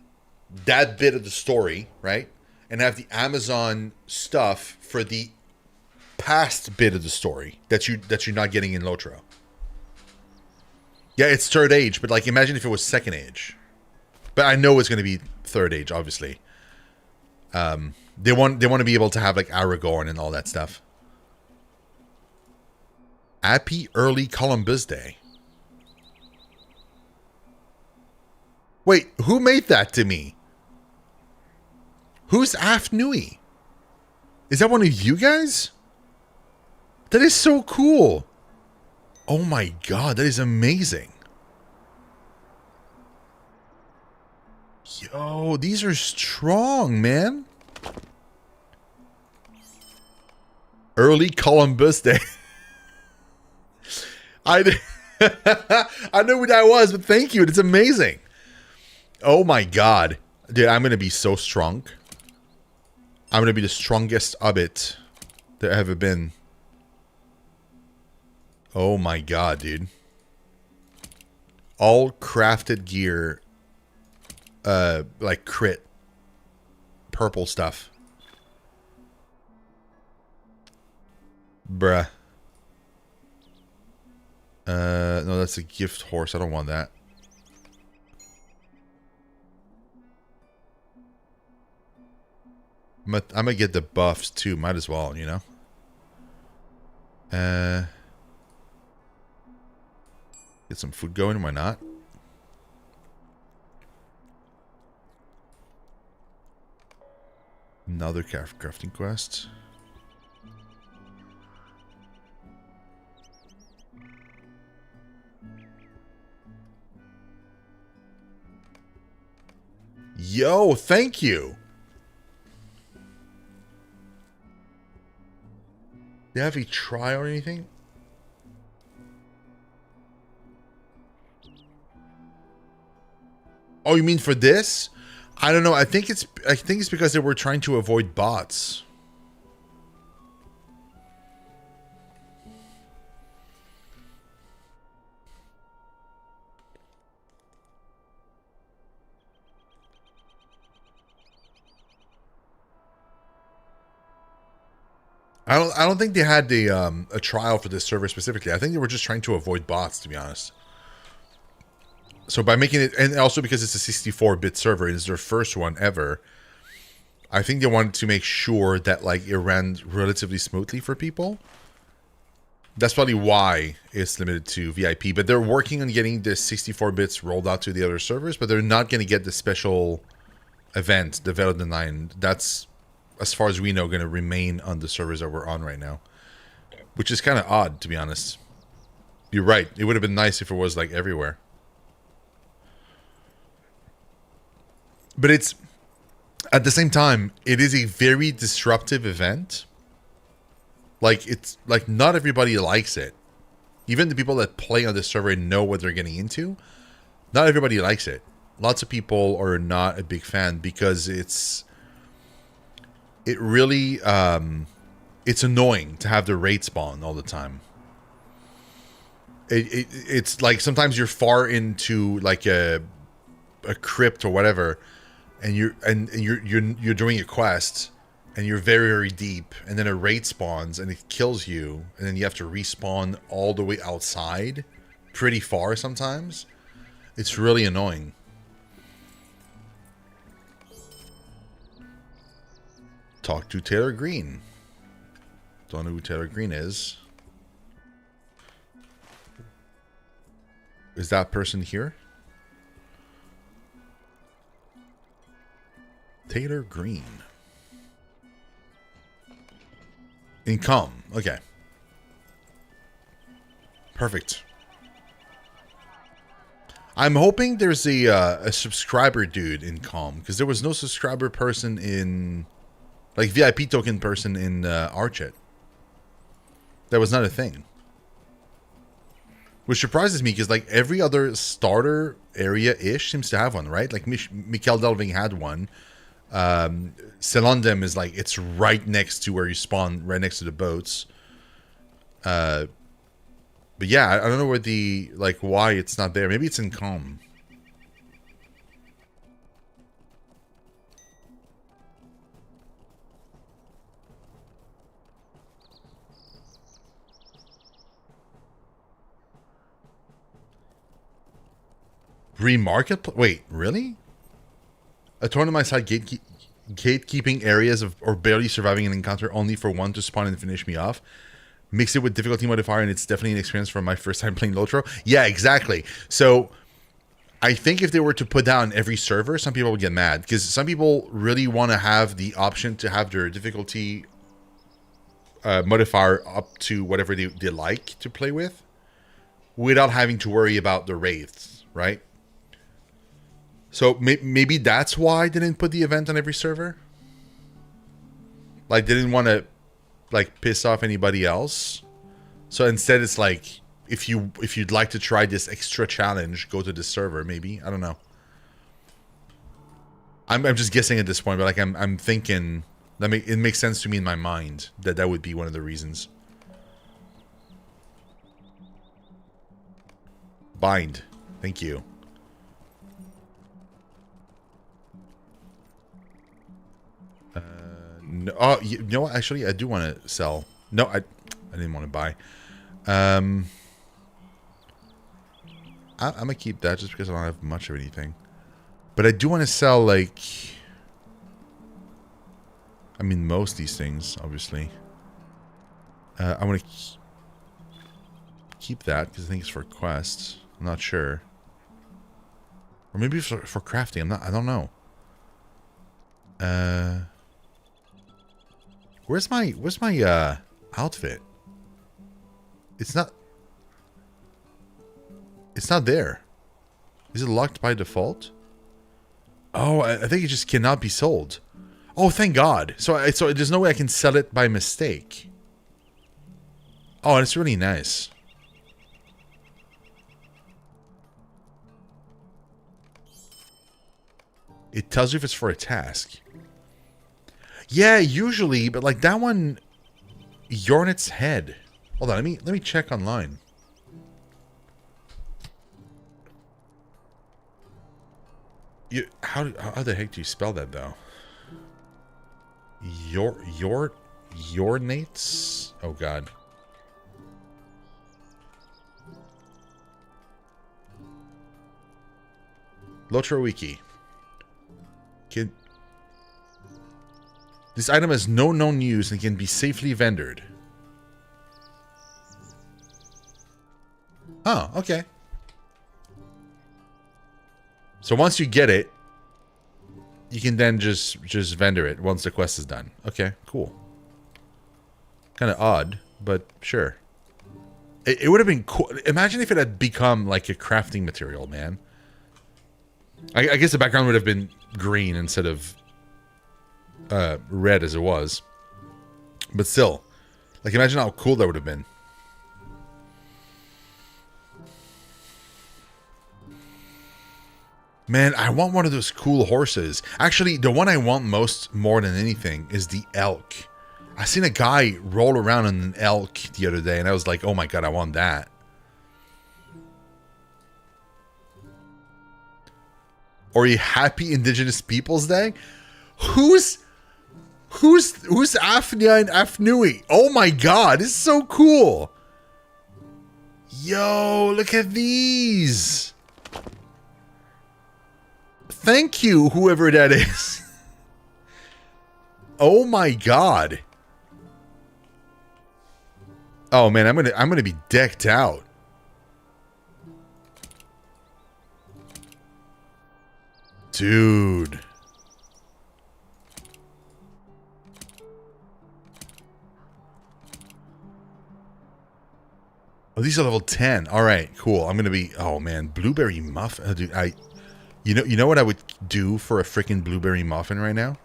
that bit of the story, right? And have the Amazon stuff for the past bit of the story that you're not getting in Lotro. Yeah, it's third age, but like imagine if it was second age. But I know it's going to be third age, obviously. They want to be able to have like Aragorn and all that stuff. Happy early Columbus Day. Wait, who made that to me? Who's Af Nui? Is that one of you guys? That is so cool. Oh my god, that is amazing. Yo, these are strong, man. Early Columbus Day. I know who that was, but thank you. It's amazing. Oh my god. Dude, I'm going to be so strong. I'm going to be the strongest Hobbit there ever been. Oh my god, dude. All crafted gear. Like crit. Purple stuff. Bruh. No, that's a gift horse. I don't want that. I'm gonna get the buffs too. Might as well, you know. Get some food going. Why not? Another crafting quest. Yo, thank you. Do you have a try or anything? Oh, you mean for this? I don't know. I think it's because they were trying to avoid bots. I don't think they had a trial for this server specifically. I think they were just trying to avoid bots, to be honest. So by making it, and also because it's a 64-bit server, it's their first one ever. I think they wanted to make sure that like it ran relatively smoothly for people. That's probably why it's limited to VIP. But they're working on getting the 64 bits rolled out to the other servers, but they're not going to get the special event, the Veil of the Nine. That's, as far as we know, going to remain on the servers that we're on right now. Which is kind of odd, to be honest. You're right. It would have been nice if it was like everywhere. But it's, at the same time, it is a very disruptive event. Like, it's, like, not everybody likes it. Even the people that play on this server know what they're getting into. Not everybody likes it. Lots of people are not a big fan because it really, it's annoying to have the raid spawn all the time. It's like sometimes you're far into like a crypt or whatever, and you're doing a quest, and you're very, very deep, and then a raid spawns and it kills you, and then you have to respawn all the way outside, pretty far sometimes. It's really annoying. Talk to Taylor Green. Don't know who Taylor Green is. Is that person here? Taylor Green. Income. Okay. Perfect. I'm hoping there's a subscriber dude in Calm, because there was no subscriber person in, like, VIP token person in Archet. That was not a thing. Which surprises me, because, like, every other starter area-ish seems to have one, right? Like, Mikhail Delving had one. Selondem is, like, it's right next to where you spawn, right next to the boats. But yeah, I don't know where the, like, why it's not there. Maybe it's in Calm. Remarket? Wait, really? A tournament side gatekeeping areas of or barely surviving an encounter only for one to spawn and finish me off. Mix it with difficulty modifier, and it's definitely an experience from my first time playing Lotro. Yeah, exactly. So I think if they were to put that on every server, some people would get mad, because some people really want to have the option to have their difficulty modifier up to whatever they like to play with without having to worry about the wraiths, right? So maybe that's why they didn't put the event on every server. Like, they didn't want to, like, piss off anybody else. So instead, it's like, if you'd like to try this extra challenge, go to this server. Maybe, I don't know. I'm just guessing at this point, but like I'm thinking that it makes sense to me in my mind that would be one of the reasons. Bind, thank you. No, oh, you know what? Actually, I do want to sell. No, I didn't want to buy. I'm gonna keep that just because I don't have much of anything. But I do want to sell, like, I mean, most of these things, obviously. I want to keep that because I think it's for quests. I'm not sure. Or maybe for crafting. I don't know. Where's my outfit? It's not there. Is it locked by default? Oh, I think it just cannot be sold. Oh, thank God. So there's no way I can sell it by mistake. Oh, it's really nice. It tells you if it's for a task. Yeah, usually, but like that one, you're on its head. Hold on, let me check online. How the heck do you spell that though? Your Nates? Oh, God. Lotro Wiki. This item has no known use and can be safely vendored. Oh, okay. So once you get it, you can then just vendor it once the quest is done. Okay, cool. Kind of odd, but sure. It would have been cool. Imagine if it had become like a crafting material, man. I guess the background would have been green instead of red as it was. But still, like, imagine how cool that would have been. Man, I want one of those cool horses. Actually, the one I want more than anything is the elk. I seen a guy roll around on an elk the other day, and I was like, oh my god, I want that. Or a happy Indigenous Peoples Day? Who's Afnia and Afnui? Oh my god, this is so cool. Yo, look at these. Thank you, whoever that is. Oh my god. Oh man, I'm gonna be decked out. Dude. Oh, these are level 10. All right, cool. I'm gonna be. Oh man, blueberry muffin, dude. You know what I would do for a freaking blueberry muffin right now?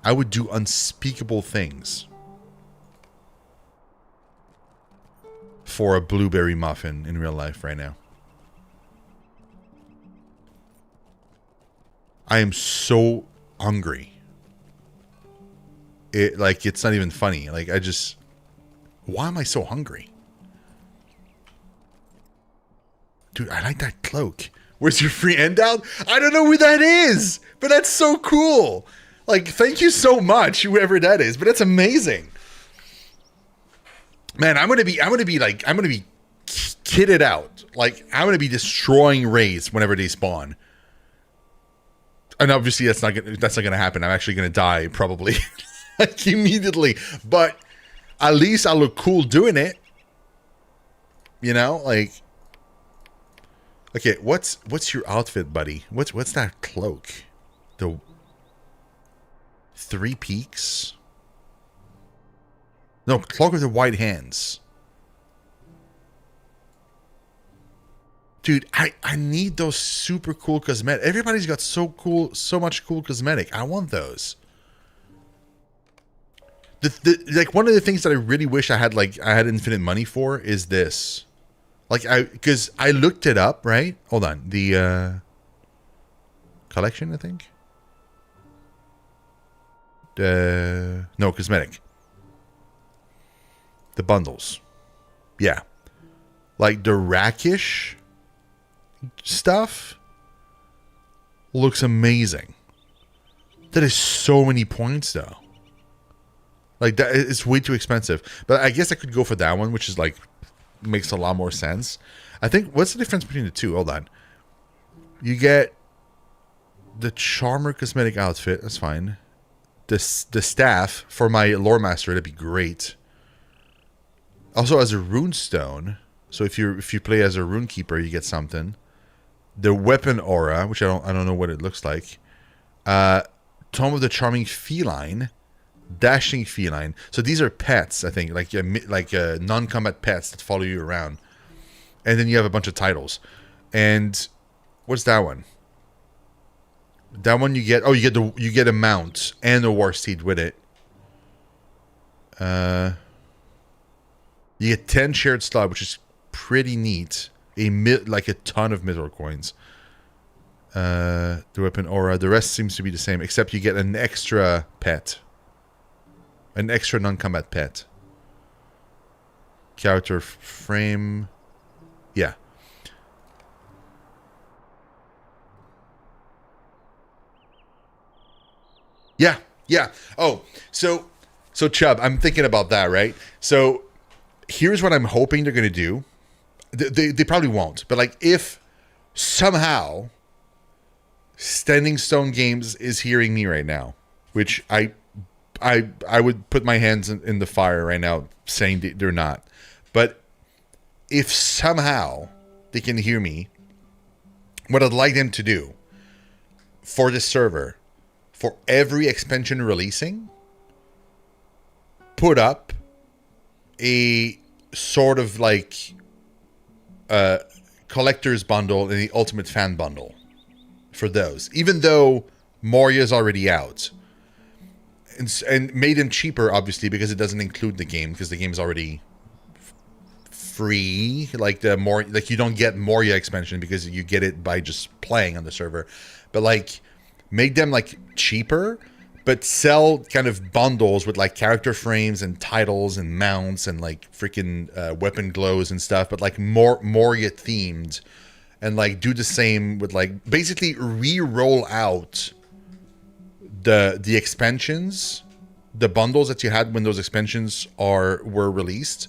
I would do unspeakable things for a blueberry muffin in real life right now. I am so hungry. It's not even funny. Like, why am I so hungry? Dude, I like that cloak. Where's your free handout? I don't know who that is, but that's so cool. Like, thank you so much, whoever that is. But that's amazing. Man, I'm gonna be kitted out. Like, I'm gonna be destroying raids whenever they spawn. And obviously, that's not gonna happen. I'm actually gonna die probably, like, immediately. But at least I look cool doing it. You know, like. Okay, what's your outfit, buddy? What's that cloak? The 3 peaks? No, cloak with the white hands. Dude, I need those super cool cosmetic. Everybody's got so much cool cosmetic. I want those. Like, one of the things that I really wish I had infinite money for is this. Like, because I looked it up, right? Hold on. The collection, I think. No, cosmetic. The bundles. Yeah. Like, the rackish stuff looks amazing. That is so many points, though. Like, that it's way too expensive. But I guess I could go for that one, which is like makes a lot more sense. I think, what's the difference between the two? Hold on. You get the Charmer cosmetic outfit. That's fine. The staff for my lore master, that'd be great. Also, as a rune stone. So if you play as a rune keeper, you get something. The weapon aura, which I don't know what it looks like. Tome of the Charming Feline. Dashing feline. So these are pets, I think, like non-combat pets that follow you around. And then you have a bunch of titles. And what's that one? That one you get. Oh, you get a mount and a war steed with it. You get 10 shared slot, which is pretty neat. Like a ton of mythril coins. The weapon aura. The rest seems to be the same, except you get an extra pet. An extra non-combat pet. Character frame. Yeah. Yeah. Oh, so So Chubb, I'm thinking about that, right? So here's what I'm hoping they're going to do. They probably won't, but like if somehow Standing Stone Games is hearing me right now, which I would put my hands in the fire right now saying they're not. But if somehow they can hear me, what I'd like them to do for this server, for every expansion releasing, put up a sort of like collector's bundle and the ultimate fan bundle for those, even though Moria's already out. And made them cheaper, obviously, because it doesn't include the game, because the game is already free. Like you don't get Moria expansion because you get it by just playing on the server. But like, make them like cheaper, but sell kind of bundles with like character frames and titles and mounts and like freaking weapon glows and stuff. But like Moria themed, and like do the same with like basically re-roll out the expansions, the bundles that you had when those expansions were released,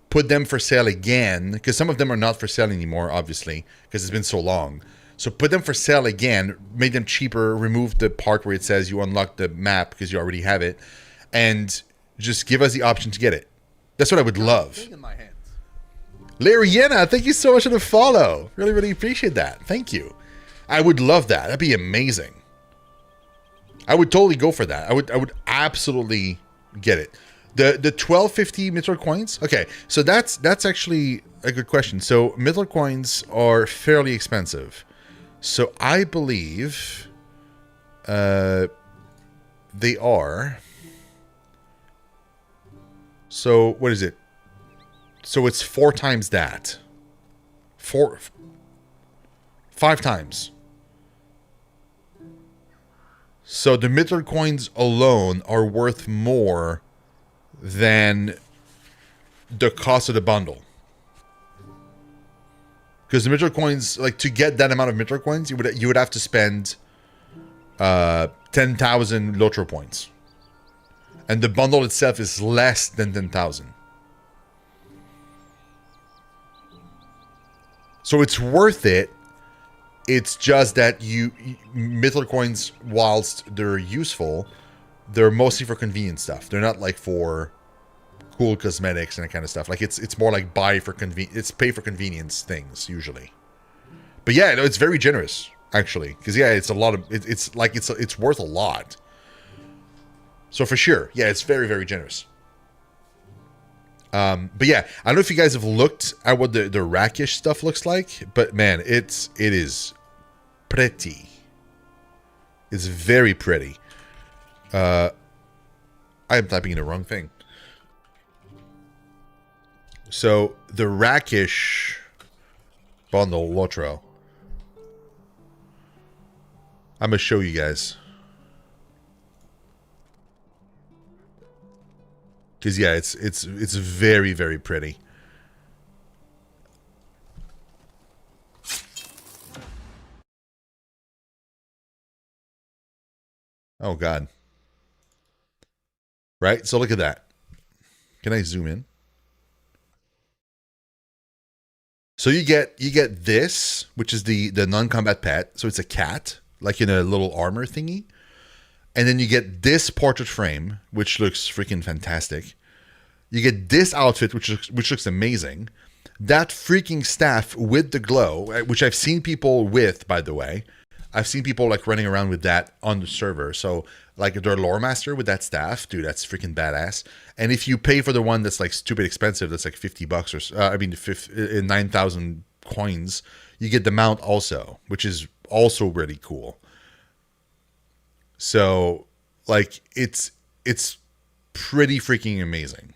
put them for sale again, because some of them are not for sale anymore, obviously, because it's been so long. So put them for sale again, make them cheaper, remove the part where it says you unlock the map because you already have it, and just give us the option to get it. That's what I would love. Lariana, thank you so much for the follow. Really, really appreciate that. Thank you. I would love that. That'd be amazing. I would totally go for that. I would absolutely get it. The 1250 Mythril coins. Okay, so that's actually a good question. So Mythril coins are fairly expensive. So I believe they are. So what is it? So it's 4 times that. 5 times. So the Mythril coins alone are worth more than the cost of the bundle. Because the Mythril coins, like to get that amount of Mythril coins, you would have to spend 10,000 lotro points. And the bundle itself is less than 10,000. So it's worth it. It's just that Mythril coins, whilst they're useful, they're mostly for convenience stuff. They're not like for cool cosmetics and that kind of stuff. Like it's more like pay for convenience things usually. But yeah, no, it's very generous actually, because yeah, it's a lot of it's worth a lot. So for sure, yeah, it's very, very generous. But yeah, I don't know if you guys have looked at what the rakish stuff looks like, but man, it is pretty. It's very pretty. I am typing in the wrong thing. So the rakish bundle lotro. I'm gonna show you guys. Because yeah, it's very, very pretty. Oh God. Right? So look at that. Can I zoom in? So you get this, which is the non-combat pet. So it's a cat, like in a little armor thingy. And then you get this portrait frame, which looks freaking fantastic. You get this outfit, which looks amazing. That freaking staff with the glow, which I've seen people with, by the way. I've seen people like running around with that on the server. So like their lore master with that staff, dude, that's freaking badass. And if you pay for the one that's like stupid expensive, that's like $50 or 9,000 coins, you get the mount also, which is also really cool. So like it's pretty freaking amazing.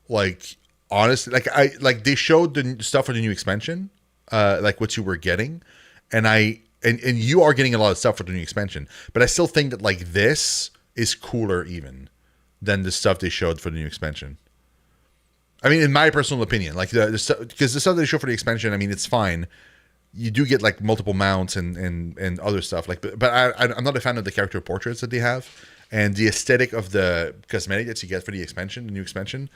Like honestly, like they showed the stuff for the new expansion, like what you were getting, and you are getting a lot of stuff for the new expansion, but I still think that like this is cooler even than the stuff they showed for the new expansion. I mean, in my personal opinion, like the stuff, because the stuff they show for the expansion, I mean, it's fine. You do get like multiple mounts and other stuff, like, but I'm not a fan of the character portraits that they have. and the aesthetic of the cosmetic that you get for the expansion, the new expansion,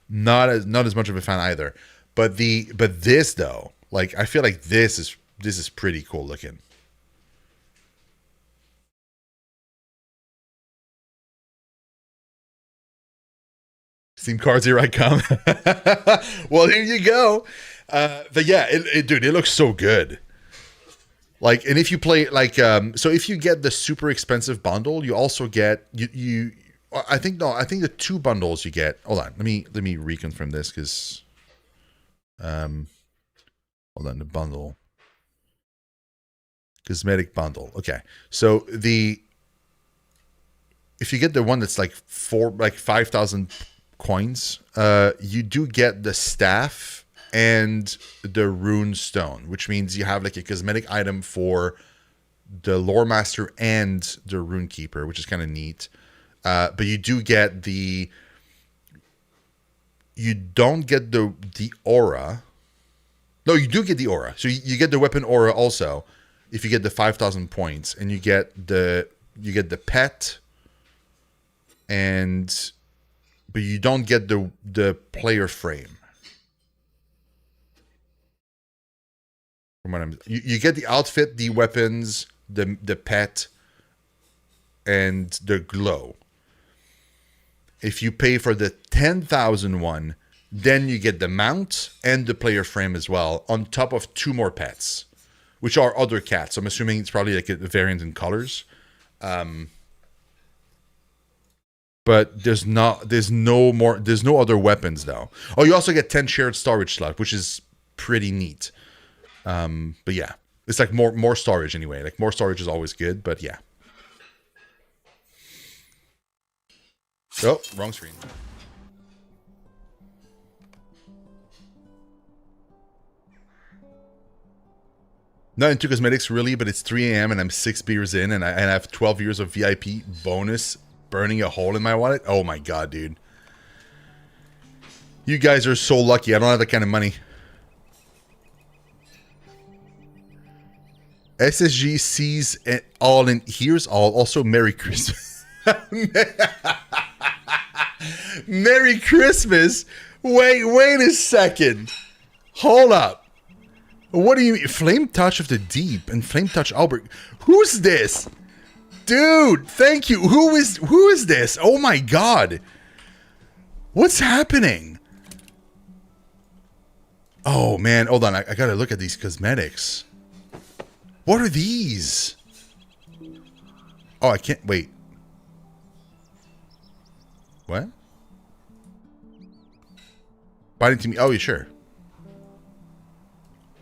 not as much of a fan either. But this though, like I feel like this is pretty cool looking. Steam cards, here I come. Well, here you go. But yeah, dude, it looks so good. Like, and if you play like, so if you get the super expensive bundle, you also get you. I think the two bundles you get. Hold on, let me reconfirm this because, hold on, the bundle, cosmetic bundle. Okay, so if you get the one that's like 5,000 coins, you do get the staff and the rune stone, which means you have like a cosmetic item for the lore master and the rune keeper, which is kind of neat. But you do get you don't get the aura. No, you do get the aura. So you get the weapon aura also if you get the 5,000 points, and you get the pet, but you don't get the player frame. From what you get the outfit, the weapons, the pet, and the glow. If you pay for the 10,000 one, then you get the mount and the player frame as well, on top of 2 more pets, which are other cats. I'm assuming it's probably like a variant in colors. But there's no other weapons though. Oh, you also get 10 shared storage slot, which is pretty neat. But yeah, it's like more storage anyway. Like more storage is always good, but yeah. Oh, wrong screen. Not into cosmetics really, but it's 3 a.m. and I'm 6 beers in, and I have 12 years of VIP bonus burning a hole in my wallet. Oh my god, dude. You guys are so lucky. I don't have that kind of money. SSG sees it all and hears all. Also, Merry Christmas. Merry Christmas? Wait a second. Hold up. What do you mean? Flame Touch of the Deep and Flame Touch Albert. Who's this? Dude, thank you. Who is this? Oh my god. What's happening? Oh man, hold on. I gotta look at these cosmetics. What are these? Oh, I can't wait. What? Binding to me. Oh, yeah, sure.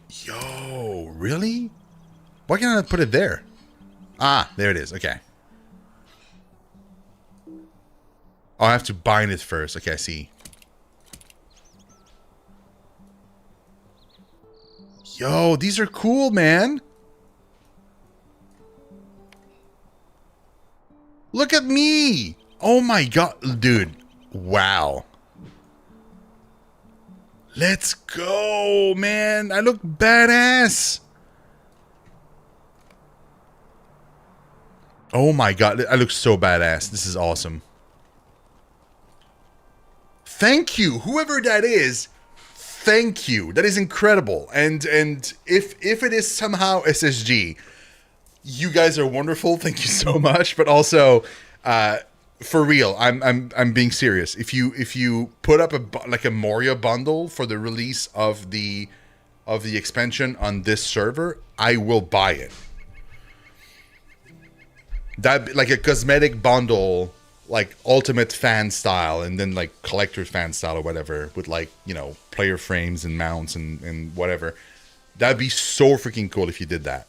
Yo, really? Why can't I put it there? Ah, there it is. Okay. Oh, I have to bind it first. Okay, I see. Yo, these are cool, man. Look at me. Oh my god, dude. Wow. Let's go, man. I look badass. Oh my god, I look so badass. This is awesome. Thank you, whoever that is. Thank you. That is incredible. And if it is somehow SSG, you guys are wonderful. Thank you so much. But also, for real, I'm being serious. If you put up a Moria bundle for the release of the expansion on this server, I will buy it. That like a cosmetic bundle, like ultimate fan style, and then like collector fan style or whatever, with like, you know, player frames and mounts and whatever. That'd be so freaking cool if you did that.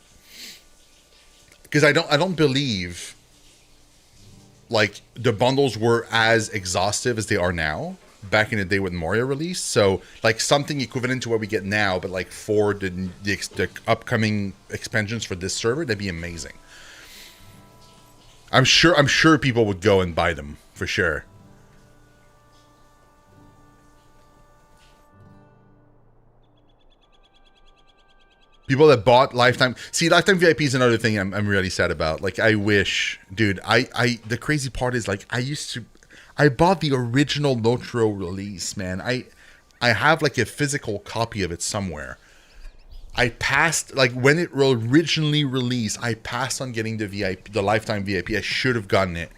Because I don't believe like the bundles were as exhaustive as they are now back in the day when Moria released. So like something equivalent to what we get now, but like for the upcoming expansions for this server, that'd be amazing. I'm sure people would go and buy them for sure. People that bought lifetime. See, lifetime VIP is another thing I'm really sad about. Like, I wish, dude. The crazy part is like I bought the original lotro release, man. I have like a physical copy of it somewhere. I passed, like, when it originally released, I passed on getting the lifetime VIP. I should have gotten it.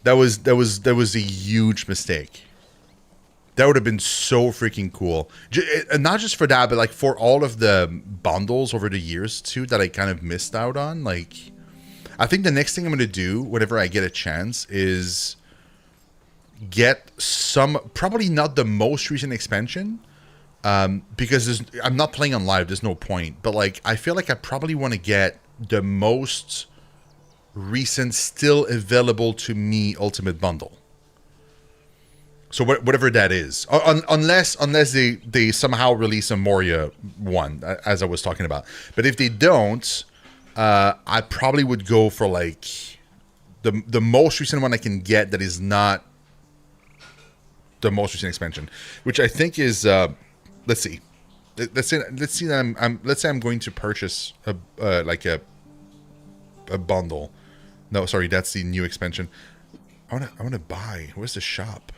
That was a huge mistake. That would have been so freaking cool. And not just for that, but like for all of the bundles over the years too that I kind of missed out on. Like, I think the next thing I'm going to do whenever I get a chance is get some, probably not the most recent expansion, because I'm not playing on live. There's no point. But like, I feel like I probably want to get the most recent, still available to me ultimate bundle. So whatever that is, unless they somehow release a Moria one, as I was talking about. But if they don't, I probably would go for like the most recent one I can get that is not the most recent expansion, which I think is let's see that let's say I'm going to purchase a bundle. No, sorry, that's the new expansion. I wanna buy. Where's the shop?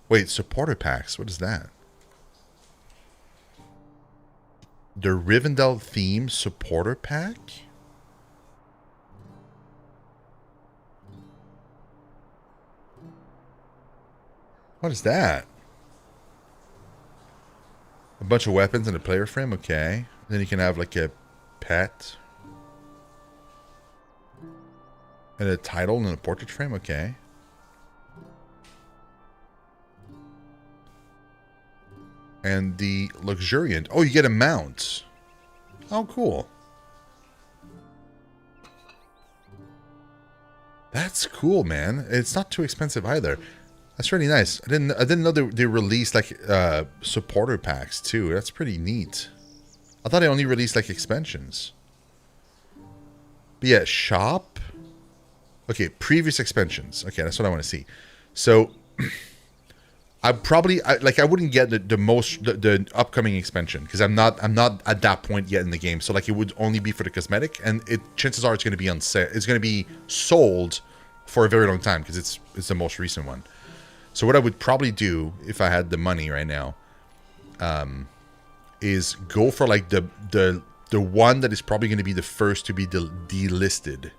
Wait, supporter packs. What is that? The Rivendell theme supporter pack? What is that? A bunch of weapons and a player frame? Okay. Then you can have like a pet. And a title and a portrait frame? Okay. And the luxuriant. Oh, you get a mount. Oh, cool. That's cool, man. It's not too expensive either. That's really nice. I didn't know they released like supporter packs too. That's pretty neat. I thought they only released like expansions. But yeah, shop. Okay, previous expansions. Okay, that's what I want to see. So I wouldn't get the upcoming expansion because I'm not at that point yet in the game. So like it would only be for the cosmetic, and chances are it's going to be on sale. It's going to be sold for a very long time because it's the most recent one. So what I would probably do if I had the money right now, is go for like the one that is probably going to be the first to be delisted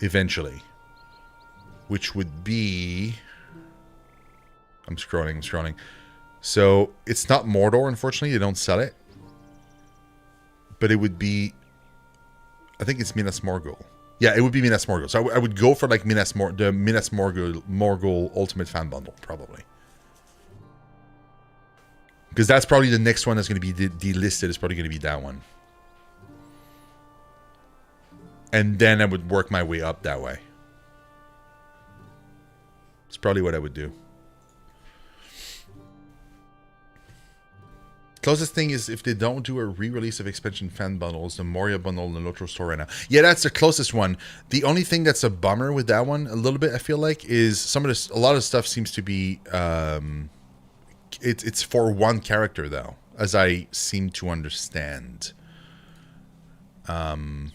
eventually, which would be. I'm scrolling. So it's not Mordor, unfortunately. They don't sell it. But it would be, I think it's Minas Morgul. Yeah, it would be Minas Morgul. So I would go for like the Minas Morgul Ultimate Fan Bundle, probably. Because that's probably the next one that's going to be delisted. Is probably going to be that one. And then I would work my way up that way. It's probably what I would do. Closest thing is if they don't do a re-release of expansion fan bundles, the Moria bundle in the Lotro store right now. Yeah, that's the closest one. The only thing that's a bummer with that one, a little bit, I feel like, is a lot of stuff seems to be, it's for one character though, as I seem to understand. And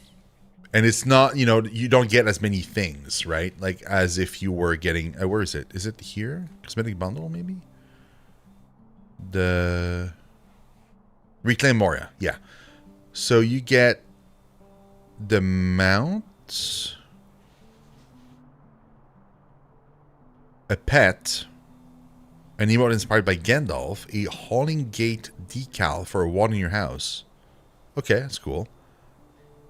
it's not, you don't get as many things, right? Like as if you were getting, where is it? Is it here? Cosmetic bundle, maybe? The Reclaim Moria, yeah. So you get the mount, a pet, an emote inspired by Gandalf, a Hauling Gate decal for a wall in your house. Okay, that's cool.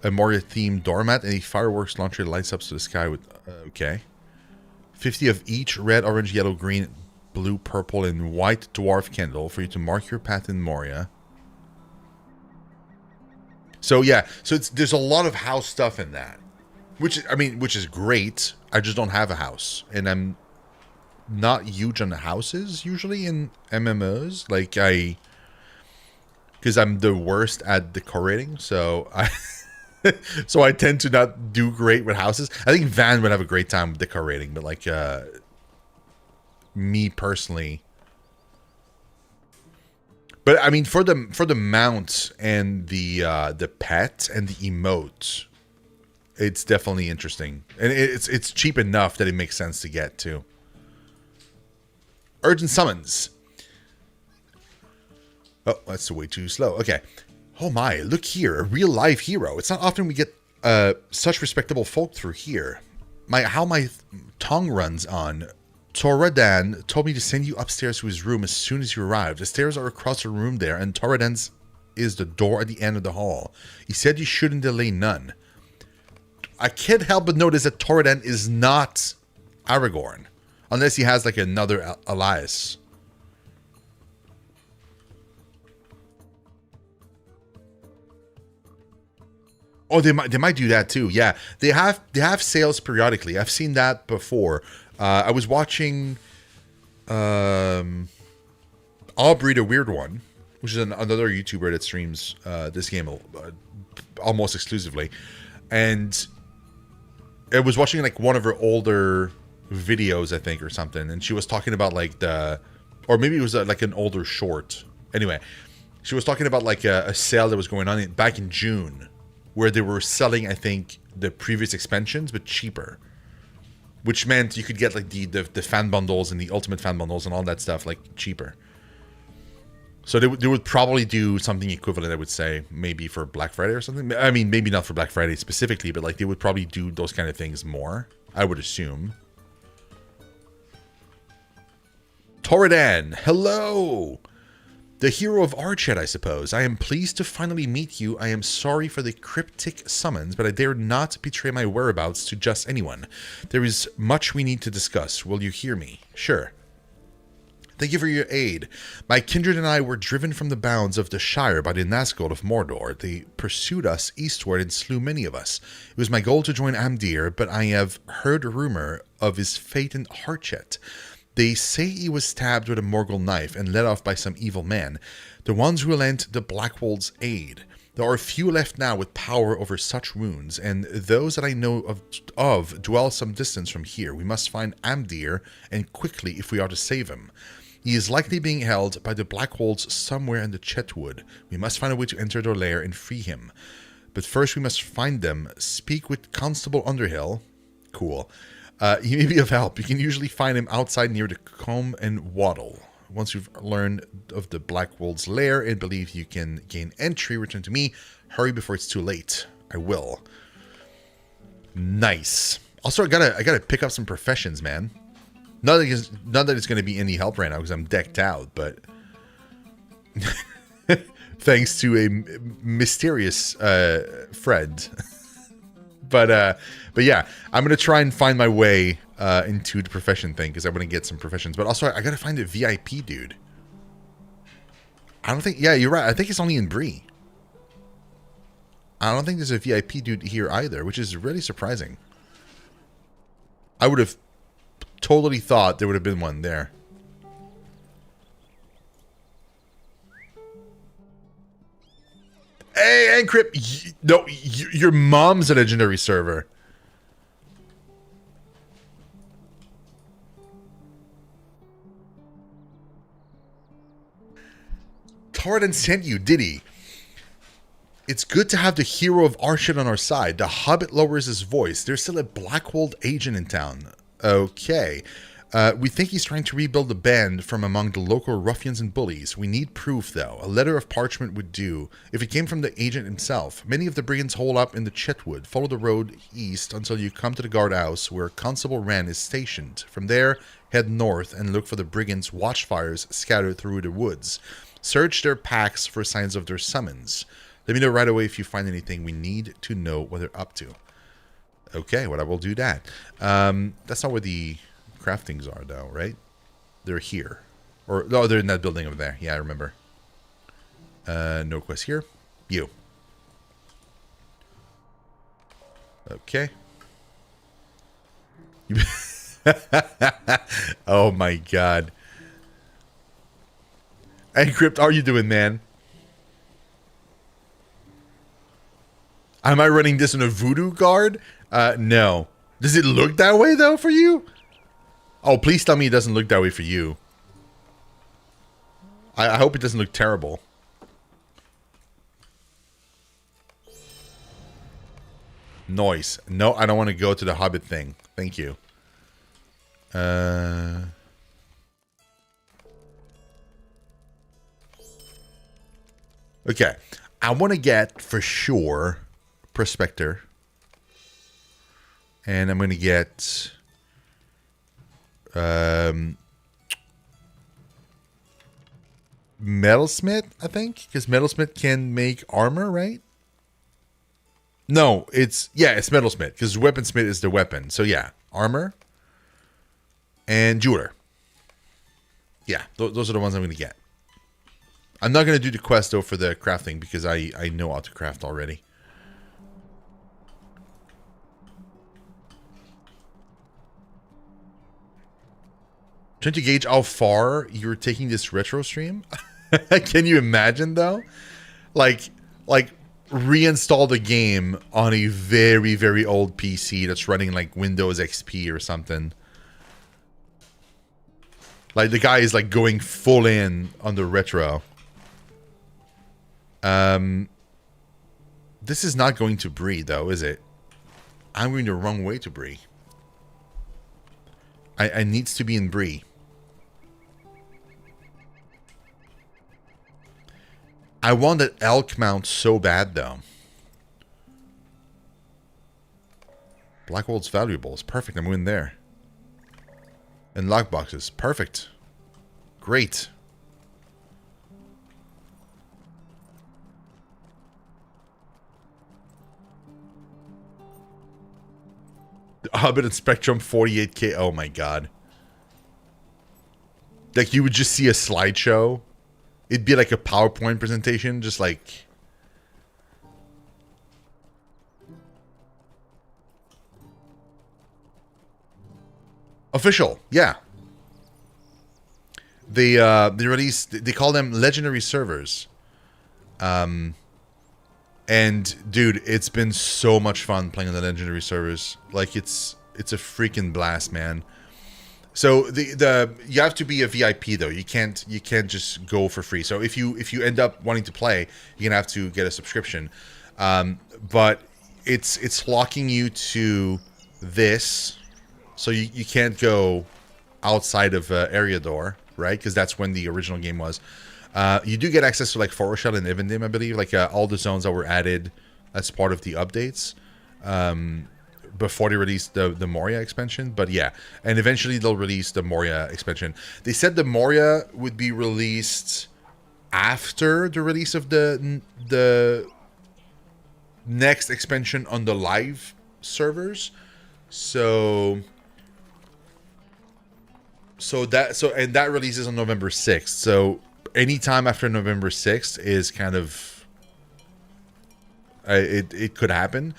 A Moria-themed doormat and a fireworks launcher that lights up to the sky with... okay. 50 of each red, orange, yellow, green, blue, purple, and white dwarf candle for you to mark your path in Moria. So yeah, there's a lot of house stuff in that, which is great. I just don't have a house, and I'm not huge on the houses usually in MMOs. Because I'm the worst at decorating, so I tend to not do great with houses. I think Van would have a great time with decorating, but like me personally, But I mean, for the mount and the pet and the emote, it's definitely interesting, and it's cheap enough that it makes sense to get too. Urgent summons. Oh, that's way too slow. Okay. Oh my, look here, a real live hero. It's not often we get such respectable folk through here. How my tongue runs on. Toradan told me to send you upstairs to his room as soon as you arrived. The stairs are across the room there, and Toradan's is the door at the end of the hall. He said you shouldn't delay none. I can't help but notice that Toradan is not Aragorn, unless he has like another alias. Oh, they might do that too. Yeah, they have sales periodically. I've seen that before. I was watching Aubrey the Weird One, which is another YouTuber that streams this game almost exclusively, and I was watching like one of her older videos, I think, or something, and she was talking about like or maybe it was like an older short. Anyway, she was talking about like a sale that was going on back in June, where they were selling, I think, the previous expansions, but cheaper. Which meant you could get like the fan bundles and the ultimate fan bundles and all that stuff like cheaper. So they would probably do something equivalent, I would say, maybe for Black Friday or something. I mean, maybe not for Black Friday specifically, but like they would probably do those kind of things more, I would assume. Toradan, hello! The hero of our chat, I suppose. I am pleased to finally meet you. I am sorry for the cryptic summons, but I dare not betray my whereabouts to just anyone. There is much we need to discuss. Will you hear me? Sure. Thank you for your aid. My kindred and I were driven from the bounds of the Shire by the Nazgûl of Mordor. They pursued us eastward and slew many of us. It was my goal to join Amdir, but I have heard rumor of his fate in Harchet. They say he was stabbed with a Morgul knife and led off by some evil men, the ones who lent the Blackwolves aid. There are few left now with power over such wounds, and those that I know of dwell some distance from here. We must find Amdir, and quickly if we are to save him. He is likely being held by the Blackwolves somewhere in the Chetwood. We must find a way to enter their lair and free him. But first we must find them, speak with Constable Underhill. Cool. He may be of help. You can usually find him outside near the Comb and Wattle. Once you've learned of the Black Wolf's lair and believe you can gain entry, return to me. Hurry before it's too late. I will. Nice. Also, I gotta pick up some professions, man. Not that it's gonna be any help right now because I'm decked out, but thanks to a mysterious friend. But yeah, I'm gonna try and find my way into the profession thing because I want to get some professions. But also, I gotta find a VIP dude. I don't think. Yeah, you're right. I think it's only in Bree. I don't think there's a VIP dude here either, which is really surprising. I would have totally thought there would have been one there. Hey, Encrypt. No, your mom's a legendary server. Torrent sent you, did he? It's good to have the hero of our shit on our side. The Hobbit lowers his voice. There's still a Blackwold agent in town. Okay. We think he's trying to rebuild the band from among the local ruffians and bullies. We need proof, though. A letter of parchment would do. If it came from the agent himself. Many of the brigands hole up in the Chetwood. Follow the road east until you come to the guardhouse where Constable Wren is stationed. From there, head north and look for the brigands' watchfires scattered through the woods. Search their packs for signs of their summons. Let me know right away if you find anything we need to know what they're up to. Okay, well, I will do that. That's not where the craftings are, though, right? They're here. Or, no, they're in that building over there. Yeah, I remember. No quest here. You. Okay. Oh, my God. Encrypt, how are you doing, man? Am I running this in a voodoo guard? No. Does it look that way, though, for you? Oh, please tell me it doesn't look that way for you. I hope it doesn't look terrible. Noise. No, I don't want to go to the Hobbit thing. Thank you. Okay. I want to get, for sure, Prospector. And I'm going to get... Metalsmith, I think. Because Metalsmith can make armor, right? No, it's... Yeah, it's Metalsmith. Because Weaponsmith is the weapon. So yeah, armor. And jeweler. Yeah, those are the ones I'm going to get. I'm not going to do the quest, though, for the crafting. Because I know how to craft already. Trying to gauge how far you're taking this retro stream. Can you imagine, though? Like reinstall the game on a very, very old PC that's running like Windows XP or something. Like the guy is like going full in on the retro. This is not going to Bree, though, is it? I'm going the wrong way to Bree. I needs to be in Bree. I want that elk mount so bad, though. Blackwold's valuables. Perfect. I'm in there. And lockboxes. Perfect. Great. Hobbit and Spectrum 48K. Oh my god. Like you would just see a slideshow. It'd be like a PowerPoint presentation, just like... Official, yeah. They released... They call them legendary servers. And, dude, it's been so much fun playing on the legendary servers. Like, it's a freaking blast, man. So you have to be a VIP though. You can't just go for free. So if you end up wanting to play, you're gonna have to get a subscription. But it's locking you to this, so you can't go outside of Eriador, right? Because that's when the original game was. You do get access to like Foreshell and Evendim, I believe, like all the zones that were added as part of the updates. Before they released the Moria expansion, but yeah, and eventually they'll release the Moria expansion. They said the Moria would be released after the release of the next expansion on the live servers. So that releases on November 6th. So anytime after November 6th is kind of it could happen.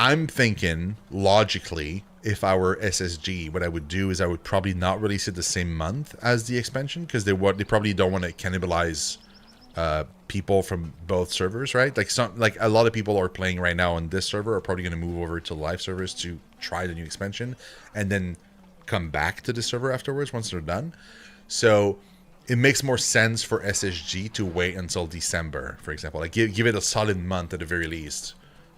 I'm thinking, logically, if I were SSG, what I would do is I would probably not release it the same month as the expansion, because they probably don't want to cannibalize people from both servers, right? Like a lot of people are playing right now on this server are probably going to move over to live servers to try the new expansion, and then come back to the server afterwards once they're done. So it makes more sense for SSG to wait until December, for example. Like give it a solid month at the very least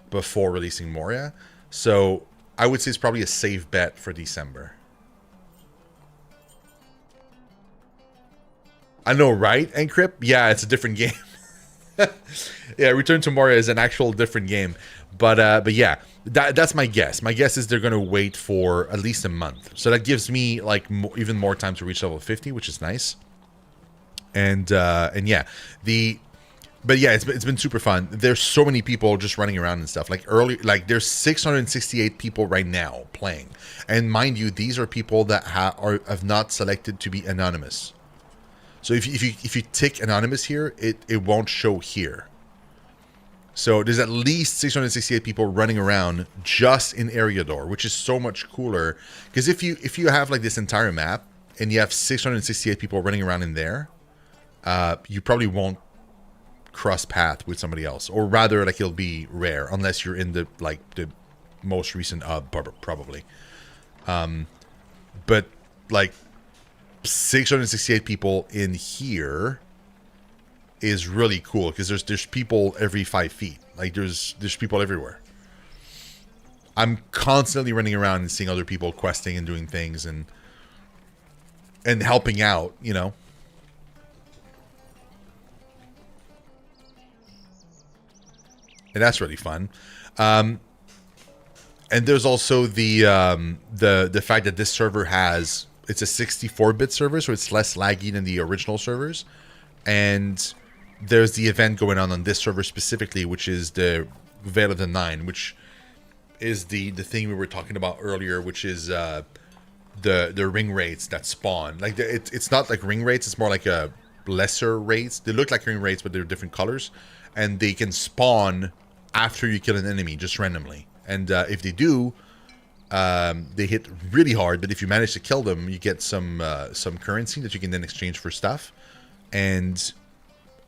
before releasing Moria. So I would say it's probably a safe bet for December. I know, right, Encrypt? Yeah, it's a different game. Yeah, Return to Moria is an actual different game. But yeah, that's my guess. My guess is they're going to wait for at least a month. So that gives me like even more time to reach level 50, which is nice. And yeah, But yeah, it's been super fun. There's so many people just running around and stuff. Like there's 668 people right now playing, and mind you, these are people that have not selected to be anonymous. So if you tick anonymous here, it won't show here. So there's at least 668 people running around just in Eriador, which is so much cooler. Because if you have like this entire map and you have 668 people running around in there, you probably won't cross path with somebody else, or rather like it'll be rare unless you're in the most recent probably. But like 668 people in here is really cool because there's people every 5 feet. Like there's people everywhere. I'm constantly running around and seeing other people questing and doing things and helping out, you know. And that's really fun. And there's also the fact that this server it's a 64-bit server, so it's less laggy than the original servers. And there's the event going on this server specifically, which is the Veil of the Nine, which is the thing we were talking about earlier, which is the ring rates that spawn. Like it's not like ring rates; it's more like a lesser rates. They look like ring rates, but they're different colors, and they can spawn after you kill an enemy just randomly. And if they do, they hit really hard. But if you manage to kill them, you get some currency that you can then exchange for stuff. And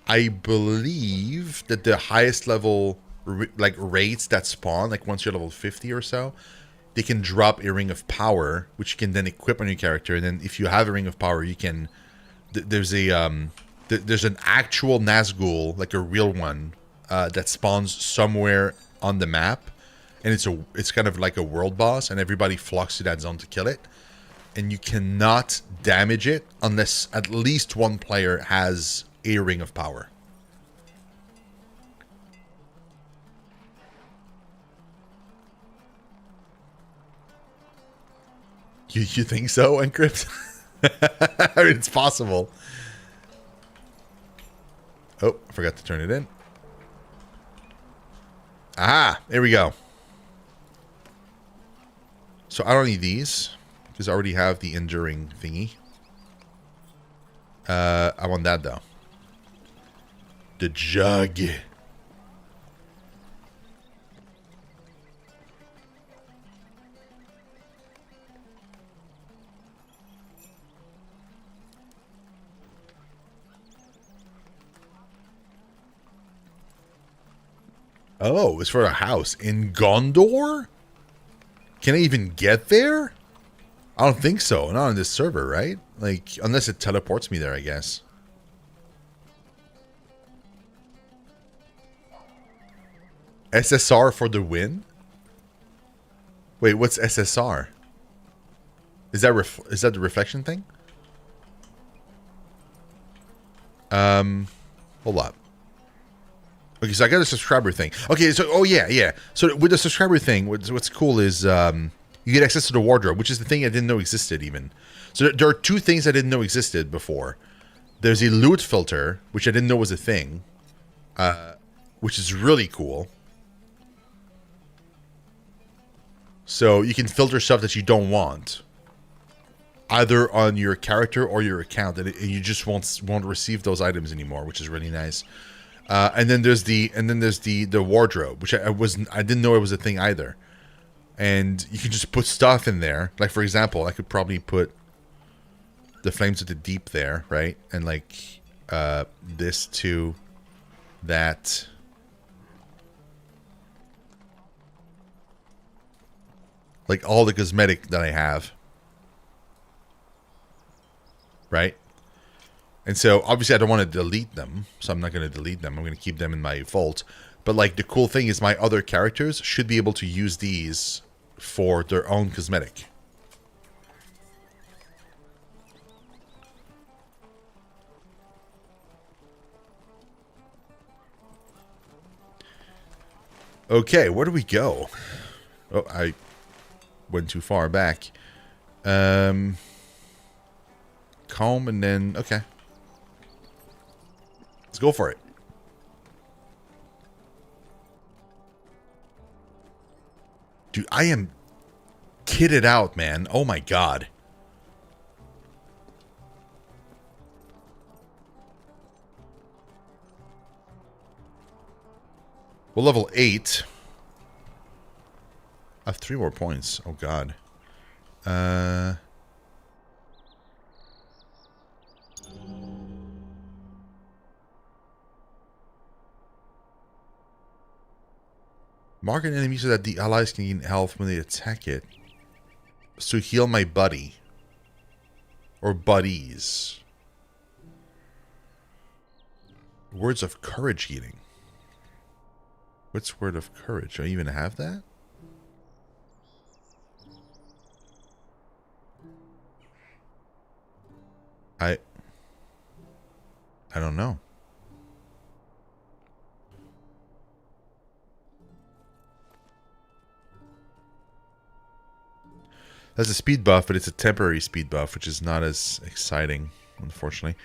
I believe that the highest level rates that spawn, like once you're level 50 or so, they can drop a ring of power, which you can then equip on your character. And then if you have a ring of power, you can there's an actual Nazgul, like a real one, that spawns somewhere on the map, and it's kind of like a world boss, and everybody flocks to that zone to kill it. And you cannot damage it unless at least one player has a ring of power. You think so, Encrypt? I mean, it's possible. Oh, I forgot to turn it in. Ah, there we go. So I don't need these because I already have the enduring thingy. I want that though. The jug. Oh, it's for a house in Gondor? Can I even get there? I don't think so. Not on this server, right? Like, unless it teleports me there, I guess. SSR for the win? Wait, what's SSR? Is that the reflection thing? Hold up. Okay, so I got a subscriber thing. Okay, so oh yeah. So with the subscriber thing, what's cool is you get access to the wardrobe, which is the thing I didn't know existed even. So there are two things I didn't know existed before. There's a loot filter, which I didn't know was a thing, which is really cool. So you can filter stuff that you don't want, either on your character or your account, and you just won't receive those items anymore, which is really nice. And then there's the wardrobe, which I didn't know it was a thing either. And you can just put stuff in there. Like for example, I could probably put the Flames of the Deep there, right? And like this to that. Like all the cosmetic that I have. Right? And so, obviously, I don't want to delete them, so I'm not going to delete them. I'm going to keep them in my vault. But, like, the cool thing is my other characters should be able to use these for their own cosmetic. Okay, where do we go? Oh, I went too far back. Comb and then... Okay. Let's go for it. Dude, I am kitted out, man. Oh my god. We're level 8. I have 3 more points. Oh god. Mark an enemy so that the allies can gain health when they attack it. So heal my buddy. Or buddies. Words of courage healing. What's word of courage? Do I even have that? I don't know. That's a speed buff, but it's a temporary speed buff, which is not as exciting, unfortunately.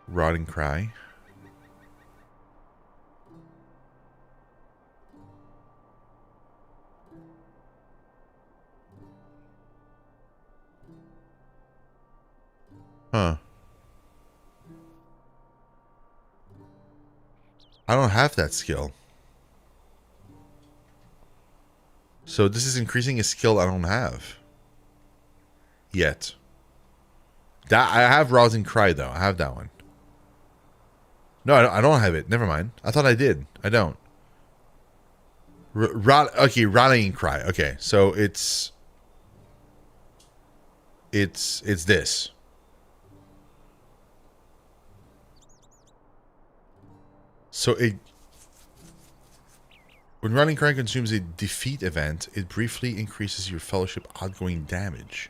Rotting Cry. Huh. I don't have that skill. So this is increasing a skill I don't have. Yet. That I have Rousing Cry, though. I have that one. No, I don't have it. Never mind. I thought I did. I don't. Okay, Rallying Cry. Okay, so it's this. So when Rallying Cry consumes a defeat event, it briefly increases your fellowship outgoing damage.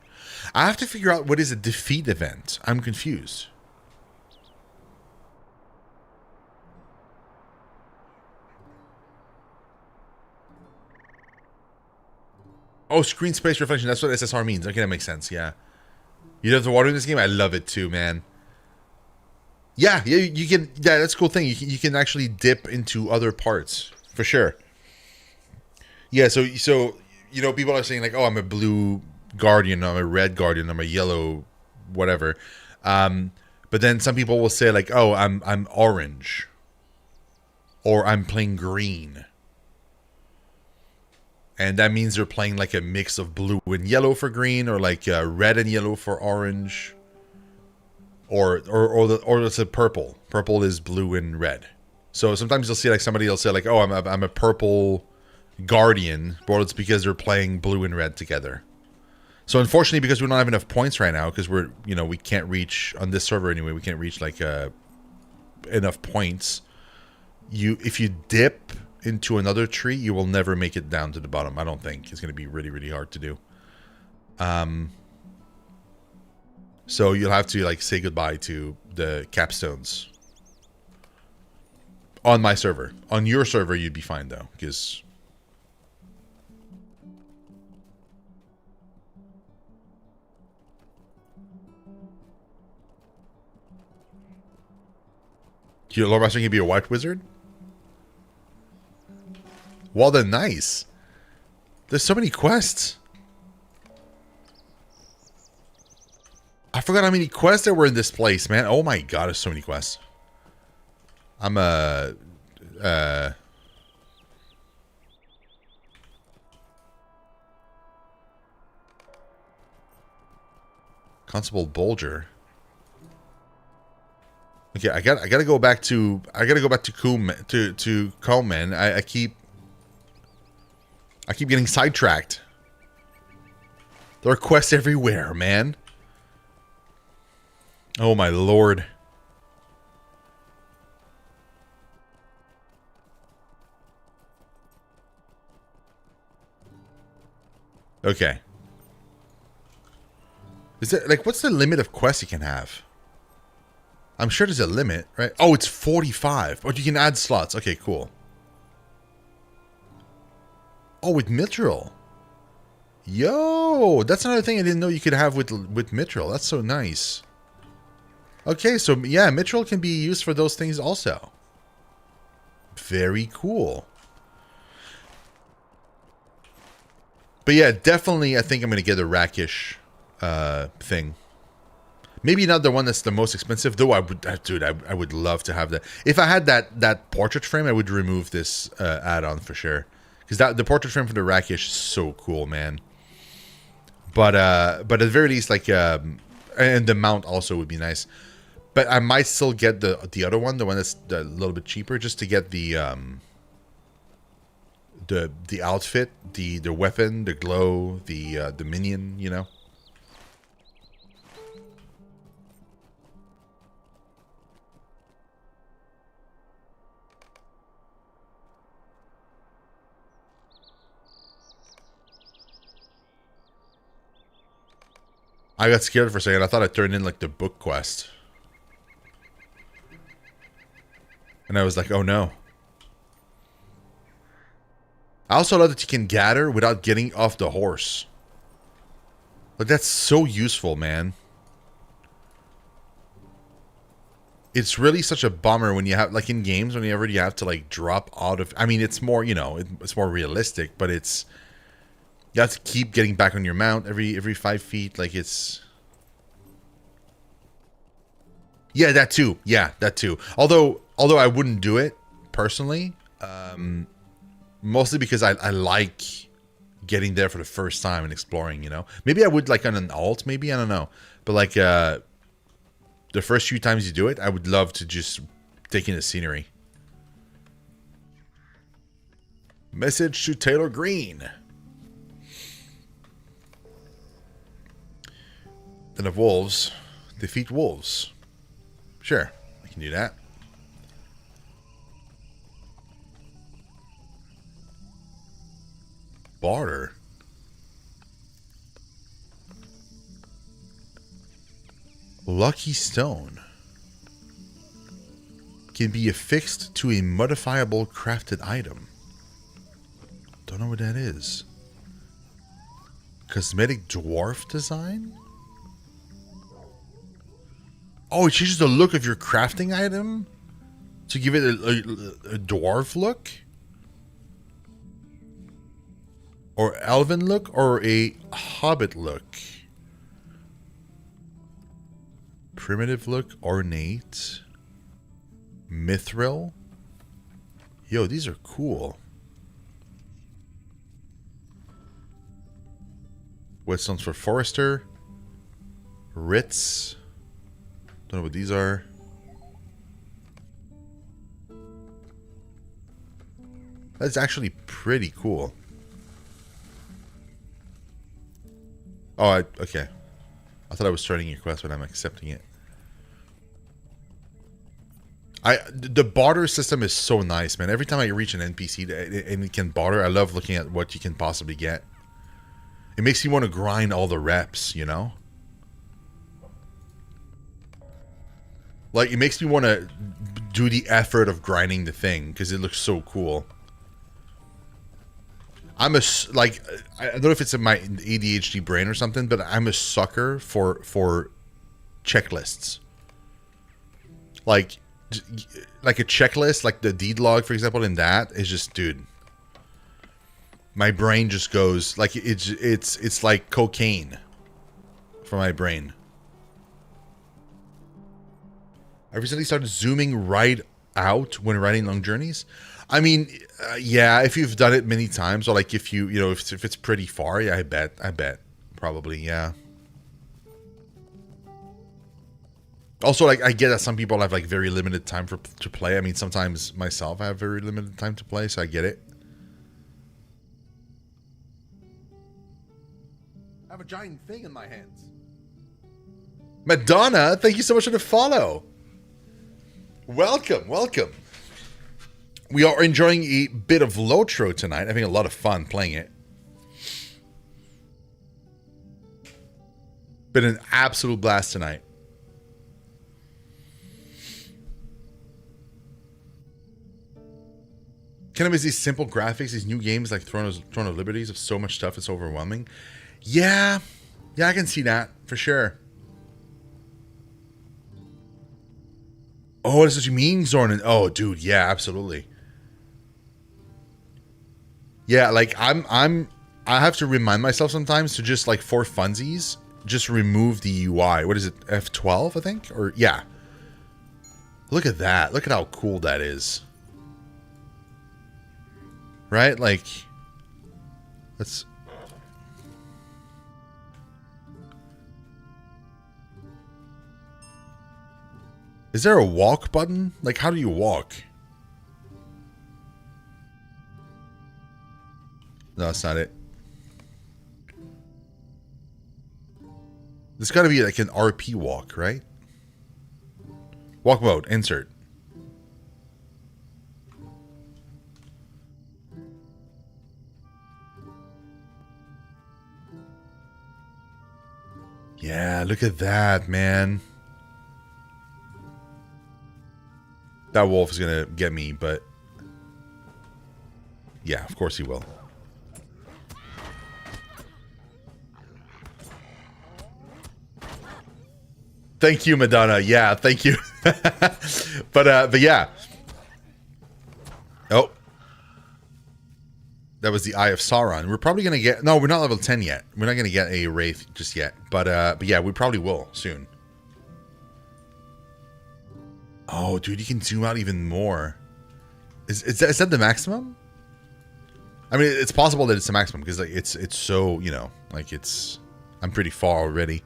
I have to figure out what is a defeat event. I'm confused. Oh, screen space reflection. That's what SSR means. Okay, that makes sense. Yeah. You love the water in this game? I love it too, man. Yeah, you can. Yeah, that's a cool thing. You can actually dip into other parts for sure. Yeah, so you know, people are saying like, oh, I'm a blue guardian, I'm a red guardian, I'm a yellow, whatever. But then some people will say like, oh, I'm orange, or I'm playing green, and that means they're playing like a mix of blue and yellow for green, or like red and yellow for orange. Or it's a purple. Purple is blue and red. So sometimes you'll see like somebody will say like, "Oh, I'm a purple guardian," but it's because they're playing blue and red together. So unfortunately, because we don't have enough points right now, because we can't reach on this server anyway. We can't reach like enough points. If you dip into another tree, you will never make it down to the bottom. I don't think it's going to be really, really hard to do. So you'll have to like say goodbye to the capstones. On my server. On your server, you'd be fine though, because your Lord Master can be a white wizard? Well then, nice. There's so many quests. I forgot how many quests there were in this place, man. Oh my god, there's so many quests. I'm Constable Bolger. Okay, I gotta go back to Coleman. I keep getting sidetracked. There are quests everywhere, man. Oh my lord. Okay. Is there like what's the limit of quests you can have? I'm sure there's a limit, right? Oh, it's 45. But you can add slots. Okay, cool. Oh, with Mithril. Yo, that's another thing I didn't know you could have with Mithril. That's so nice. Okay, so yeah, Mithril can be used for those things also. Very cool. But yeah, definitely I think I'm going to get a Rakish thing. Maybe not the one that's the most expensive, though. Dude, I would love to have that. If I had that portrait frame, I would remove this add-on for sure. Because the portrait frame for the Rakish is so cool, man. But at the very least, like, and the mount also would be nice. But I might still get the other one, the one that's a little bit cheaper, just to get the the outfit, the weapon, the glow, the minion, you know. I got scared for a second. I thought I turned in like the book quest. And I was like, oh no. I also love that you can gather without getting off the horse. Like, that's so useful, man. It's really such a bummer when you have, like in games, whenever you have to like drop out of, I mean, it's more, you know, it's more realistic, but it's, you have to keep getting back on your mount every 5 feet. Like, it's... Yeah, that too. Yeah, that too. Although I wouldn't do it, personally. Mostly because I like getting there for the first time and exploring, you know? Maybe I would, like, on an alt, maybe? I don't know. But, like, the first few times you do it, I would love to just take in the scenery. Message to Taylor Green. Den of Wolves. Defeat wolves. Sure, I can do that. Barter. Lucky Stone. Can be affixed to a modifiable crafted item. Don't know what that is. Cosmetic dwarf design? Oh, it changes the look of your crafting item to give it a dwarf look? Or elven look, or a hobbit look? Primitive look, ornate, mithril. Yo, these are cool. Whetstones for forester. Ritz. Don't know what these are. That's actually pretty cool. Oh, okay. I thought I was starting your quest, but I'm accepting it. The barter system is so nice, man. Every time I reach an NPC and it can barter, I love looking at what you can possibly get. It makes you want to grind all the reps, you know? Like, it makes me want to do the effort of grinding the thing, because it looks so cool. I'm a, like, I don't know if it's in my ADHD brain or something, but I'm a sucker for checklists. Like a checklist, like the deed log, for example, in that is just, dude, my brain just goes, like, it's like cocaine for my brain. I recently started zooming right out when riding long journeys. I mean, yeah, if you've done it many times, or like if you know, if it's pretty far, yeah, I bet, probably, yeah. Also, like, I get that some people have like very limited time to play. I mean, sometimes myself, I have very limited time to play, so I get it. I have a giant thing in my hands. Madonna, thank you so much for the follow. Welcome, welcome. We are enjoying a bit of Lotro tonight. Having a lot of fun playing it. Been an absolute blast tonight. Kind of is these simple graphics, these new games like Throne of Liberties of so much stuff, it's overwhelming. Yeah, I can see that for sure. Oh, that's what you mean, Zornan. Oh, dude, yeah, absolutely. Yeah, like I have to remind myself sometimes to just, like, for funsies, just remove the UI. What is it? F12, I think? Or yeah. Look at that. Look at how cool that is. Right? Like, let's... Is there a walk button? Like, how do you walk? No, that's not it. There's got to be like an RP walk, right? Walk mode, insert. Yeah, look at that, man. That wolf is gonna get me, but yeah, of course he will. Thank you, Madonna. Yeah, thank you. but yeah. Oh. That was the Eye of Sauron. We're probably going to get... No, we're not level 10 yet. We're not going to get a Wraith just yet. But yeah, we probably will soon. Oh, dude, you can zoom out even more. Is that the maximum? I mean, it's possible that it's the maximum because like it's so, you know, like it's... I'm pretty far already.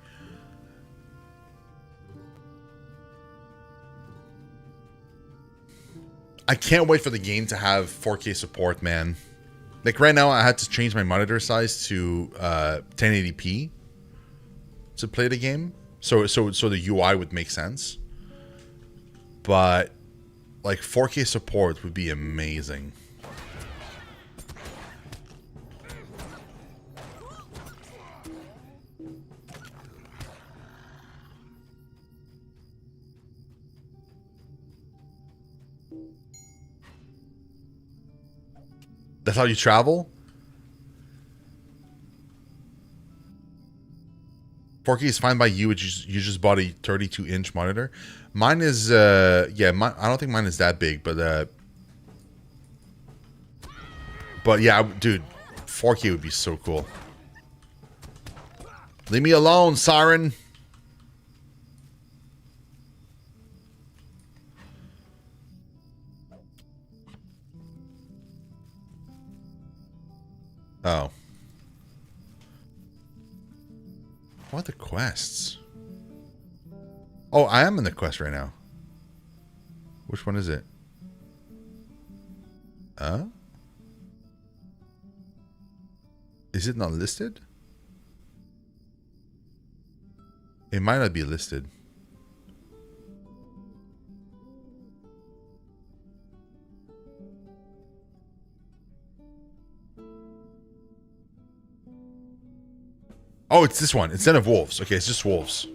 I can't wait for the game to have 4K support, man. Like right now, I had to change my monitor size to 1080p to play the game, so the UI would make sense. But like 4K support would be amazing. That's how you travel? 4K is fine by you. You just bought a 32-inch monitor. Mine is, yeah, I don't think mine is that big, but yeah, dude, 4K would be so cool. Leave me alone, Siren. Oh. What are the quests? Oh, I am in the quest right now. Which one is it? Is it not listed? It might not be listed. Oh, it's this one. Instead of wolves. Okay, it's just wolves.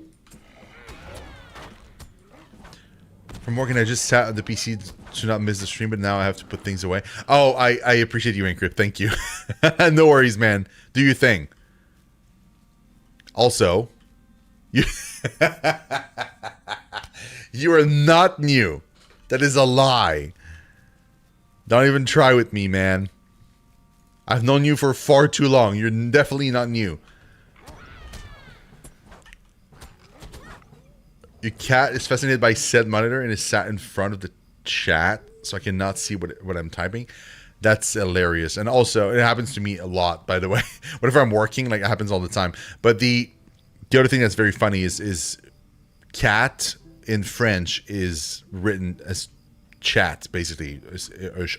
From working, I just sat at the PC to not miss the stream, but now I have to put things away. Oh, I appreciate you, Encrypt. Thank you. No worries, man. Do your thing. Also, you, you are not new. That is a lie. Don't even try with me, man. I've known you for far too long. You're definitely not new. Your cat is fascinated by said monitor and is sat in front of the chat, so I cannot see what I'm typing. That's hilarious. And also, it happens to me a lot, by the way. Whenever I'm working, like, it happens all the time. But the other thing that's very funny is cat in French is written as chat, basically,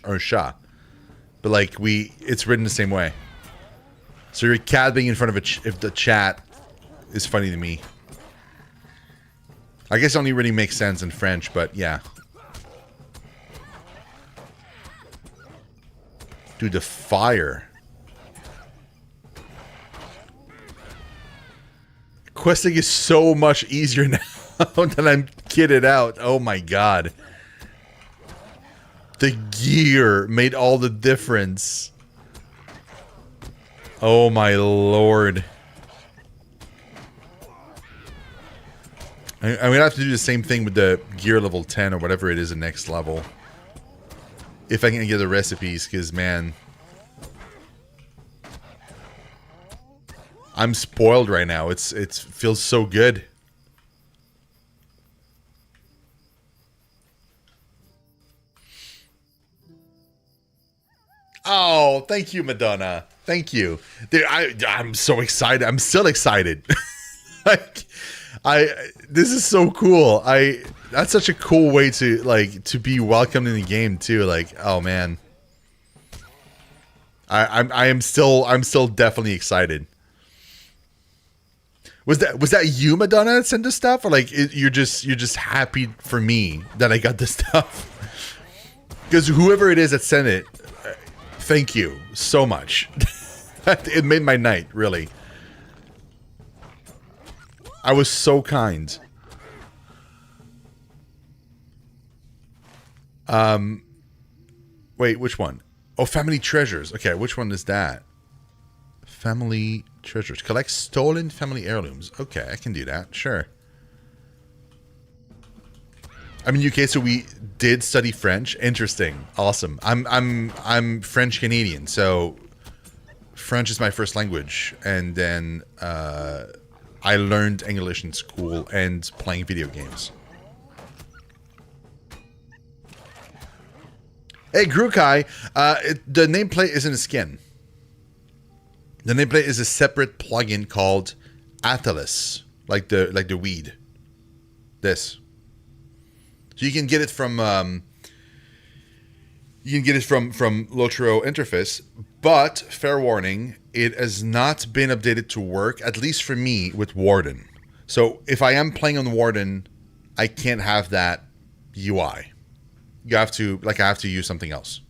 or chat. But like it's written the same way. So your cat being in front of if the chat is funny to me. I guess it only really makes sense in French, but yeah. Dude, the fire. Questing is so much easier now than I'm kitted out. Oh my god. The gear made all the difference. Oh my lord. I'm gonna have to do the same thing with the gear level 10 or whatever it is the next level. If I can get the recipes, because man, I'm spoiled right now. It feels so good. Oh, thank you, Madonna. Thank you. Dude, I'm so excited. I'm still excited. Like, this is so cool. That's such a cool way to be welcomed in the game too. Like, oh man. I'm still definitely excited. Was that you, Madonna, that sent this stuff, or like you're just happy for me that I got this stuff? Because whoever it is that sent it, thank you so much. It made my night, really. I was so kind. Wait, which one? Oh, Family Treasures. Okay, which one is that? Family Treasures. Collect stolen family heirlooms. Okay, I can do that. Sure. I'm in UK, so we did study French. Interesting. Awesome. I'm French Canadian, so French is my first language, and then I learned English in school and playing video games. Hey, Grukai, the nameplate isn't a skin. The nameplate is a separate plugin called Atlas, like the weed. This. So you can get it from lotro interface, but fair warning, it has not been updated to work, at least for me, with Warden. So if I am playing on Warden, I can't have that UI. I have to use something else.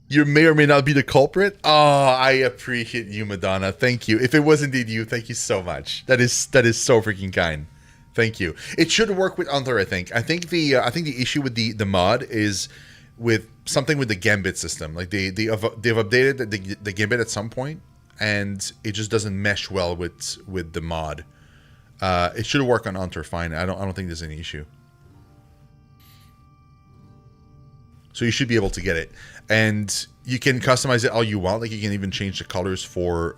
You may or may not be the culprit. Oh, I appreciate you, Madonna. Thank you. If it was indeed you, thank you so much. That is so freaking kind. Thank you. It should work with Antler, I think. I think the issue with the mod is with something with the gambit system. Like they've updated the gambit at some point, and it just doesn't mesh well with the mod. It should work on Antler fine. I don't think there's any issue. So you should be able to get it. And you can customize it all you want. Like you can even change the colors for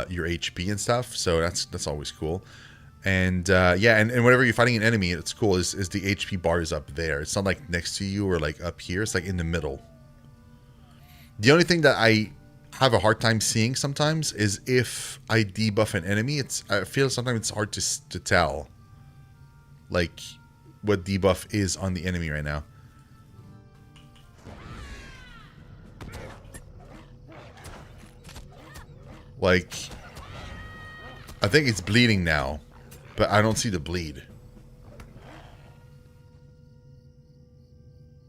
your HP and stuff. So that's always cool. And yeah, and whenever you're fighting an enemy, it's cool is the HP bar is up there. It's not like next to you or like up here. It's like in the middle. The only thing that I have a hard time seeing sometimes is if I debuff an enemy. I feel sometimes it's hard to tell like what debuff is on the enemy right now. Like, I think it's bleeding now, but I don't see the bleed.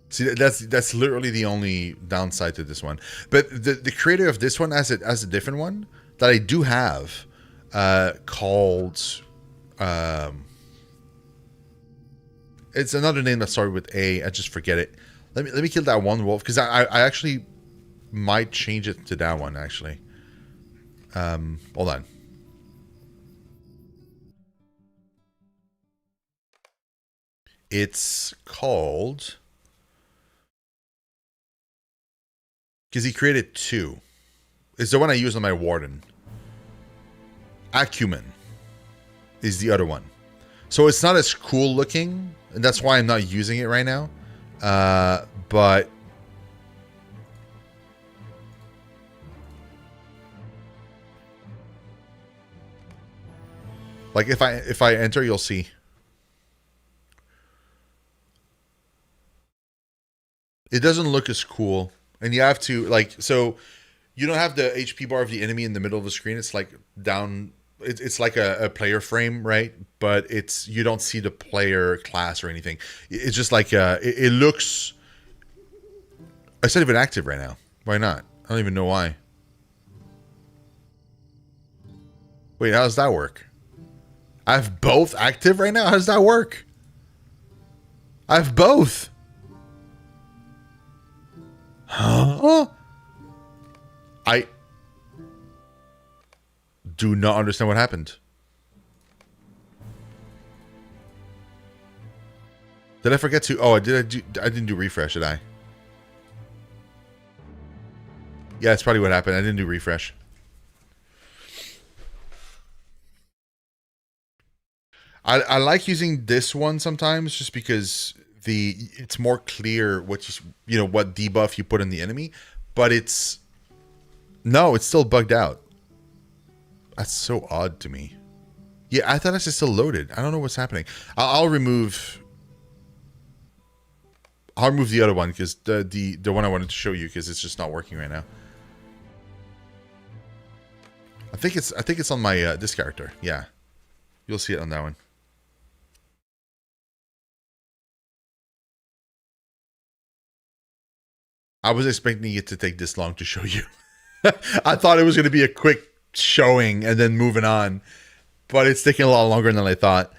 See, that's literally the only downside to this one. But the creator of this one has a different one that I do have, called, it's another name that started with A. I just forget it. Let me kill that one wolf, because I actually might change it to that one actually. Hold on. It's called, because he created two. It's the one I use on my Warden. Acumen is the other one. So it's not as cool looking, and that's why I'm not using it right now. But like if I enter, you'll see. It doesn't look as cool, and you have to like, so you don't have the HP bar of the enemy in the middle of the screen. It's like down. It's like a player frame, right? But you don't see the player class or anything. It's just like it looks. It's not even active right now. Why not? I don't even know why. Wait, how does that work? I have both active right now? How does that work? I have both. Huh? I do not understand what happened. Did I forget to? Oh, I didn't do refresh, did I? Yeah, that's probably what happened. I didn't do refresh. I like using this one sometimes just because it's more clear what what debuff you put on the enemy, but it's still bugged out. That's so odd to me. Yeah, I thought it's still loaded. I don't know what's happening. I'll remove I'll remove the other one because the one I wanted to show you because it's just not working right now. I think it's on my this character. Yeah, you'll see it on that one. I was expecting it to take this long to show you. I thought it was going to be a quick showing and then moving on, but it's taking a lot longer than I thought.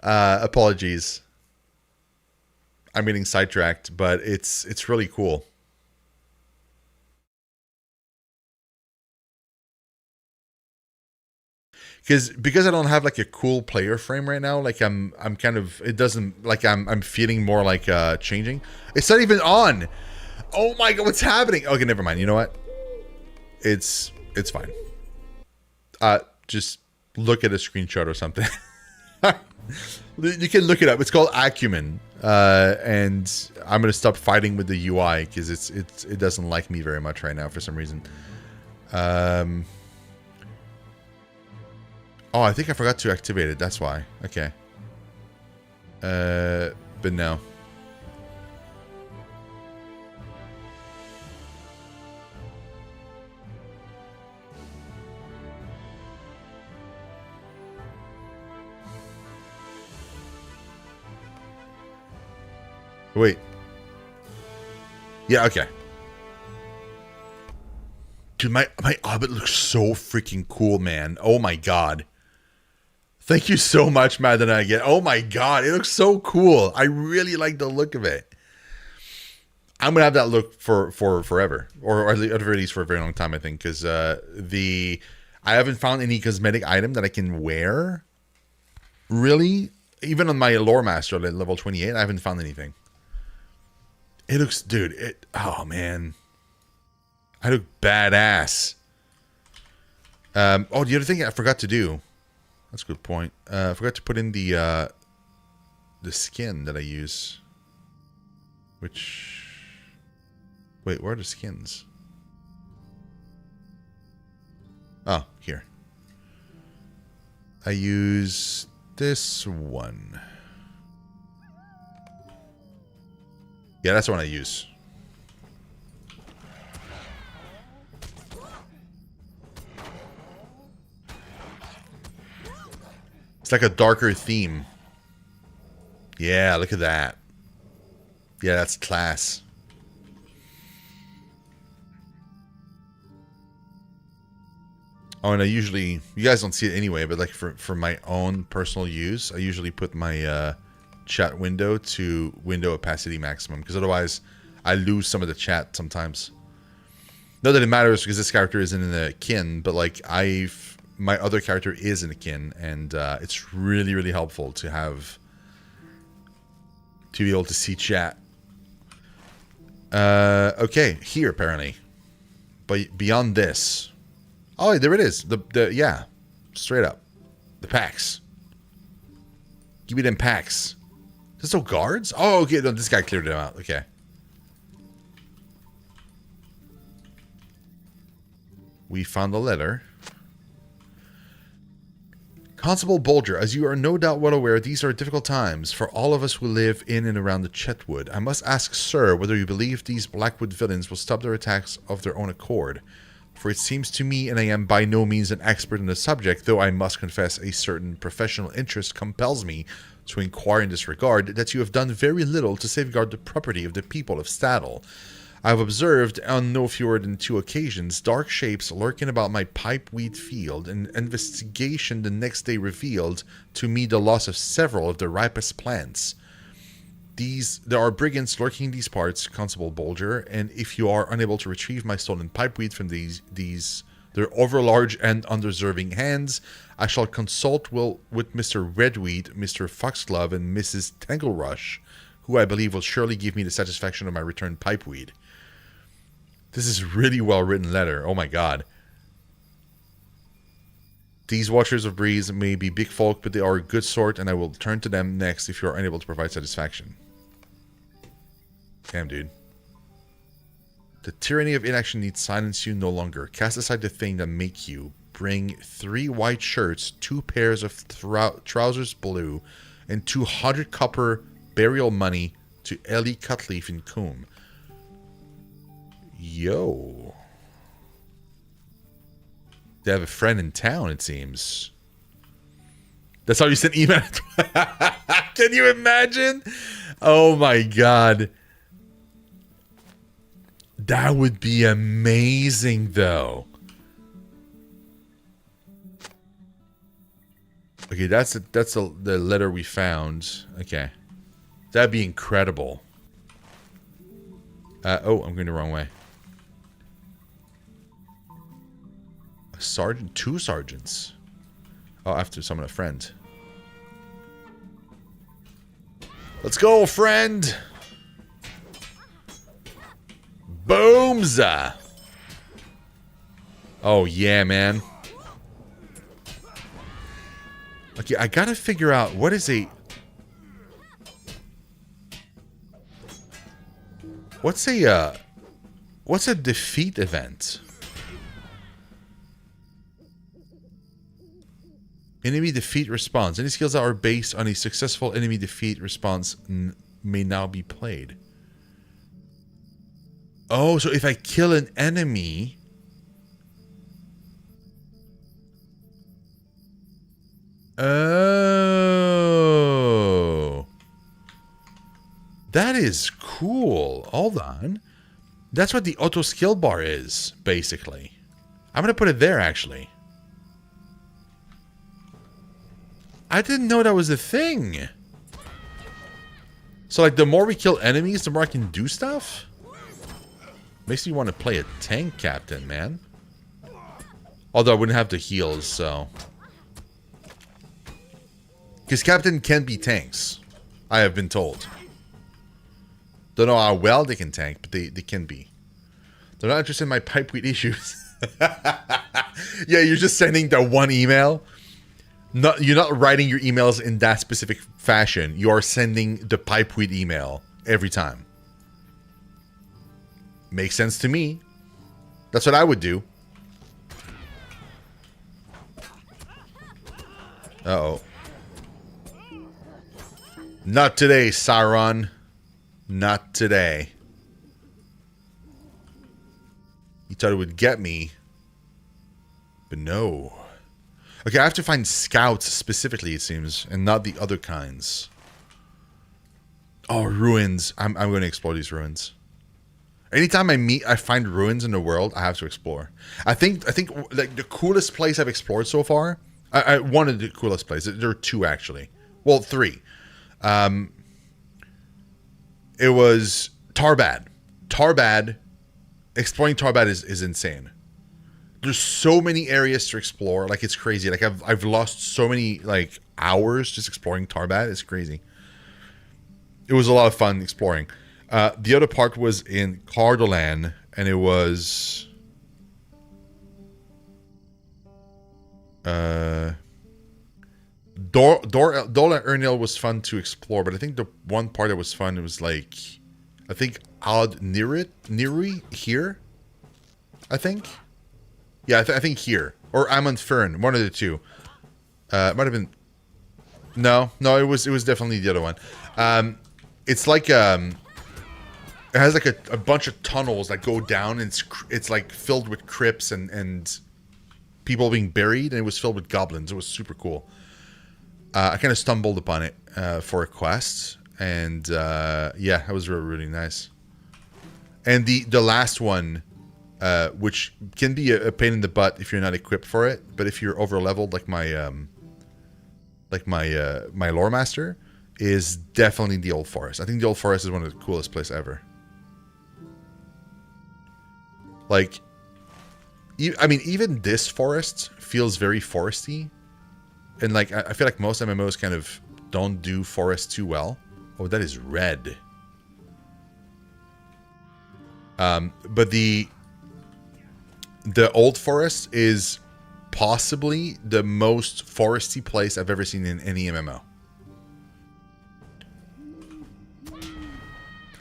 Apologies. I'm getting sidetracked, but it's really cool. Because I don't have like a cool player frame right now, like I'm kind of, it doesn't, like I'm feeling more like changing. It's not even on. Oh my god, what's happening? Okay, never mind. You know what? It's fine. Just look at a screenshot or something. You can look it up. It's called Acumen. And I'm gonna stop fighting with the UI because it doesn't like me very much right now for some reason. Oh, I think I forgot to activate it. That's why. Okay. But no. Wait. Yeah, okay. Dude, my Orbit looks so freaking cool, man. Oh my god. Thank you so much, Madden again. Oh my god, it looks so cool. I really like the look of it. I'm gonna have that look for forever, or at the very least for a very long time, I think, because I haven't found any cosmetic item that I can wear. Really, even on my lore master at level 28, I haven't found anything. It looks, dude. Oh man, I look badass. Oh, the other thing I forgot to do. That's a good point. I forgot to put in the skin that I use. Which... Wait, where are the skins? Oh, here. I use this one. Yeah, that's the one I use. It's like a darker theme. Yeah, look at that. Yeah, that's class. Oh, and I usually... You guys don't see it anyway, but like for my own personal use, I usually put my chat window to window opacity maximum, because otherwise I lose some of the chat sometimes. Not that it matters because this character isn't in a kin, but like my other character is in a kin, and it's really, really helpful to have... to be able to see chat. Okay, here apparently. But beyond this... Oh, there it is. Yeah, straight up. The packs. Give me them packs. There's no guards? Oh, okay, no, this guy cleared them out. Okay. We found the letter. Constable Bulger, as you are no doubt well aware, these are difficult times for all of us who live in and around the Chetwood. I must ask, sir, whether you believe these Blackwood villains will stop their attacks of their own accord. For it seems to me, and I am by no means an expert in the subject, though I must confess a certain professional interest compels me to inquire in this regard, that you have done very little to safeguard the property of the people of Staddle. I have observed, on no fewer than 2 occasions, dark shapes lurking about my pipeweed field, and investigation the next day revealed to me the loss of several of the ripest plants. There are brigands lurking in these parts, Constable Bulger, and if you are unable to retrieve my stolen pipeweed from their overlarge and undeserving hands, I shall consult with Mr. Redweed, Mr. Foxglove, and Mrs. Tanglerush, who I believe will surely give me the satisfaction of my returned pipeweed. This is a really well written letter. Oh my god. These Watchers of Breeze may be big folk, but they are a good sort, and I will turn to them next if you are unable to provide satisfaction. Damn, dude. The tyranny of inaction needs silence you no longer. Cast aside the thing that make you. Bring 3 white shirts, 2 pairs of trousers blue, and 200 copper burial money to Ellie Cutleaf in Coombe. Yo. They have a friend in town, it seems. That's how you send email. Can you imagine? Oh my god. That would be amazing, though. Okay, that's the letter we found. Okay. That'd be incredible. Oh, I'm going the wrong way. A sergeant? 2 sergeants. Oh, I have to summon a friend. Let's go, friend! Boomza! Oh, yeah, man. Okay, I gotta figure out what is a... What's a defeat event? Enemy defeat response. Any skills that are based on a successful enemy defeat response may now be played. Oh, so if I kill an enemy... Oh. That is cool. Hold on. That's what the auto skill bar is, basically. I'm going to put it there, actually. I didn't know that was a thing. So, like, the more we kill enemies, the more I can do stuff? Makes me want to play a tank captain, man. Although I wouldn't have the heals, so... Because captain can be tanks. I have been told. Don't know how well they can tank, but they can be. They're not interested in my pipeweed issues. Yeah, you're just sending the one email. You're not writing your emails in that specific fashion. You are sending the pipeweed email every time. Makes sense to me. That's what I would do. Uh-oh. Not today, Sauron. Not today. You thought it would get me. But no. Okay, I have to find scouts specifically, it seems. And not the other kinds. Oh, ruins. I'm going to explore these ruins. Anytime I find ruins in the world, I have to explore. I think like the coolest place I've explored so far. One of the coolest places. There are 2 actually. Well, 3. It was Tarbad. Tarbad. Exploring Tarbad is insane. There's so many areas to explore. Like, it's crazy. Like, I've lost so many, like, hours just exploring Tarbad. It's crazy. It was a lot of fun exploring. The other part was in Cardolan, and it was... Dol Ernil was fun to explore, but I think the one part that was fun, it was like... I think Ad Niri here? I think? Yeah, I think here. Or Amon Fern, one of the 2. It might have been... No, it was definitely the other one. It's like... It has like a bunch of tunnels that go down, and it's like filled with crypts and people being buried, and it was filled with goblins. It was super cool. I kind of stumbled upon it for a quest, and yeah, that was really, really nice. And the last one, which can be a pain in the butt if you're not equipped for it, but if you're over leveled, like my my lore master, is definitely the Old Forest. I think the Old Forest is one of the coolest places ever. Like, I mean, even this forest feels very foresty. And, like, I feel like most MMOs kind of don't do forest too well. Oh, that is red. But the Old Forest is possibly the most foresty place I've ever seen in any MMO.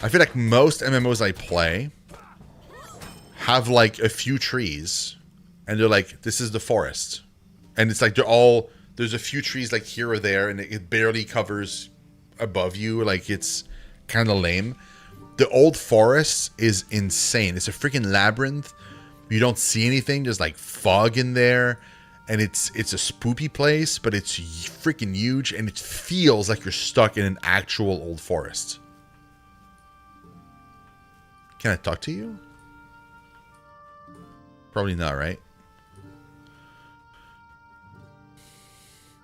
I feel like most MMOs I play have like a few trees, and they're like, this is the forest, and it's like there's a few trees like here or there, and it barely covers above you. Like, it's kind of lame. The old forest is insane. It's a freaking labyrinth. You don't see anything. There's like fog in there, and it's a spoopy place, but it's freaking huge, and it feels like you're stuck in an actual old forest. Can I talk to you? Probably not, right?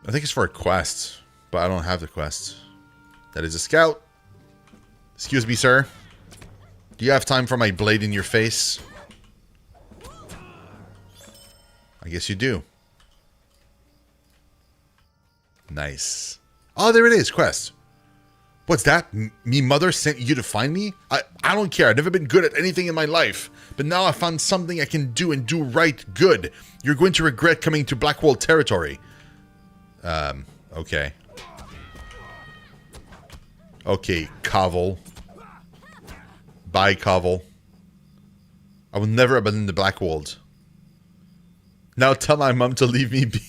I think it's for a quest, but I don't have the quest. That is a scout. Excuse me, sir. Do you have time for my blade in your face? I guess you do. Nice. Oh, there it is, quest. What's that? Me mother sent you to find me? I don't care. I've never been good at anything in my life. But now I found something I can do and do right good. You're going to regret coming to Blackwold territory. Okay. Okay, Covell. Bye, Covell. I will never abandon the Blackwold. Now tell my mom to leave me be.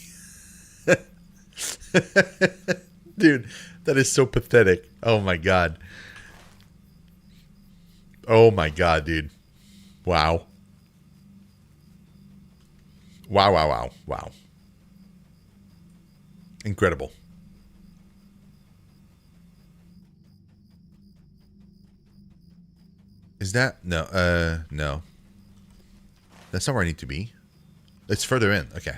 Dude, that is so pathetic. Oh my god. Oh my god, dude. Wow. Wow, wow, wow, wow. Incredible. Is that? No, no. That's not where I need to be. It's further in. Okay.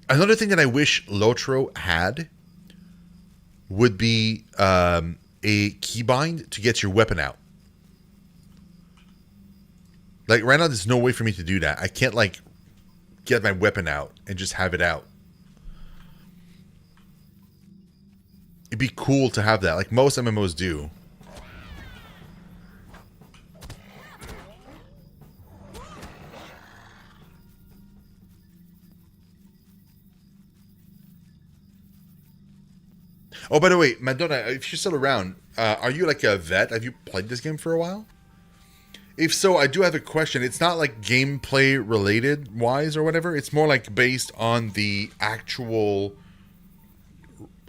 Another thing that I wish Lotro had would be a keybind to get your weapon out. Like, right now, there's no way for me to do that. I can't, like, get my weapon out and just have it out. It'd be cool to have that, like most MMOs do. Oh, by the way, Madonna, if you're still around, are you like a vet? Have you played this game for a while? If so, I do have a question. It's not like gameplay related wise or whatever. It's more like based on the actual,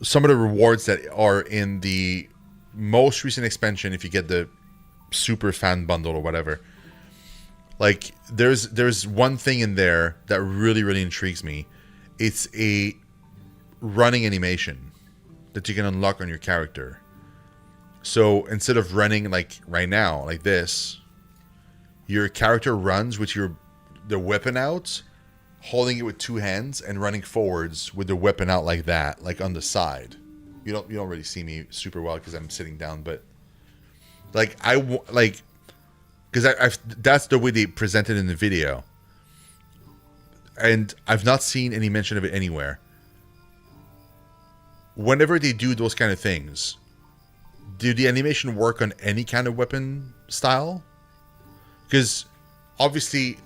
some of the rewards that are in the most recent expansion. If you get the super fan bundle or whatever, like there's one thing in there that really, really intrigues me. It's a running animation that you can unlock on your character. So instead of running like right now, like this, your character runs with the weapon out, holding it with two hands and running forwards with the weapon out like that, like on the side. You don't really see me super well because I'm sitting down, but like because I've that's the way they presented in the video, and I've not seen any mention of it anywhere. Whenever they do those kind of things, do the animation work on any kind of weapon style? Because obviously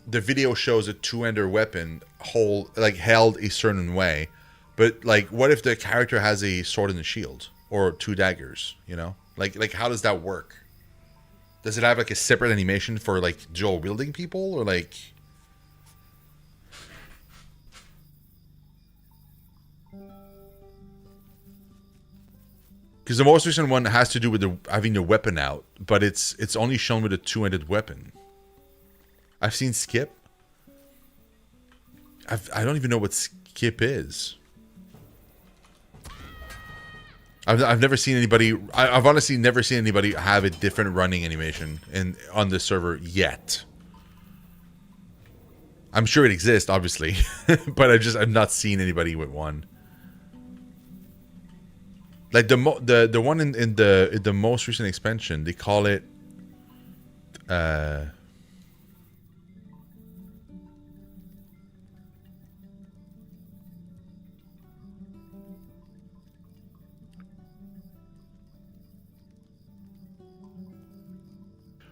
the video shows a two-hander weapon held a certain way, but like what if the character has a sword and a shield or two daggers, you know? Like how does that work? Does it have like a separate animation for like dual wielding people, or like? Because the most recent one has to do with having the weapon out, but it's only shown with a two-handed weapon. I've seen Skip. I don't even know what Skip is. I've never seen anybody. I've honestly never seen anybody have a different running animation on this server yet. I'm sure it exists, obviously, but I've not seen anybody with one. Like the one in the most recent expansion, they call it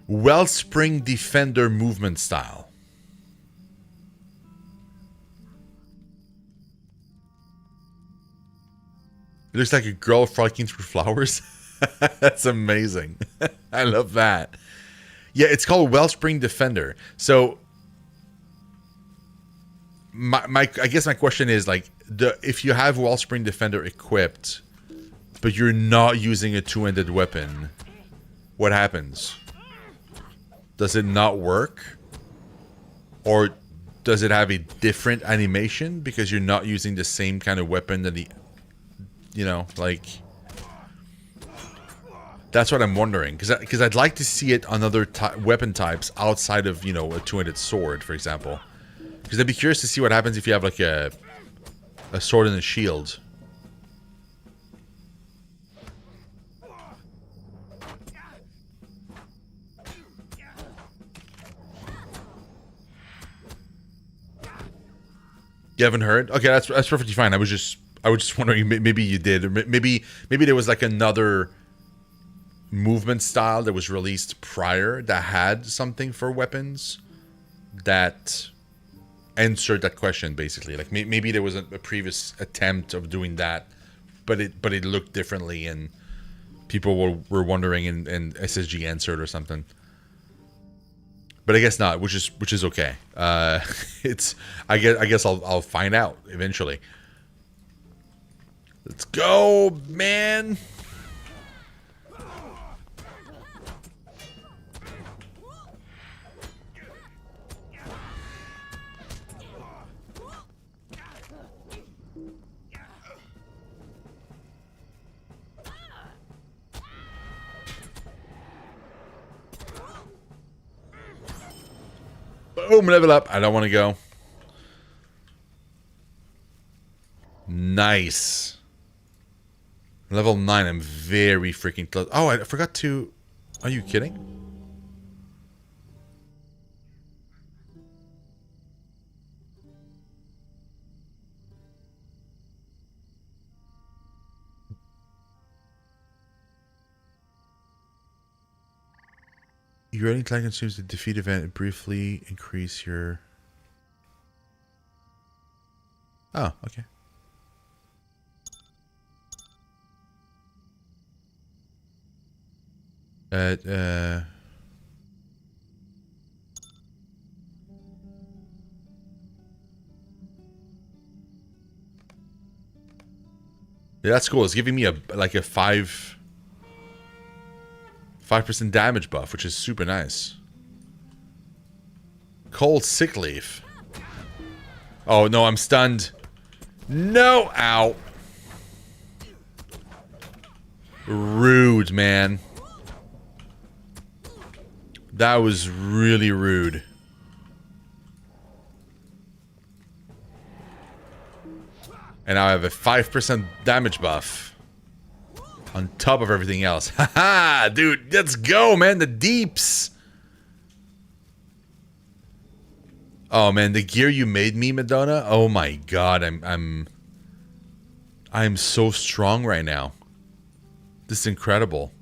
Wellspring Defender movement style. It looks like a girl frolicking through flowers. That's amazing. I love that. Yeah, it's called Wellspring Defender. So, I guess my question is like, if you have Wellspring Defender equipped, but you're not using a two-handed weapon, what happens? Does it not work? Or does it have a different animation because you're not using the same kind of weapon that the, you know, like, that's what I'm wondering, because I'd like to see it on other weapon types outside of, you know, a two-handed sword, for example. Because I'd be curious to see what happens if you have like a sword and a shield. You haven't heard? Okay, that's perfectly fine. I was just wondering, maybe you did, or maybe there was like another movement style that was released prior that had something for weapons that answered that question, basically. Like maybe there was a previous attempt of doing that, but it looked differently, and people were wondering, and SSG answered or something. But I guess not, which is okay. It's I guess I'll find out eventually. Let's go, man. Boom, level up. I don't want to go. Nice. Level 9, I'm very freaking close. Oh, I forgot to... Are you kidding? Your rating time consumes the defeat event and briefly increase your... Oh, okay. Yeah, that's cool. It's giving me a 5% damage buff, which is super nice. Cold sick leaf. Oh no, I'm stunned. No, ow. Rude, man. That was really rude. And now I have a 5% damage buff on top of everything else. Haha, dude, let's go, man. The deeps. Oh man, the gear you made me, Madonna. Oh my god, I'm so strong right now. This is incredible.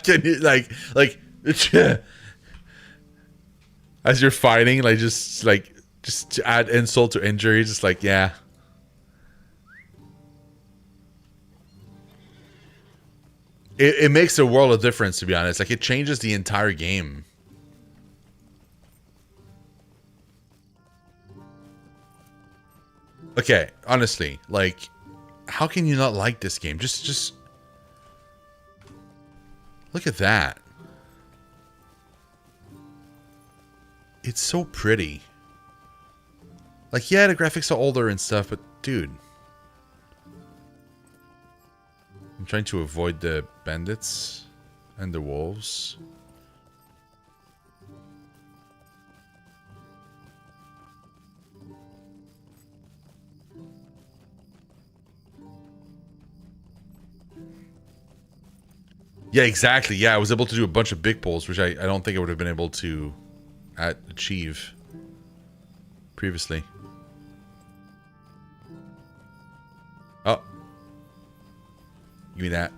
Can you like as you're fighting, like just to add insult to injury, just like, yeah. It makes a world of difference, to be honest. Like, it changes the entire game. Okay, honestly, like, how can you not like this game? Just look at that. It's so pretty. Like, yeah, the graphics are older and stuff, but dude. I'm trying to avoid the bandits and the wolves. Yeah, exactly. Yeah, I was able to do a bunch of big pulls, which I don't think I would have been able to achieve previously. Oh. Give me that.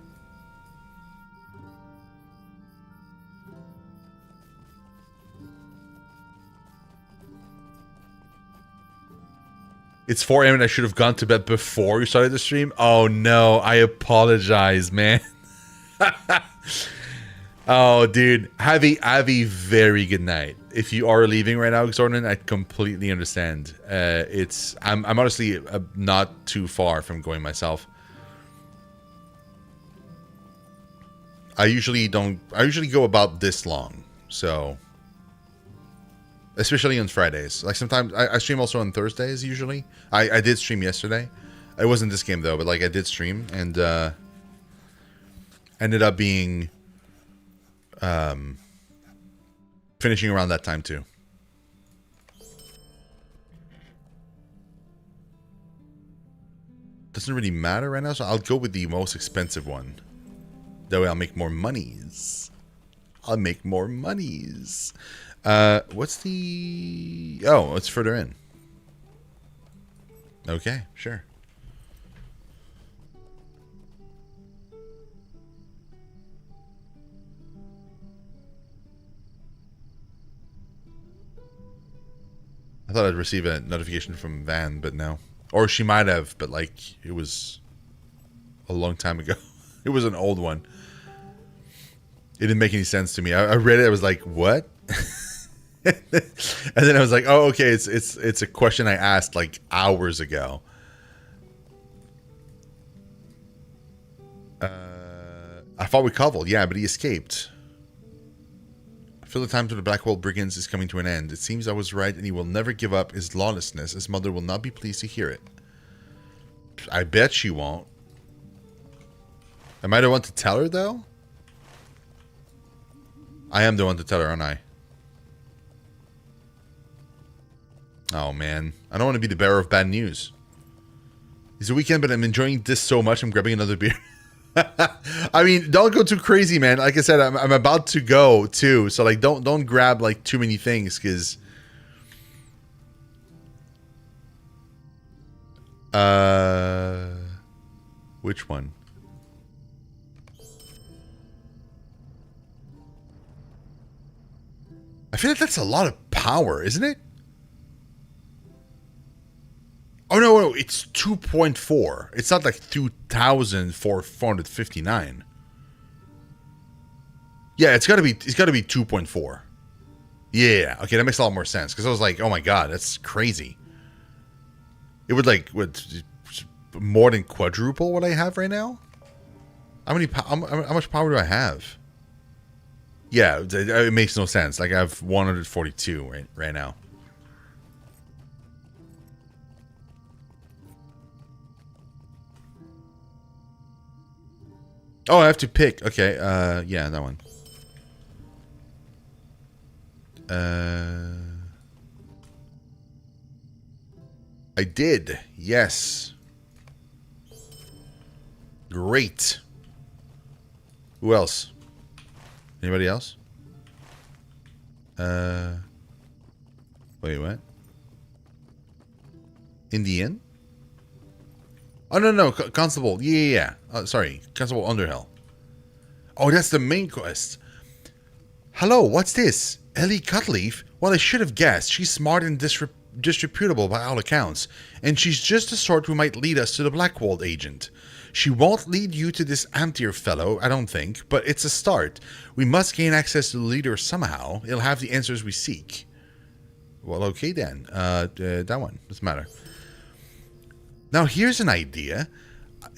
It's 4 a.m. and I should have gone to bed before you started the stream. Oh no, I apologize, man. Oh, dude, have a very good night. If you are leaving right now, Xordan, I completely understand. I'm honestly not too far from going myself. I usually don't. I usually go about this long, so especially on Fridays. Like sometimes I stream also on Thursdays. Usually, I did stream yesterday. It wasn't this game though, but like I did stream and ended up being finishing around that time too. Doesn't really matter right now, so I'll go with the most expensive one. That way I'll make more monies. I'll make more monies. What's the... Oh, it's further in. Okay, sure. I thought I'd receive a notification from Van, but no. Or she might have, but like, it was a long time ago. It was an old one. It didn't make any sense to me. I read it, I was like, what? And then I was like, oh, okay, it's a question I asked like hours ago. I fought with Koval, yeah, but he escaped. I feel the time to the Blackwall Brigands is coming to an end. It seems I was right, and he will never give up his lawlessness. His mother will not be pleased to hear it. I bet she won't. Am I the one to tell her, though? I am the one to tell her, aren't I? Oh, man. I don't want to be the bearer of bad news. It's a weekend, but I'm enjoying this so much, I'm grabbing another beer. I mean, don't go too crazy, man. Like I said, I'm about to go, too. So, like, don't grab, like, too many things, because... Which one? I feel like that's a lot of power, isn't it? Oh, no, it's 2.4. It's not like 2,459. Yeah, it's got to be 2.4. Yeah, okay, that makes a lot more sense. Because I was like, oh my god, that's crazy. It would, like, more than quadruple what I have right now? How much power do I have? Yeah, it makes no sense. Like, I have 142 right now. Oh, I have to pick. Okay, yeah, that one. I did. Yes. Great. Who else? Anybody else? Wait, what? Indian? Oh, no. Constable. Yeah. Sorry. Constable Underhill. Oh, that's the main quest. Hello, what's this? Ellie Cutleaf? Well, I should have guessed. She's smart and disreputable by all accounts. And she's just the sort who might lead us to the Blackwall agent. She won't lead you to this Amtir fellow, I don't think, but it's a start. We must gain access to the leader somehow. He'll have the answers we seek. Well, okay then. That one. Doesn't matter. Now, here's an idea.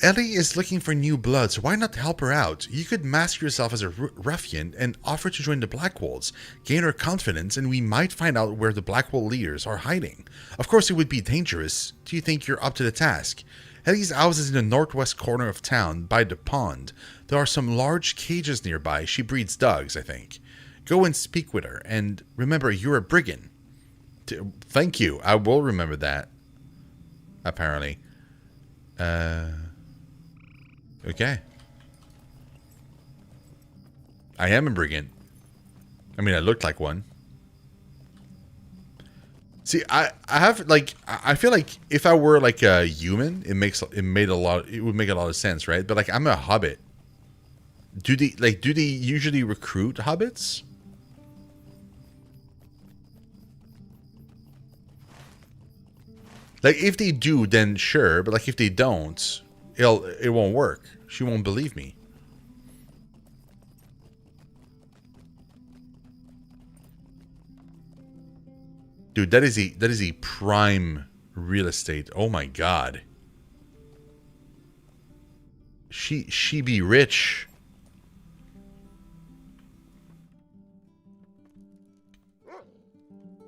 Ellie is looking for new blood, so why not help her out? You could mask yourself as a ruffian and offer to join the Blackwalls, gain her confidence, and we might find out where the Blackwall leaders are hiding. Of course, it would be dangerous. Do you think you're up to the task? Ellie's house is in the northwest corner of town, by the pond. There are some large cages nearby. She breeds dogs, I think. Go and speak with her, and remember, you're a brigand. Thank you. I will remember that. Apparently. Okay. I am a brigand. I mean, I look like one. See, I have like I feel like if I were like a human, it would make a lot of sense, right? But like I'm a hobbit. Do they usually recruit hobbits? Like if they do, then sure, but like if they don't, it won't work. She won't believe me. Dude, that is a prime real estate. Oh my god. She be rich.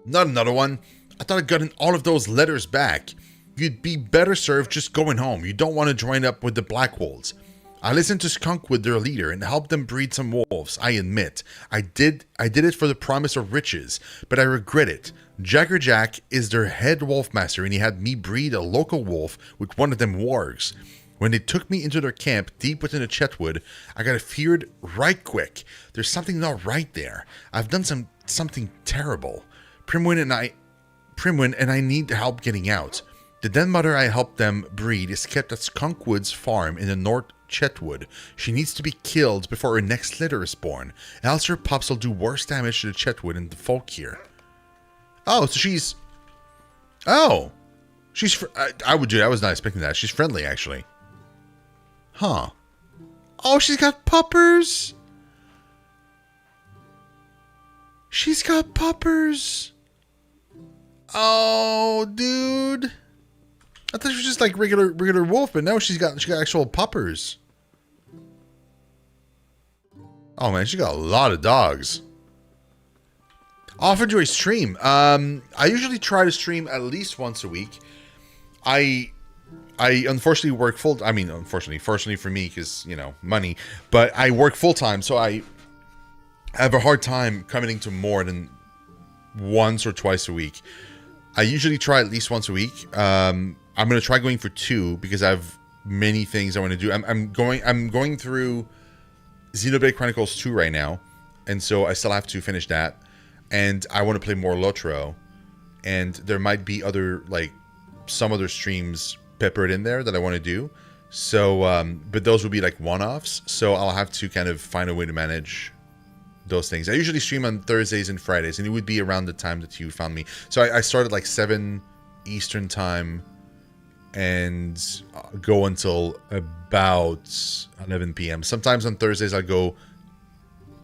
Not another one. I thought I'd gotten all of those letters back. You'd be better served just going home. You don't want to join up with the Black Wolves. I listened to Skunkwood, their leader, and helped them breed some wolves. I admit, I did it for the promise of riches, but I regret it. Jagger Jack is their head wolf master, and he had me breed a local wolf with one of them wargs. When they took me into their camp deep within the Chetwood, I got feared right quick. There's something not right there. I've done something terrible. Primwin and I need help getting out. The den mother I helped them breed is kept at Skunkwood's farm in the North Chetwood. She needs to be killed before her next litter is born, else her pups will do worse damage to the Chetwood and the folk here. Oh, so she's... Oh! She's... I was not expecting that. She's friendly, actually. Huh. Oh, she's got puppers! She's got puppers! Oh, dude. I thought she was just like regular wolf, but no, she got actual puppers. Oh man, she got a lot of dogs. Off enjoy stream. I usually try to stream at least once a week. I unfortunately work full. I mean, fortunately for me, because you know money. But I work full time, so I have a hard time committing to more than once or twice a week. I usually try at least once a week. I'm gonna try going for 2 because I have many things I want to do. I'm going through Xenoblade Chronicles 2 right now, and so I still have to finish that. And I want to play more Lotro, and there might be some other streams peppered in there that I want to do. So, but those will be like one-offs. So I'll have to kind of find a way to manage those things. I usually stream on Thursdays and Fridays, and it would be around the time that you found me. So I started like 7 Eastern time and go until about 11 p.m. Sometimes on Thursdays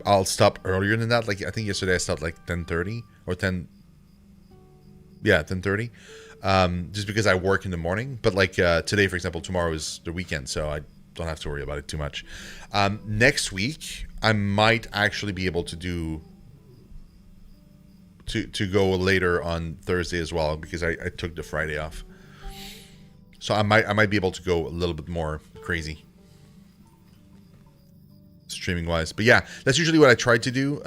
I'll stop earlier than that. Like I think yesterday I stopped like 10:30 or 10. Yeah, 10:30. Just because I work in the morning. But like today, for example, tomorrow is the weekend, so I don't have to worry about it too much. Next week, I might actually be able to do to go later on Thursday as well because I took the Friday off. So I might be able to go a little bit more crazy streaming wise. But yeah, that's usually what I try to do.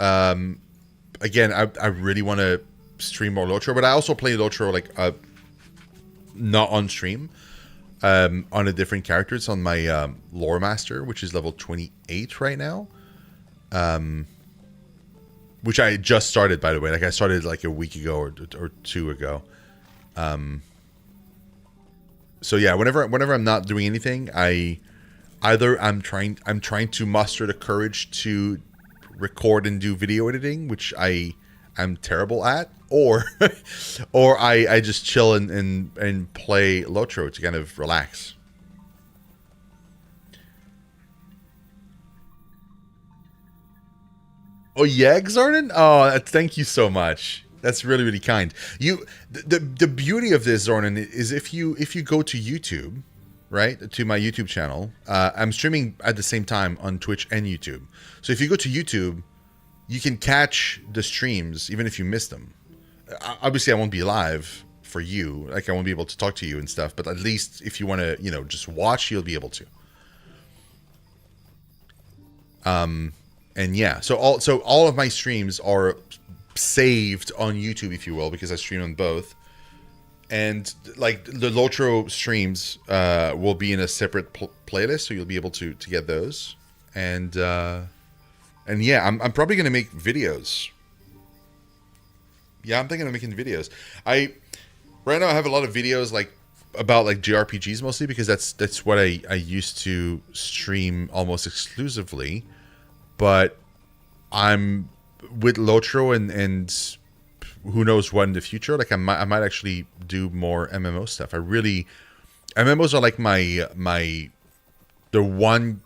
Again, I really want to stream more Lotro, but I also play Lotro like not on stream. On a different character. It's on my lore master, which is level 28 right now. Which I just started, by the way. Like I started like a week ago or 2 ago. So yeah, whenever I'm not doing anything, I'm trying to muster the courage to record and do video editing, which I'm terrible at, or I just chill and play Lotro to kind of relax. Oh yeah, Xarnan? Oh, thank you so much. That's really, really kind. The beauty of this, Zornan, is if you go to YouTube, right, to my YouTube channel, I'm streaming at the same time on Twitch and YouTube. So if you go to YouTube, you can catch the streams even if you miss them. Obviously, I won't be live for you, like I won't be able to talk to you and stuff. But at least if you want to, just watch, you'll be able to. And yeah, so all of my streams are saved on YouTube, if you will, because I stream on both. And like the Lotro streams will be in a separate playlist, so you'll be able to get those. And yeah, I'm probably gonna make videos. Yeah, I'm thinking of making videos. Right now I have a lot of videos like about like JRPGs mostly because that's what I used to stream almost exclusively. But I'm with Lotro and who knows what in the future. Like I might actually do more MMO stuff. MMOs are like the one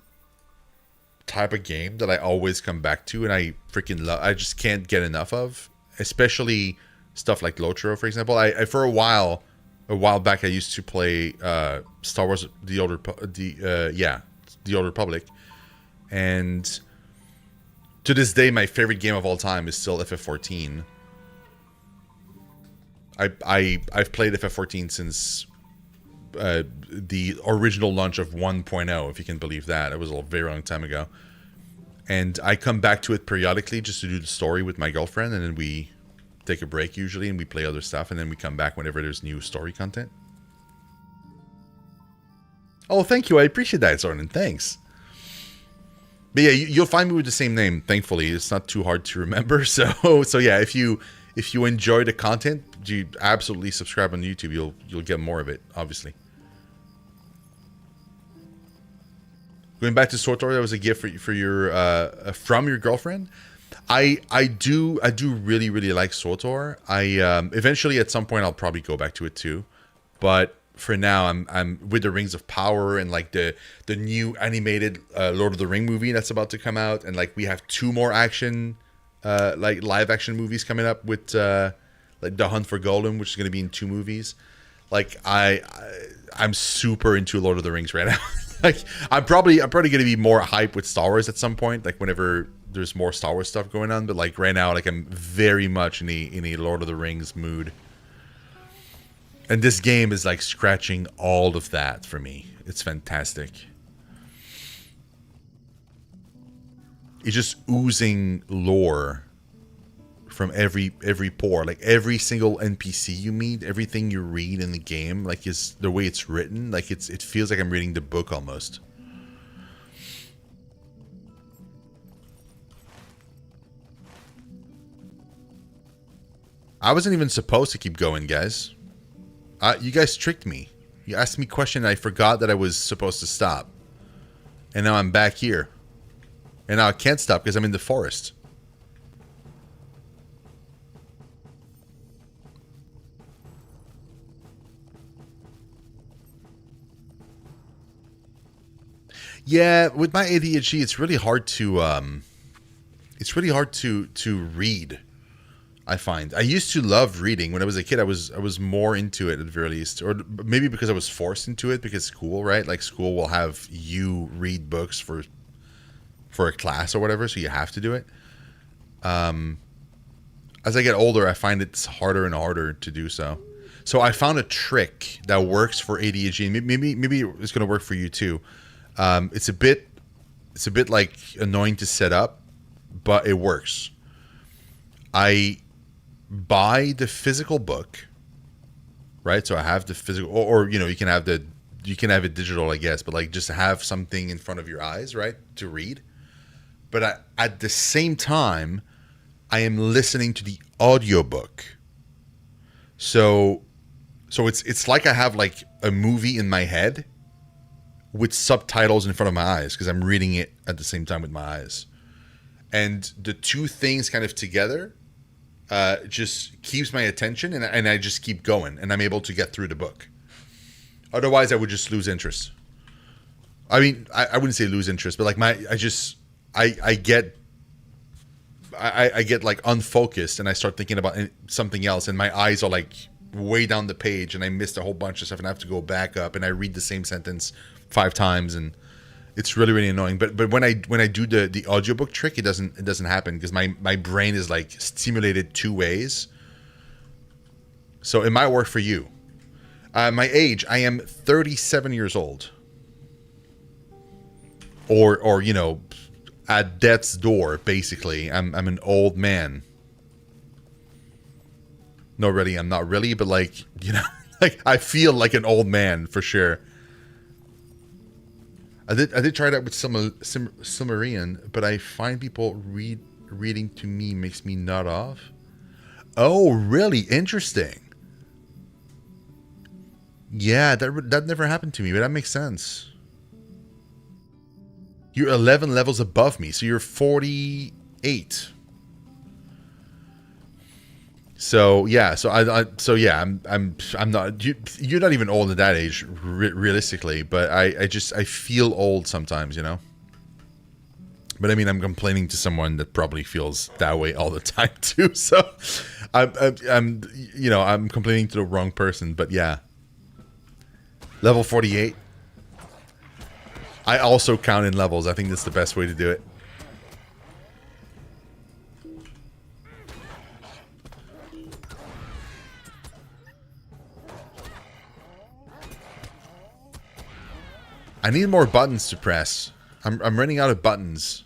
type of game that I always come back to and I freaking love. I just can't get enough of, especially stuff like Lotro, for example. I for a while back, I used to play Star Wars: The Old Republic, and to this day, my favorite game of all time is still FF14. I've played FF14 since the original launch of 1.0, if you can believe that. It was a very long time ago. And I come back to it periodically just to do the story with my girlfriend, and then we take a break usually, and we play other stuff, and then we come back whenever there's new story content. Oh, thank you. I appreciate that, Zornan. Thanks. But yeah, you'll find me with the same name, thankfully. It's not too hard to remember. So yeah, if you enjoy the content, you absolutely subscribe on YouTube. You'll get more of it, obviously. Going back to SWTOR, that was a gift for your from your girlfriend. I do really like SWTOR. Eventually at some point I'll probably go back to it too, but for now I'm with the Rings of Power and like the new animated Lord of the Ring movie that's about to come out, and like we have 2 more action like live action movies coming up with like The Hunt for Golem, which is going to be in 2 movies. Like I'm super into Lord of the Rings right now. Like I'm probably going to be more hype with Star Wars at some point, like whenever there's more Star Wars stuff going on. But like right now, like I'm very much in a Lord of the Rings mood, and this game is like scratching all of that for me. It's fantastic. It's just oozing lore from every pore. Like every single NPC you meet, everything you read in the game, like is the way it's written. Like it feels like I'm reading the book almost. I wasn't even supposed to keep going, guys. You guys tricked me. You asked me a question and I forgot that I was supposed to stop. And now I'm back here. And now I can't stop because I'm in the forest. Yeah, with my ADHD, it's really hard to read. I find I used to love reading when I was a kid. I was more into it at the very least, or maybe because I was forced into it because school, right? Like school will have you read books for a class or whatever, so you have to do it. As I get older, I find it's harder and harder to do so. So I found a trick that works for ADHD. Maybe it's going to work for you too. It's a bit like annoying to set up, but it works. I buy the physical book, right? So I have the physical, or you know, you can have it digital, I guess, but like just have something in front of your eyes, right, to read. But at the same time, I am listening to the audiobook. So it's like I have like a movie in my head with subtitles in front of my eyes because I'm reading it at the same time with my eyes. And the two things kind of together just keeps my attention, and I just keep going, and I'm able to get through the book. Otherwise, I would just lose interest. I mean, I wouldn't say lose interest, but like I get like unfocused, and I start thinking about something else, and my eyes are like way down the page, and I missed a whole bunch of stuff, and I have to go back up, and I read the same sentence 5 times, and it's really, really annoying. But when I do the audiobook trick, it doesn't happen because my brain is like stimulated 2 ways. So it might work for you. My age, I am 37 years old. Or you know, at death's door, basically. I'm an old man. No, really, I'm not really, but like, you know, like I feel like an old man for sure. I did try that with Silmarillion, but I find people reading to me makes me nod off. Oh, really? Interesting. Yeah, that never happened to me, but that makes sense. You're 11 levels above me, so you're 48. So yeah, I'm not. You're not even old at that age, realistically. But I feel old sometimes, you know. But I mean, I'm complaining to someone that probably feels that way all the time too. So I'm you know, I'm complaining to the wrong person, but yeah. Level 48. I also count in levels. I think that's the best way to do it. I need more buttons to press. I'm running out of buttons.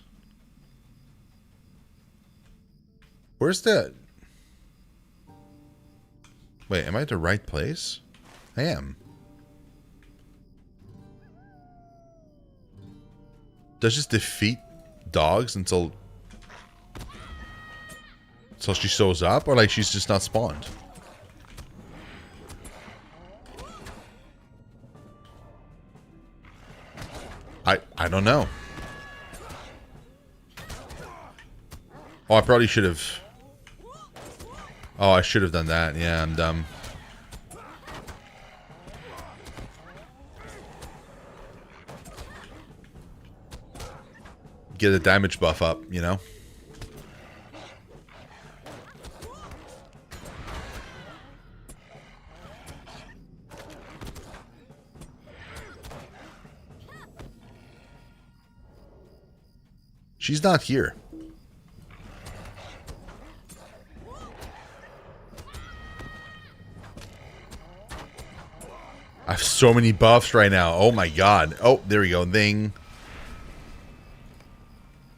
Where's the... Wait, am I at the right place? I am. Does just defeat dogs until she shows up? Or like she's just not spawned? I don't know. Oh, I probably should have... Oh, I should have done that. Yeah, I'm dumb. Get a damage buff up, you know? She's not here. I have so many buffs right now. Oh my god. Oh, there we go. Ding.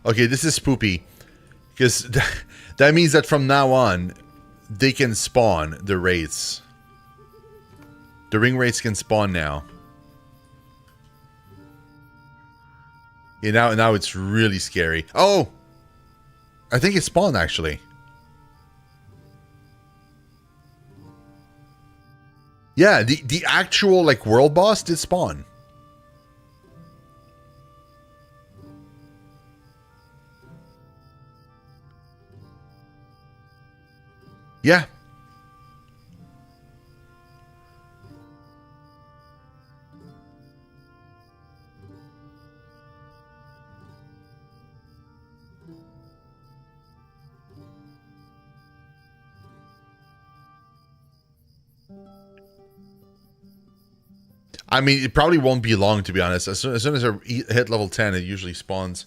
Okay, this is spoopy. Because that means that from now on, they can spawn the wraiths. The ring wraiths can spawn now. Yeah, now it's really scary. Oh! I think it spawned, actually. Yeah, the actual, like, world boss did spawn. Yeah. I mean, it probably won't be long, to be honest. As soon as I hit level 10, it usually spawns.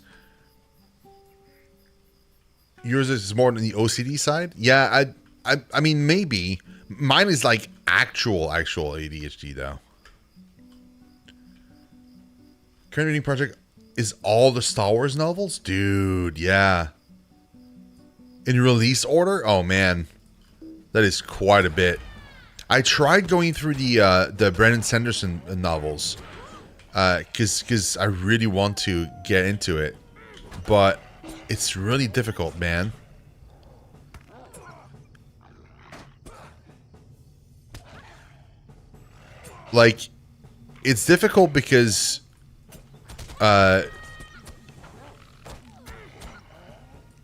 Yours is more on the OCD side? Yeah, I mean, maybe. Mine is like actual ADHD, though. Current reading project is all the Star Wars novels? Dude, yeah. In release order? Oh, man. That is quite a bit. I tried going through the Brandon Sanderson novels. Because I really want to get into it. But it's really difficult, man. Like, it's difficult because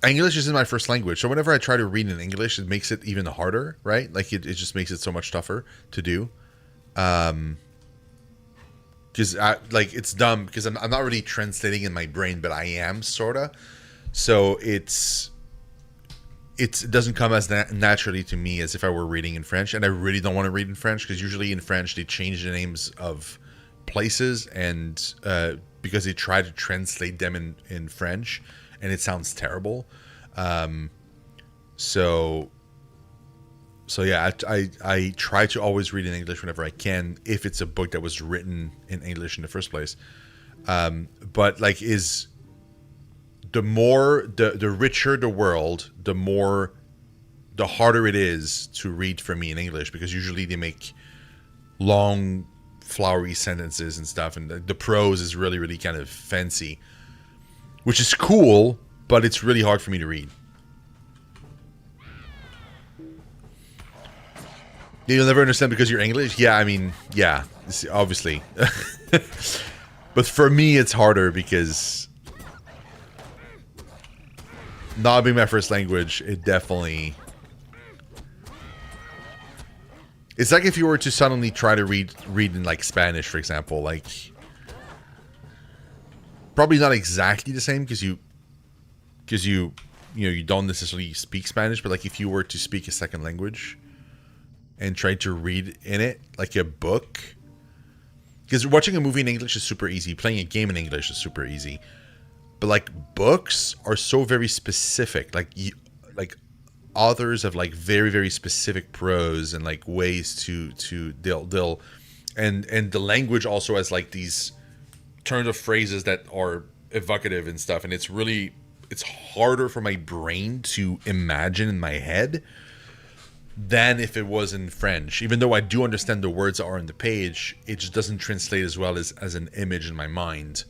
English isn't my first language, so whenever I try to read in English, it makes it even harder, right? Like, it just makes it so much tougher to do. Because, like, it's dumb, because I'm not really translating in my brain, but I am, sorta. So, it doesn't come as naturally to me as if I were reading in French, and I really don't want to read in French, because usually in French, they change the names of places, and because they try to translate them in French, and it sounds terrible. So yeah, I try to always read in English whenever I can, if it's a book that was written in English in the first place. But like, the richer the world, the harder it is to read for me in English, because usually they make long, flowery sentences and stuff, and the prose is really, really kind of fancy, which is cool, but it's really hard for me to read. You'll never understand because you're English? Yeah, I mean, yeah, obviously. But for me, it's harder because not being my first language, it definitely... It's like if you were to suddenly try to read in, like, Spanish, for example, like... Probably not exactly the same, because you you don't necessarily speak Spanish, but like if you were to speak a second language and try to read in it like a book, because watching a movie in English is super easy, playing a game in English is super easy, but like books are so very specific. Like authors have like very very specific prose and like ways to they'll and the language also has like these turns of phrases that are evocative and stuff, and it's harder for my brain to imagine in my head than if it was in French. Even though I do understand the words that are on the page, it just doesn't translate as well as an image in my mind.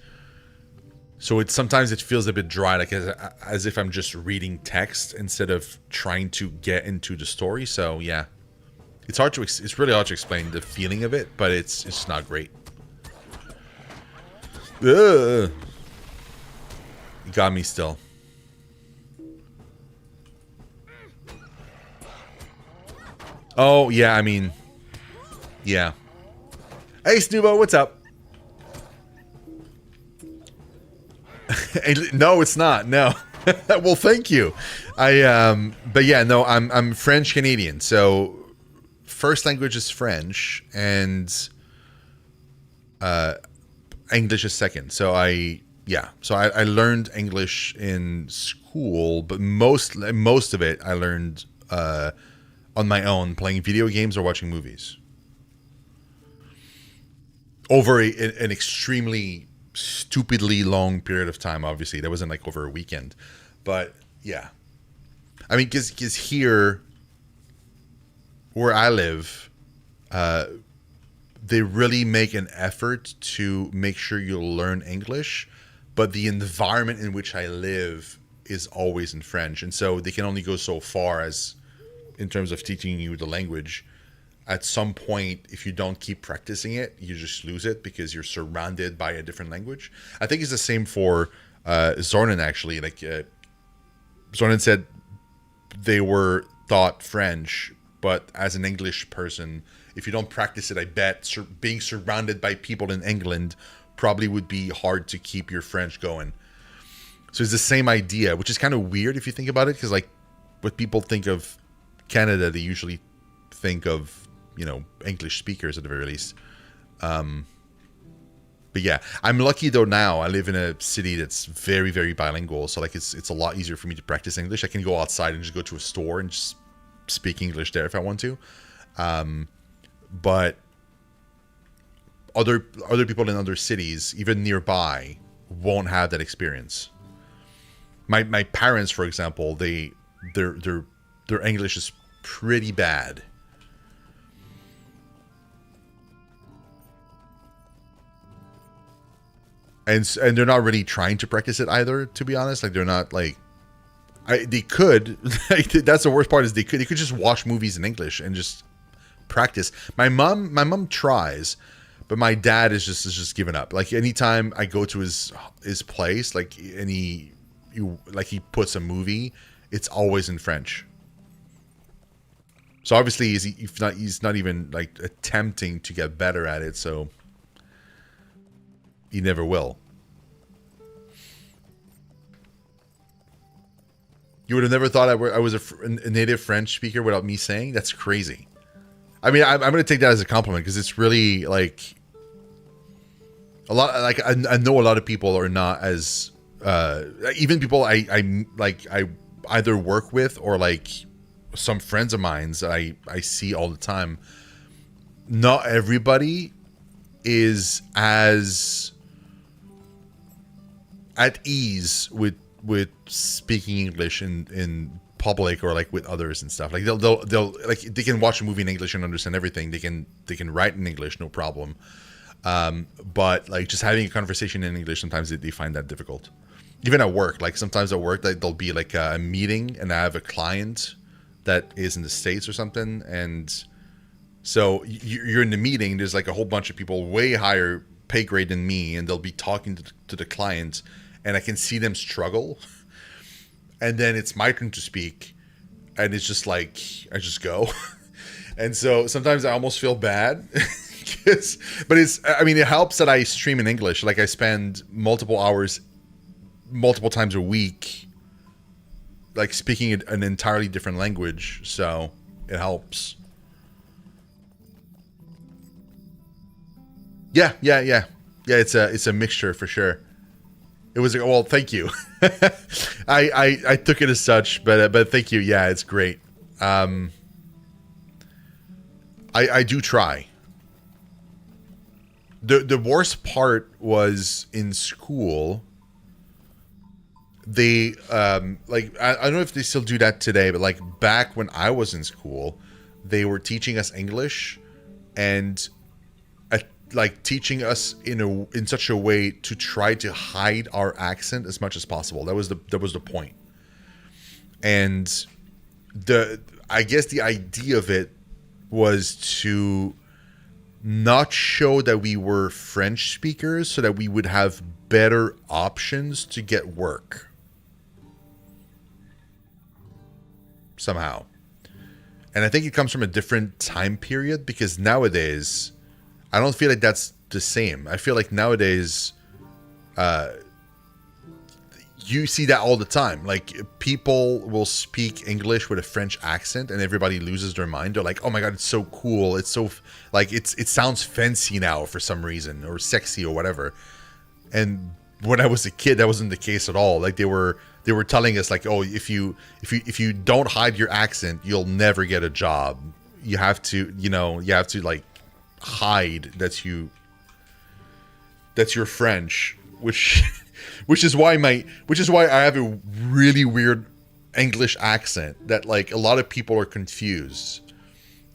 So sometimes it feels a bit dry, like as if I'm just reading text instead of trying to get into the story. So yeah, it's really hard to explain the feeling of it, but it's not great. Ugh. You got me still. Oh, yeah, I mean, yeah. Hey, Snoobo, what's up? No, it's not. No. Well, thank you. But yeah, no, I'm French Canadian. So first language is French and English is second. So I learned English in school, but most of it I learned on my own, playing video games or watching movies over an extremely stupidly long period of time. Obviously, that wasn't like over a weekend, but yeah, I mean, because here where I live, they really make an effort to make sure you learn English, but the environment in which I live is always in French, and so they can only go so far as in terms of teaching you the language. At some point, if you don't keep practicing it, you just lose it because you're surrounded by a different language. I think it's the same for Zornan, actually. Like Zornan said they were taught French, but as an English person, if you don't practice it, I bet being surrounded by people in England probably would be hard to keep your French going. So it's the same idea, which is kind of weird if you think about it, because like when people think of Canada, they usually think of, English speakers at the very least. But yeah, I'm lucky though now. I live in a city that's very, very bilingual. So like it's a lot easier for me to practice English. I can go outside and just go to a store and just speak English there if I want to. But other people in other cities, even nearby, won't have that experience. My parents, for example, their English is pretty bad. And they're not really trying to practice it either, to be honest. Like they're not like they could. That's the worst part, is they could just watch movies in English and just practice. My mom tries, but my dad is just giving up. Like anytime I go to his place, like and he puts a movie, it's always in French. So obviously he's not even like attempting to get better at it, so he never will. You would have never thought I was a native French speaker without me saying? That's crazy. I mean, I'm going to take that as a compliment, because it's really like a lot. Like I know a lot of people are not as even people I either work with or like some friends of mine that I see all the time. Not everybody is as at ease with speaking English in public or like with others and stuff. Like they'll like they can watch a movie in English and understand everything. They can write in English, no problem. But like just having a conversation in English, sometimes they find that difficult. Even at work, like sometimes at work, like there'll be like a meeting and I have a client that is in the States or something, and so you're in the meeting. There's like a whole bunch of people way higher pay grade than me, and they'll be talking to the client, and I can see them struggle. And then it's my turn to speak, and it's just like I just go. And so sometimes I almost feel bad. But it helps that I stream in English. Like I spend multiple hours, multiple times a week like speaking an entirely different language, so it helps. Yeah. It's a mixture for sure. It was well, thank you. I took it as such, but thank you. Yeah, it's great. I do try. The worst part was in school. They like I don't know if they still do that today, but like back when I was in school, they were teaching us English, and like teaching us in such a way to try to hide our accent as much as possible. That was the point. And I guess the idea of it was to not show that we were French speakers, so that we would have better options to get work. Somehow. And I think it comes from a different time period, because nowadays I don't feel like that's the same. I feel like nowadays you see that all the time. Like, people will speak English with a French accent and everybody loses their mind. They're like, oh my god, it's so cool, it's so like it sounds fancy now for some reason, or sexy or whatever. And when I was a kid, that wasn't the case at all. Like, they were telling us like, oh, if you don't hide your accent, you'll never get a job. You have to like hide that you're French, which is why I have a really weird English accent that like a lot of people are confused.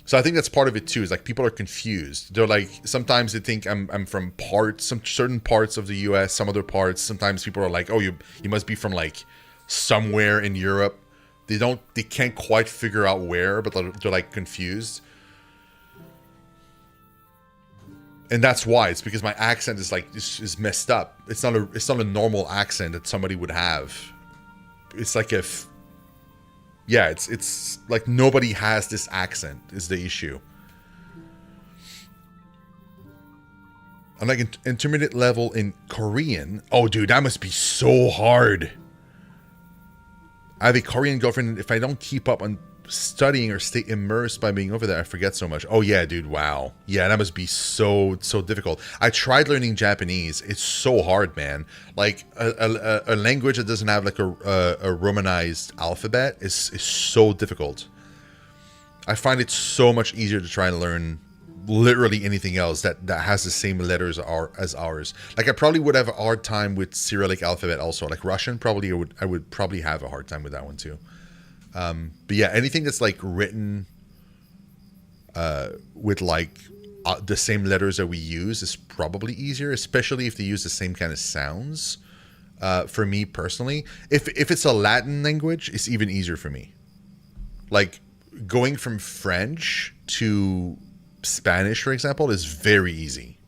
So I think that's part of it too, is like people are confused. They're like, sometimes they think I'm from some certain parts of the US, some other parts. Sometimes people are like, oh, you must be from like somewhere in Europe. They can't quite figure out where, but they're like confused. And that's why. It's because my accent is like is messed up. It's not a normal accent that somebody would have. It's like it's like nobody has this accent is the issue. I'm like intermediate level in Korean. Oh, dude, that must be so hard. I have a Korean girlfriend, and if I don't keep up on studying or stay immersed by being over there, I forget so much. Oh yeah, dude, wow. Yeah, that must be so difficult. I tried learning Japanese. It's so hard, man. Like a language that doesn't have like a romanized alphabet is so difficult. I find it so much easier to try and learn literally anything else that has the same letters as ours. Like, I probably would have a hard time with Cyrillic alphabet also. Like Russian, I would probably have a hard time with that one too. But yeah, anything that's like written with like the same letters that we use is probably easier, especially if they use the same kind of sounds. For me personally, if it's a Latin language, it's even easier for me. Like, going from French to Spanish, for example, is very easy.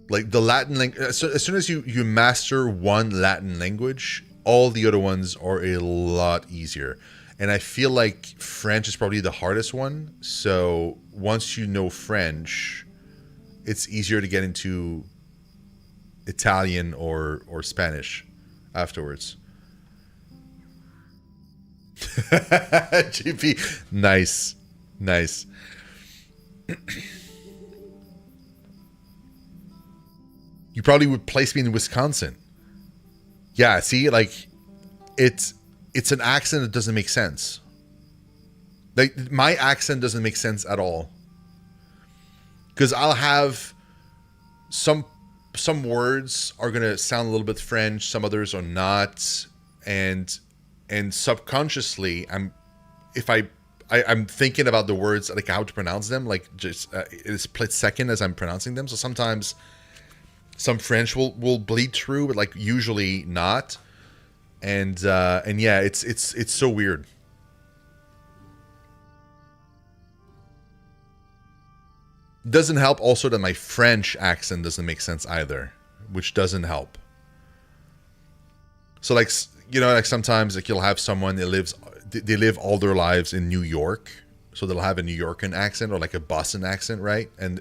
Like, the Latin language, as soon as you master one Latin language, all the other ones are a lot easier. And I feel like French is probably the hardest one. So once you know French, it's easier to get into Italian or Spanish afterwards. GP, nice. You probably would place me in Wisconsin. Yeah, see, like, it's an accent that doesn't make sense. Like, my accent doesn't make sense at all. Because I'll have some words are gonna sound a little bit French, some others are not, and subconsciously I'm thinking about the words, like how to pronounce them, like just in a split second as I'm pronouncing them. So sometimes some French will bleed through, but like usually not. And yeah, it's so weird. Doesn't help also that my French accent doesn't make sense either, which doesn't help. So like, you know, like sometimes like you'll have someone that they live all their lives in New York, so they'll have a New Yorker accent or like a Boston accent, right? And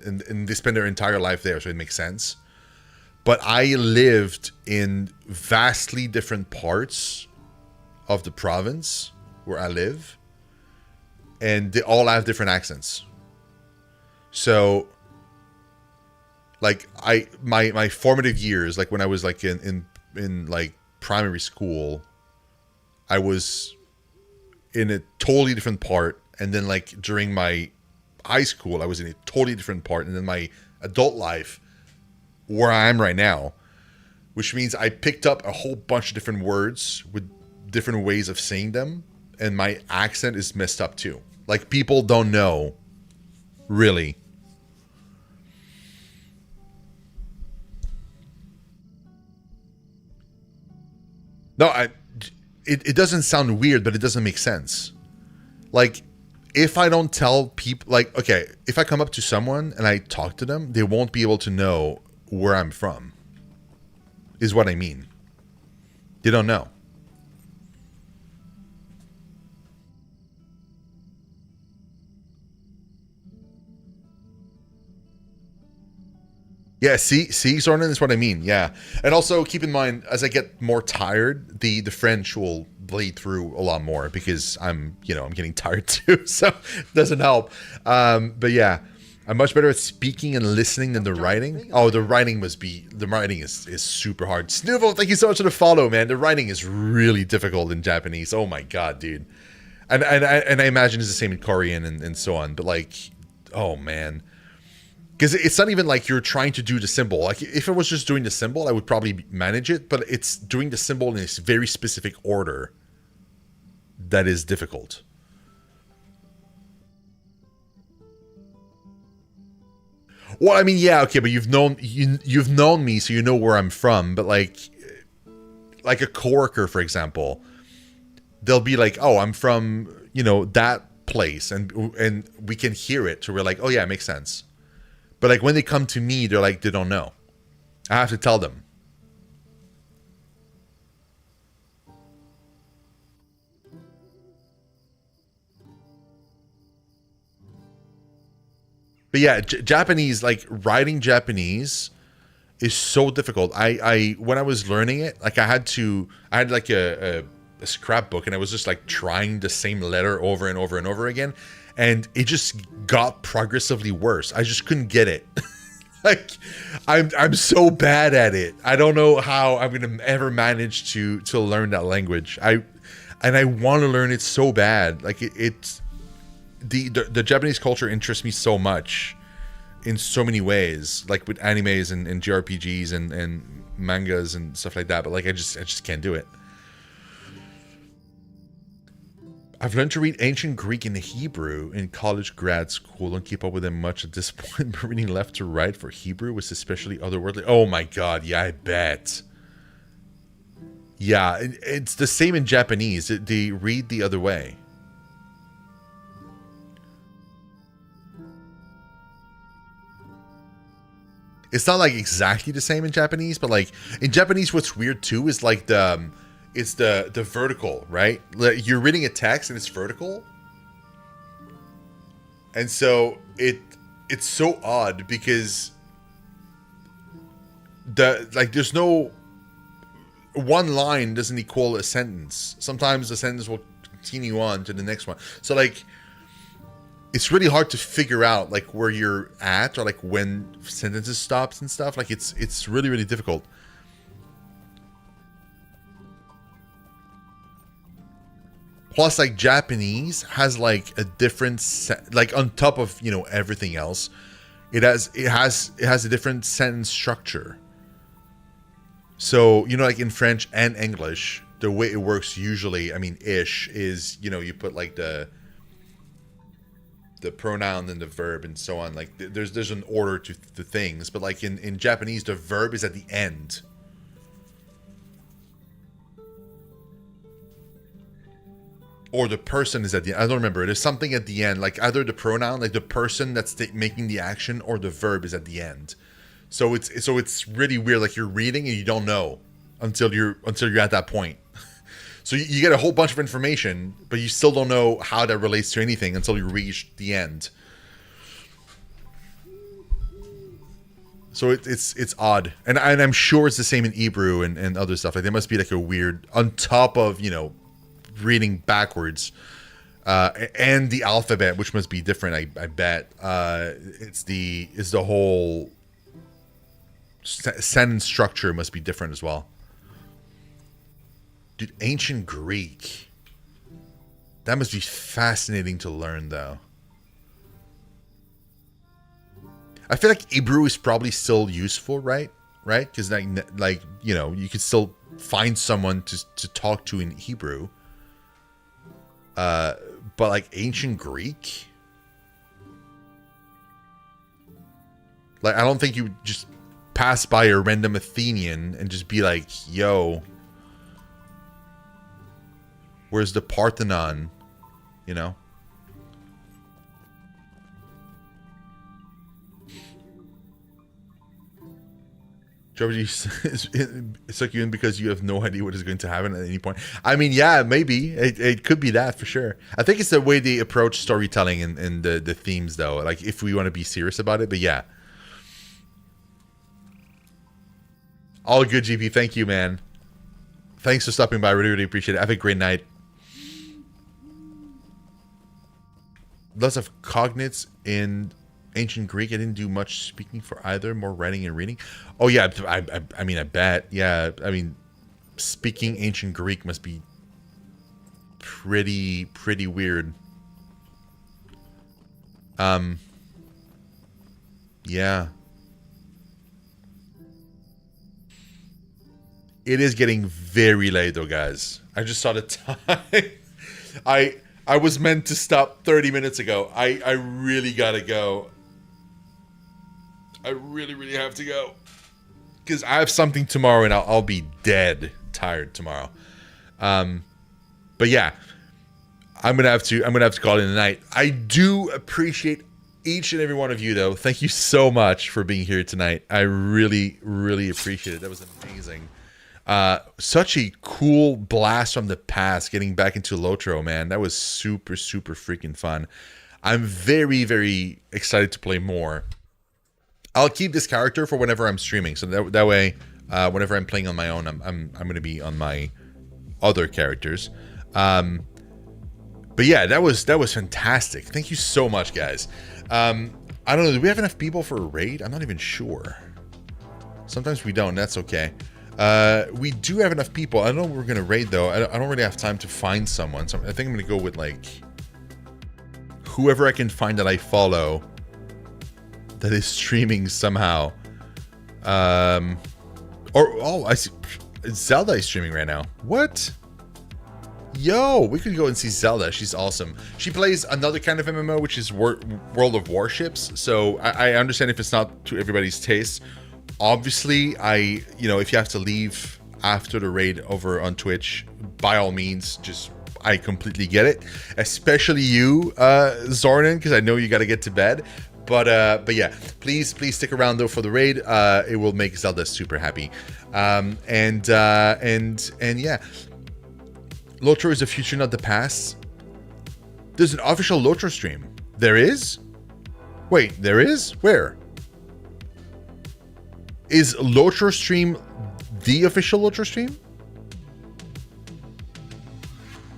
they spend their entire life there, so it makes sense. but I lived in vastly different parts of the province where I live, and they all have different accents. So, like, my formative years, like when I was like in like primary school, I was in a totally different part, and then like during my high school, I was in a totally different part, and then my adult life, where I am right now, which means I picked up a whole bunch of different words with different ways of saying them, and my accent is messed up too. Like, people don't know, really. No, it doesn't sound weird, but it doesn't make sense. Like, if I don't tell people, like, okay, if I come up to someone and I talk to them, they won't be able to know where I'm from, is what I mean. They don't know. Yeah, see, Sornan, is what I mean. Yeah, and also keep in mind, as I get more tired, the French will bleed through a lot more because I'm getting tired too, so it doesn't help. But yeah, I'm much better at speaking and listening than the writing. Oh, the writing is super hard. Snoovel, thank you so much for the follow, man. The writing is really difficult in Japanese. Oh my god, dude. And I imagine it's the same in Korean and so on. But like, oh man. Because it's not even like you're trying to do the symbol. Like, if it was just doing the symbol, I would probably manage it. But it's doing the symbol in this very specific order that is difficult. Well, I mean, yeah, okay, but you've known me, so you know where I'm from. But like a coworker, for example, they'll be like, "Oh, I'm from that place," and we can hear it, so we're like, "Oh yeah, it makes sense." But like when they come to me, they're like, they don't know. I have to tell them. But yeah, Japanese, like writing Japanese is so difficult. I when I was learning it, like I had like a scrapbook, and I was just like trying the same letter over and over and over again, and it just got progressively worse. I just couldn't get it. Like, I'm so bad at it. I don't know how I'm gonna ever manage to learn that language. I want to learn it so bad. Like it's the Japanese culture interests me so much in so many ways, like with animes and JRPGs and mangas and stuff like that. But like I just can't do it. I've learned to read ancient Greek and Hebrew in college grad school. Don't keep up with them much at this point, but reading left to right for Hebrew was especially otherworldly. Oh my god, yeah, I bet. Yeah, it's the same in Japanese. They read the other way. It's not like exactly the same in Japanese, but like in Japanese, what's weird too is like it's the vertical, right? Like you're reading a text and it's vertical, and so it's so odd because there's no one line doesn't equal a sentence. Sometimes the sentence will continue on to the next one. So like it's really hard to figure out like where you're at or like when sentences stops and stuff. Like it's really, really difficult. Plus, like Japanese has like a different like on top of everything else, it has a different sentence structure. So like in French and English, the way it works usually, I mean, ish is you put like the pronoun and the verb and so on. Like there's an order to things, but like in Japanese, the verb is at the end. Or the person is at the end. I don't remember. There's something at the end, like either the pronoun, like the person that's making the action, or the verb is at the end. So it's really weird. Like you're reading and you don't know until you're at that point. So you get a whole bunch of information, but you still don't know how that relates to anything until you reach the end. So it's odd, and I'm sure it's the same in Hebrew and other stuff. Like there must be like a weird on top of reading backwards, and the alphabet, which must be different. I bet it's the whole sentence structure must be different as well. Dude, ancient Greek. That must be fascinating to learn, though. I feel like Hebrew is probably still useful, right? Right? Because you could still find someone to talk to in Hebrew. But like ancient Greek, like I don't think you would just pass by a random Athenian and just be like, "Yo, where's the Parthenon?" You know. It suck you in because you have no idea what is going to happen at any point. I mean, yeah, maybe. It could be that for sure. I think it's the way they approach storytelling and the themes, though. Like, if we want to be serious about it. But yeah. All good, GP. Thank you, man. Thanks for stopping by. I really, really appreciate it. Have a great night. Lots of cognates in ancient Greek. I didn't do much speaking for either, more writing and reading. Oh yeah, I mean, I bet. Yeah, I mean, speaking ancient Greek must be pretty weird. Yeah. It is getting very late though, guys. I just saw the time. I was meant to stop 30 minutes ago. I really gotta go. I really have to go. Because I have something tomorrow and I'll be dead tired tomorrow. But yeah. I'm gonna have to call it a night. I do appreciate each and every one of you though. Thank you so much for being here tonight. I really appreciate it. That was amazing. Such a cool blast from the past getting back into Lotro, man. That was super freaking fun. I'm very excited to play more. I'll keep this character for whenever I'm streaming, so that way whenever I'm playing on my own, I'm going to be on my other characters. But yeah, that was fantastic. Thank you so much, guys. I don't know, do we have enough people for a raid? I'm not even sure. Sometimes we don't. That's okay. We do have enough people. I don't know what we're gonna raid though. I don't really have time to find someone, so I think I'm gonna go with like whoever I can find that I follow that is streaming somehow. I see Zelda is streaming right now. What? Yo, we could go and see Zelda. She's awesome. She plays another kind of MMO, which is World of Warships. So I understand if it's not to everybody's taste. Obviously, if you have to leave after the raid over on Twitch, by all means, I completely get it. Especially you, Zornan, because I know you got to get to bed. But yeah, please stick around though for the raid. It will make Zelda super happy. And yeah, Lotro is the future, not the past. There's an official Lotro stream. There is? Wait, there is? Where? Is Lotro stream the official Lotro stream?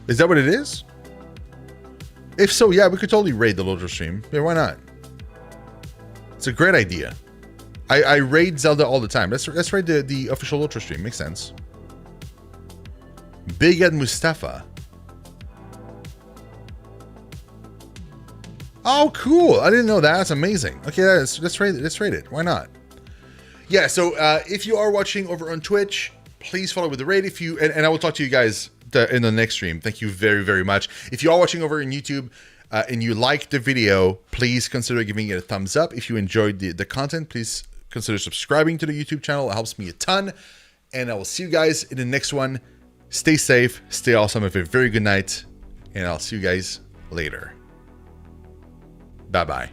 Is that what it is? If so, yeah, we could totally raid the Lotro stream. Yeah, why not? It's a great idea. I raid Zelda all the time. Let's raid the official Lotro stream. Makes sense. Big Ed Mustafa. Oh, cool. I didn't know that. That's amazing. Okay, let's rate it. Why not? Yeah, so if you are watching over on Twitch, please follow with the raid. And I will talk to you guys in the next stream. Thank you very much. If you are watching over on YouTube and you like the video, please consider giving it a thumbs up. If you enjoyed the content, please consider subscribing to the YouTube channel. It helps me a ton. And I will see you guys in the next one. Stay safe, stay awesome, have a very good night, and I'll see you guys later. Bye-bye.